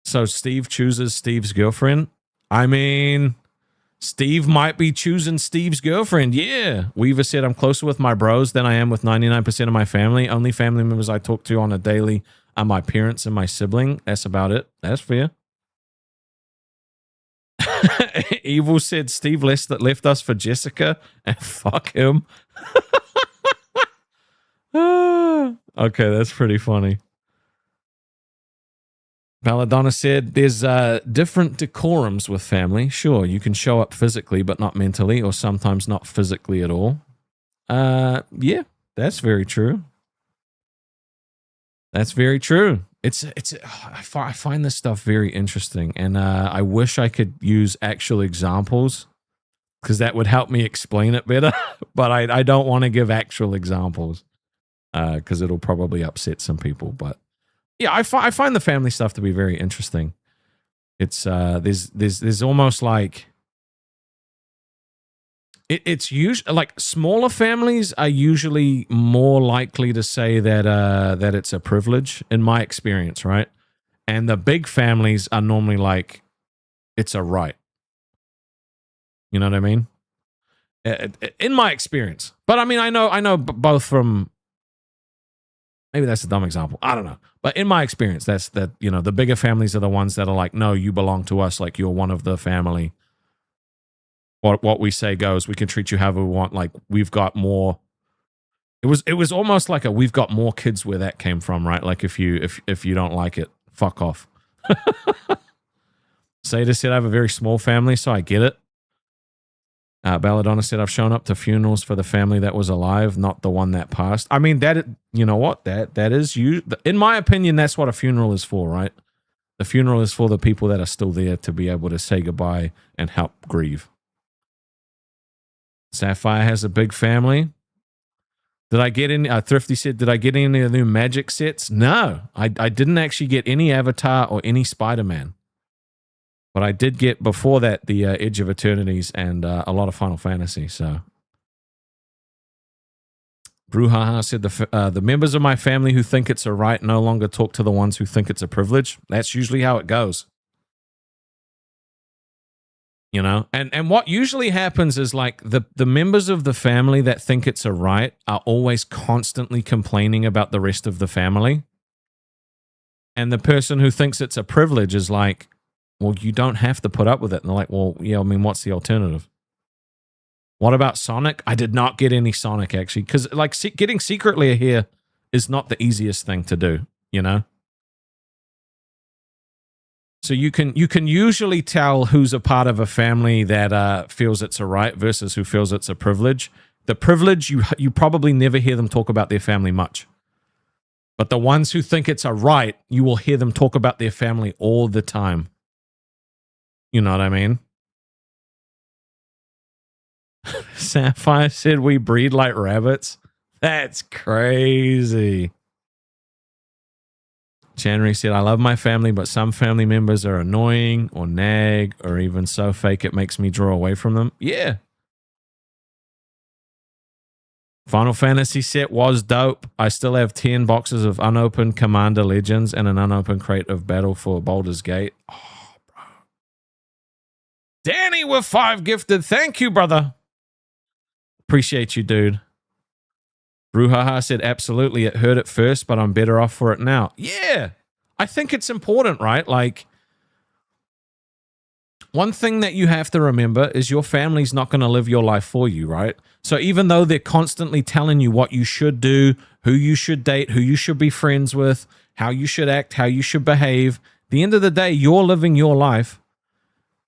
So Steve chooses Steve's girlfriend. I mean, Steve might be choosing Steve's girlfriend. Yeah. Weaver said, I'm closer with my bros than I am with 99% of my family. Only family members I talk to on a daily are my parents and my sibling. That's about it. That's fair. Evil said, Steve left us for Jessica and fuck him. Okay, that's pretty funny. Belladonna said, there's different decorums with family. Sure, you can show up physically, but not mentally, or sometimes not physically at all. Yeah, that's very true. That's very true. I find this stuff very interesting, and I wish I could use actual examples because that would help me explain it better. But I don't want to give actual examples because it'll probably upset some people. But yeah, I find the family stuff to be very interesting. It's there's almost like it's usually like smaller families are usually more likely to say that it's a privilege in my experience, right? And the big families are normally like it's a right. You know what I mean? In my experience, but I mean I know both from. Maybe that's a dumb example. I don't know. But in my experience, the bigger families are the ones that are like, no, you belong to us. Like you're one of the family. What we say goes. We can treat you however we want. Like we've got more It was almost like a we've got more kids where that came from, right? Like if you don't like it, fuck off. Seda said I have a very small family, so I get it. Belladonna said I've shown up to funerals for the family that was alive, not the one that passed. I mean, that, you know what? That is you. In my opinion, that's what a funeral is for, right? The funeral is for the people that are still there to be able to say goodbye and help grieve. Sapphire has a big family. Did I get any? Thrifty said, did I get any of the new Magic sets? No, I didn't actually get any Avatar or any Spider-Man. But I did get, before that, the Edge of Eternities and a lot of Final Fantasy. So, Bruhaha said, the members of my family who think it's a right no longer talk to the ones who think it's a privilege. That's usually how it goes. You know? And what usually happens is, like, the members of the family that think it's a right are always constantly complaining about the rest of the family. And the person who thinks it's a privilege is like, well, you don't have to put up with it. And they're like, well, yeah, I mean, what's the alternative? What about Sonic? I did not get any Sonic, actually, because, like, getting Secret Lair here is not the easiest thing to do, you know? So you can usually tell who's a part of a family that feels it's a right versus who feels it's a privilege. The privilege, you probably never hear them talk about their family much. But the ones who think it's a right, you will hear them talk about their family all the time. You know what I mean? Sapphire said we breed like rabbits. That's crazy. January said, I love my family, but some family members are annoying or nag or even so fake it makes me draw away from them. Yeah. Final Fantasy set was dope. I still have 10 boxes of unopened Commander Legends and an unopened crate of Battle for Baldur's Gate. Oh. Danny with 5 gifted. Thank you, brother. Appreciate you, dude. Bruhaha said, absolutely, it hurt at first, but I'm better off for it now. Yeah, I think it's important, right? Like, one thing that you have to remember is your family's not going to live your life for you, right? So even though they're constantly telling you what you should do, who you should date, who you should be friends with, how you should act, how you should behave, at the end of the day, you're living your life.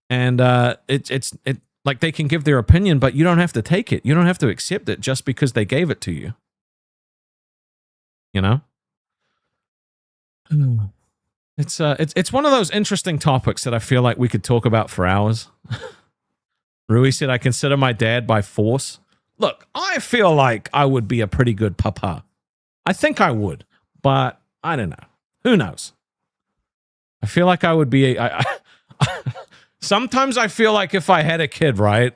And it's like they can give their opinion, but you don't have to take it. You don't have to accept it just because they gave it to you. You know? It's one of those interesting topics that I feel like we could talk about for hours. Rui said, I consider my dad by force. Look, I feel like I would be a pretty good papa. I think I would, but I don't know. Who knows? I feel like I would be sometimes I feel like if I had a kid, right,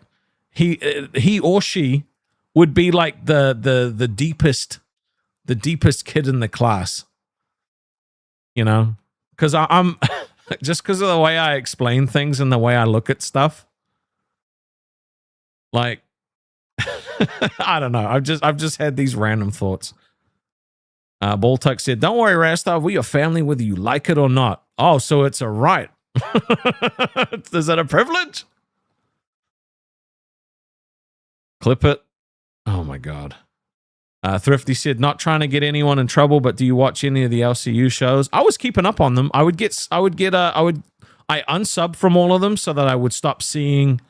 he or she would be like the deepest kid in the class, you know, because I'm just because of the way I explain things and the way I look at stuff. Like, I don't know. I've just had these random thoughts. Baltuck said, "Don't worry, Rastov. We're your family, whether you like it or not." Oh, so it's a right. Is that a privilege? Clip it. Oh my god. Thrifty said, not trying to get anyone in trouble, but do you watch any of the LCU shows? I was keeping up on them. I unsub from all of them so that I would stop seeing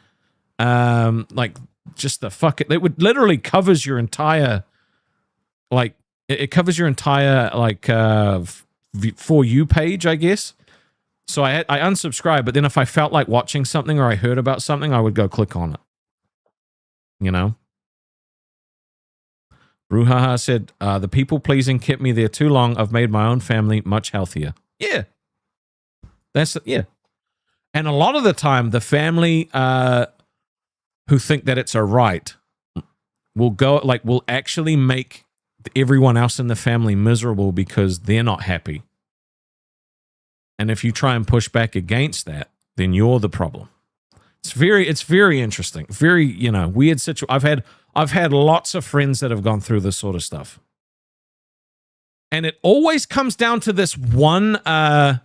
like just the fuck it would literally covers your entire like it covers your entire like For You page, I guess. So I unsubscribed, but then if I felt like watching something or I heard about something, I would go click on it. You know? Bruhaha said, the people-pleasing kept me there too long. I've made my own family much healthier. Yeah. Yeah. And a lot of the time, the family who think that it's a right will actually make everyone else in the family miserable because they're not happy. And if you try and push back against that, then you're the problem. It's very interesting. Very, weird situation. I've had lots of friends that have gone through this sort of stuff. And it always comes down to this one, the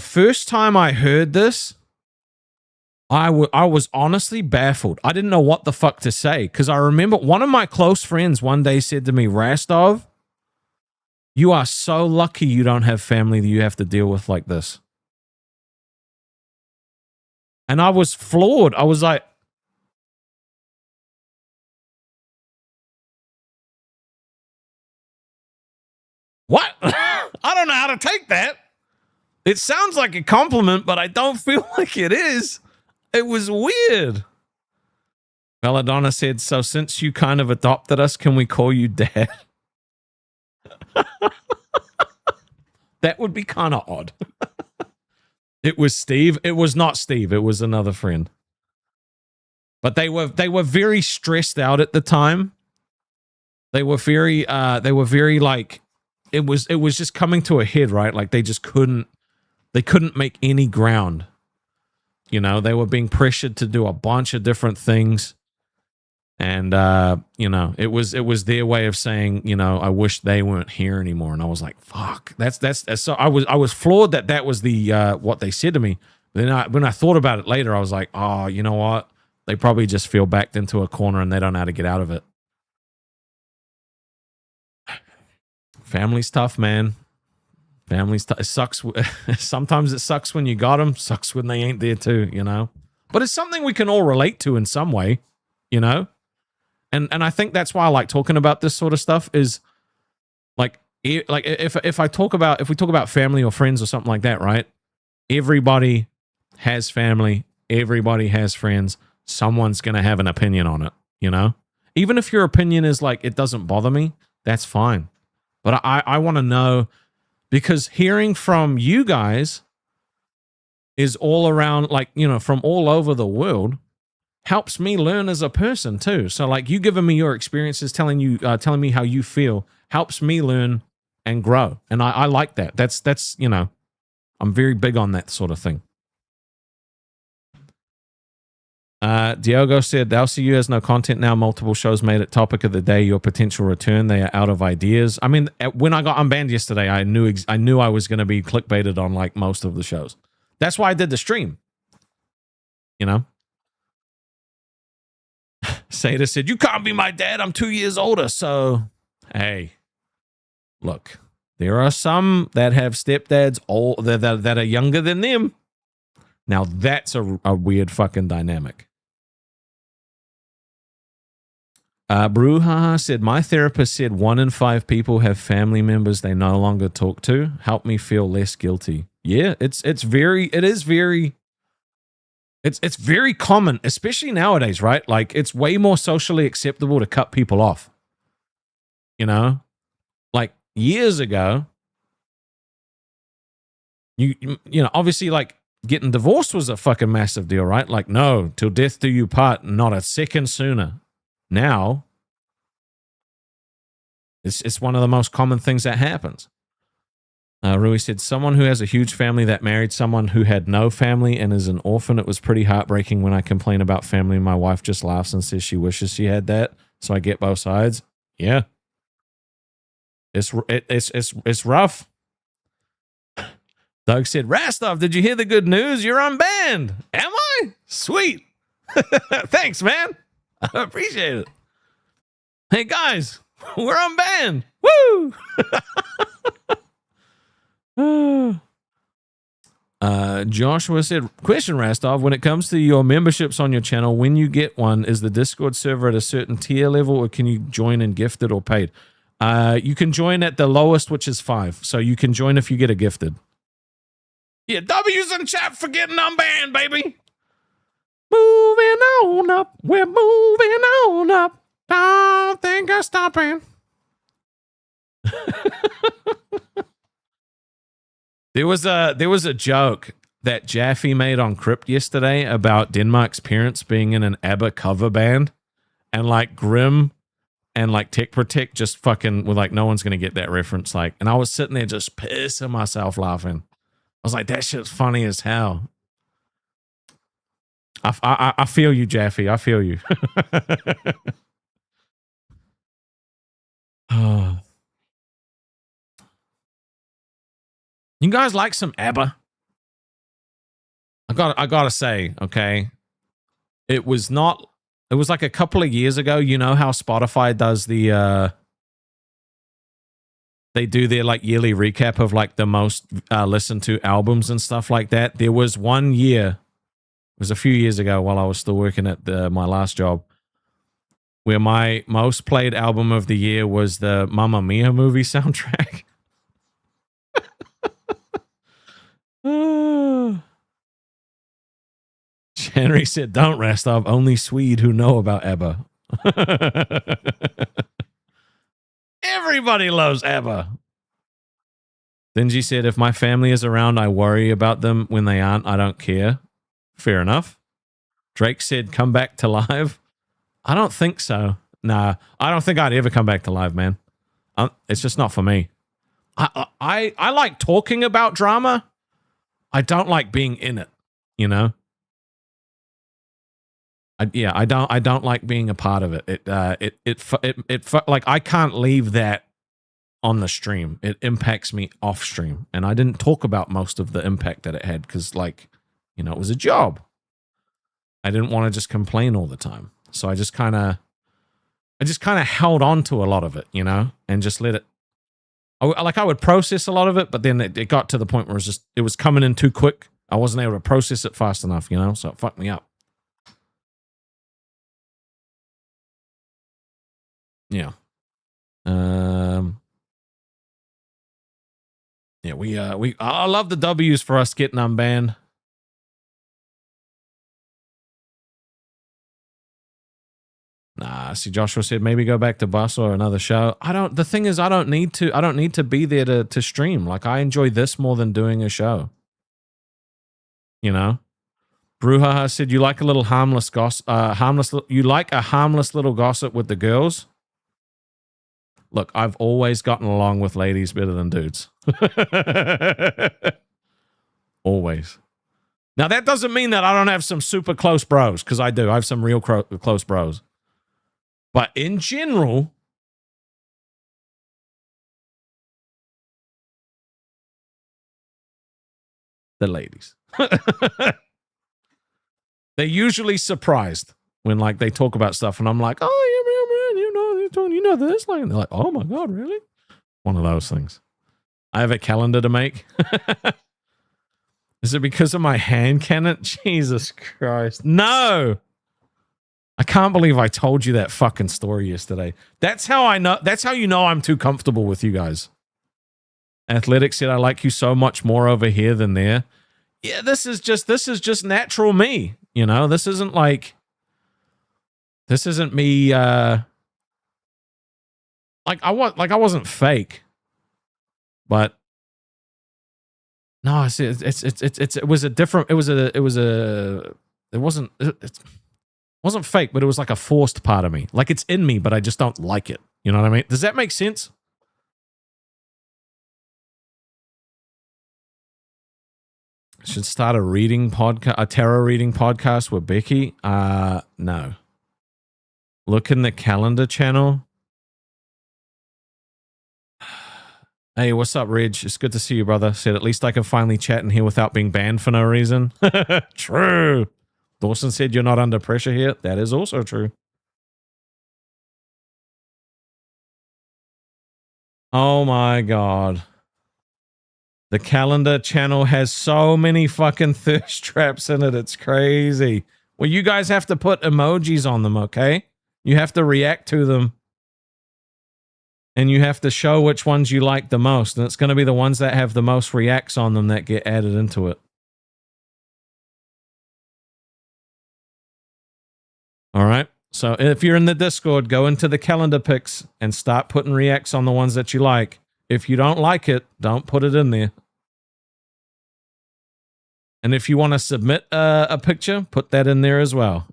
first time I heard this, I was honestly baffled. I didn't know what the fuck to say because I remember one of my close friends one day said to me, Rastov, you are so lucky you don't have family that you have to deal with like this. And I was floored. I was like, what? I don't know how to take that. It sounds like a compliment, but I don't feel like it is. It was weird. Belladonna said, so since you kind of adopted us, can we call you Dad? That would be kind of odd. It was Steve. It was not Steve. It was another friend. But they were very stressed out at the time. They were very like it was just coming to a head, right? Like they couldn't make any ground. You know, they were being pressured to do a bunch of different things. And you know, it was their way of saying, you know, I wish they weren't here anymore. And I was like, fuck. That's so I was floored that was the what they said to me. But then when I thought about it later, I was like, oh, you know what? They probably just feel backed into a corner and they don't know how to get out of it. Family's tough, man. Family's tough. It sucks. Sometimes it sucks when you got them. Sucks when they ain't there too, you know. But it's something we can all relate to in some way, you know. And I think that's why I like talking about this sort of stuff. Is like if we talk about family or friends or something like that, right? Everybody has family. Everybody has friends. Someone's gonna have an opinion on it, you know. Even if your opinion is like it doesn't bother me, that's fine. But I want to know, because hearing from you guys is all around, like, you know, from all over the world, helps me learn as a person too. So like you giving me your experiences, telling me how you feel, helps me learn and grow. And I like that. That's, you know, I'm very big on that sort of thing. Diogo said, the LCU has no content now. Multiple shows made it topic of the day. Your potential return. They are out of ideas. I mean, when I got unbanned yesterday, I knew I was going to be clickbaited on like most of the shows. That's why I did the stream. You know? Seda said, you can't be my dad. I'm 2 years older. So, hey, look, there are some that have stepdads that are younger than them. Now, that's a weird fucking dynamic. Bruhaha said, my therapist said 1 in 5 people have family members they no longer talk to. Help me feel less guilty. Yeah, it's very common, especially nowadays, right? Like it's way more socially acceptable to cut people off. You know? Like years ago, you know, obviously like getting divorced was a fucking massive deal, right? Like, no, till death do you part, not a second sooner. Now, it's one of the most common things that happens. Rui said, someone who has a huge family that married someone who had no family and is an orphan. It was pretty heartbreaking when I complain about family. My wife just laughs and says she wishes she had that. So I get both sides. Yeah. It's rough. Doug said, Rastov, did you hear the good news? You're unbanned. Am I? Sweet. Thanks, man. I appreciate it. Hey, guys, we're unbanned. Woo! Joshua said, question, Rastov, when it comes to your memberships on your channel, when you get one, is the Discord server at a certain tier level, or can you join in gifted or paid? You can join at the lowest, which is 5. So you can join if you get a gifted. Yeah, W's in chat for getting unbanned, baby. Moving on up. We're moving on up. Don't think I'm stopping. There was a joke that Jaffe made on Crypt yesterday about Denmark's parents being in an ABBA cover band, and like Grim and like Tech Protect just fucking were like, no one's gonna get that reference. Like, and I was sitting there just pissing myself laughing. I was like, that shit's funny as hell. I feel you, Jaffe. I feel you. Oh. You guys like some ABBA? I gotta say, okay, It was not. It was like a couple of years ago. You know how Spotify does the they do their like yearly recap of like the most listened to albums and stuff like that. There was one year, it was a few years ago while I was still working at my last job, where my most played album of the year was the Mamma Mia movie soundtrack. Henry said, "Don't Rastov, only Swede who know about ABBA." Everybody loves ABBA. Dingy said, "If my family is around, I worry about them. When they aren't, I don't care." Fair enough. Drake said, "Come back to live." I don't think so. Nah, I don't think I'd ever come back to live, man. It's just not for me. I like talking about drama. I don't like being in it, you know? I don't like being a part of it. Like I can't leave that on the stream. It impacts me off stream, and I didn't talk about most of the impact that it had because, like, you know, it was a job. I didn't want to just complain all the time, so I just kind of held on to a lot of it, you know, and just let it. I would process a lot of it, but then it got to the point where it was coming in too quick. I wasn't able to process it fast enough, you know, so it fucked me up. Yeah. Yeah, I love the W's for us getting unbanned. Nah, see, Joshua said maybe go back to Bus or another show. The thing is, I don't need to be there to stream. Like, I enjoy this more than doing a show. You know? Bruhaha said, you like a little harmless gossip, you like a harmless little gossip with the girls? Look, I've always gotten along with ladies better than dudes. Always. Now, that doesn't mean that I don't have some super close bros, because I do. I have some real close bros. But in general, the ladies. They're usually surprised when, like, they talk about stuff, and I'm like, oh, yeah, man, you know this. Like, and they're like, oh, my God, really? One of those things. I have a calendar to make. Is it because of my hand cannon? Jesus Christ. No! I can't believe I told you that fucking story yesterday. That's how I know. That's how you know I'm too comfortable with you guys. Athletic said, I like you so much more over here than there. Yeah, this is just natural me. You know, this isn't me. I wasn't fake, but no, it wasn't fake, but it was like a forced part of me. Like, it's in me, but I just don't like it. You know what I mean? Does that make sense? I should start a tarot reading podcast with Becky. No. Look in the calendar channel. Hey, what's up, Reg? It's good to see you, brother. Said, at least I can finally chat in here without being banned for no reason. True. Dawson said, you're not under pressure here. That is also true. Oh my God. The calendar channel has so many fucking thirst traps in it. It's crazy. Well, you guys have to put emojis on them, okay? You have to react to them. And you have to show which ones you like the most. And it's going to be the ones that have the most reacts on them that get added into it. All right. So if you're in the Discord, go into the calendar pics and start putting reacts on the ones that you like. If you don't like it, don't put it in there. And if you want to submit a picture, put that in there as well.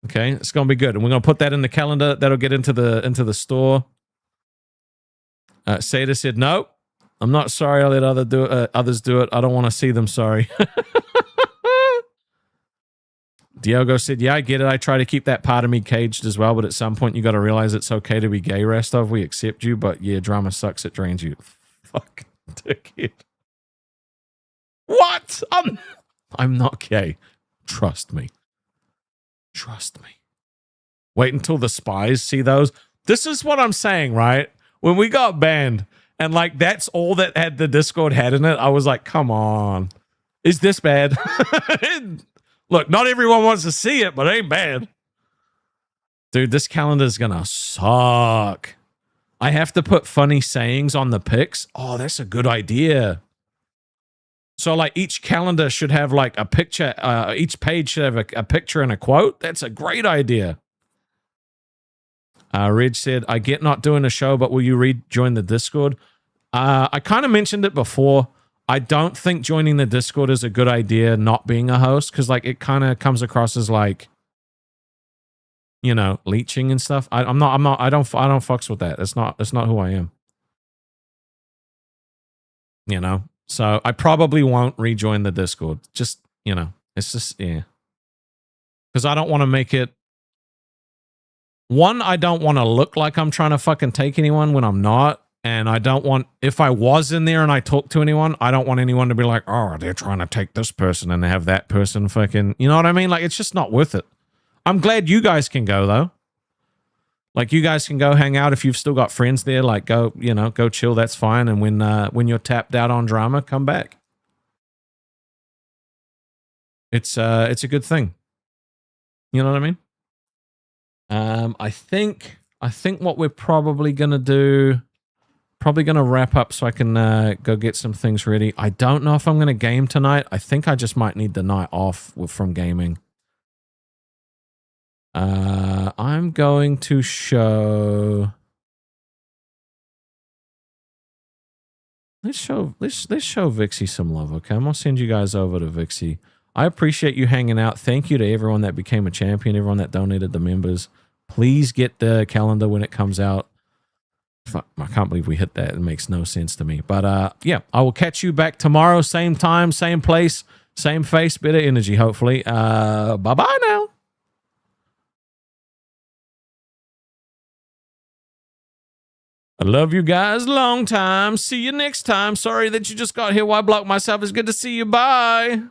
Okay, it's going to be good. And we're going to put that in the calendar. That'll get into the store. Seda said, no, I'm not sorry. I'll let others do it. I don't want to see them sorry. Diogo said, yeah, I get it. I try to keep that part of me caged as well, but at some point you got to realize it's okay to be gay, Rastov. We accept you, but yeah, drama sucks. It drains you. Fuck, dickhead. What? I'm not gay. Trust me. Trust me. Wait until the spies see those. This is what I'm saying, right? When we got banned and like that's all that had the Discord had in it, I was like, come on. Is this bad? Look, not everyone wants to see it, but it ain't bad. Dude, this calendar is going to suck. I have to put funny sayings on the pics. Oh, that's a good idea. So like each calendar should have like a picture. Each page should have a picture and a quote. That's a great idea. Reg said, I get not doing a show, but will you rejoin the Discord? I kind of mentioned it before. I don't think joining the Discord is a good idea, not being a host, because like it kind of comes across as like, you know, leeching and stuff. I don't fucks with that. It's not who I am. You know? So I probably won't rejoin the Discord. Just, you know, it's just, yeah. Because I don't want to make it. One, I don't want to look like I'm trying to fucking take anyone when I'm not. And I don't want, if I was in there and I talked to anyone, I don't want anyone to be like, oh, they're trying to take this person and have that person fucking, you know what I mean? Like, it's just not worth it. I'm glad you guys can go, though. Like, you guys can go hang out if you've still got friends there. Like, go, you know, go chill. That's fine. And when you're tapped out on drama, come back. It's a good thing. You know what I mean? I think what we're probably going to do, probably going to wrap up so I can go get some things ready. I don't know if I'm going to game tonight. I think I just might need the night off from gaming. I'm going to show. Let's show Vixie some love, okay? I'm gonna send you guys over to Vixie. I appreciate you hanging out. Thank you to everyone that became a champion, everyone that donated the members. Please get the calendar when it comes out. Fuck, I can't believe we hit that. It makes no sense to me. But yeah, I will catch you back tomorrow, same time, same place, same face, better energy, hopefully. Bye-bye now. I love you guys. Long time. See you next time. Sorry that you just got here while I blocked myself. It's good to see you. Bye.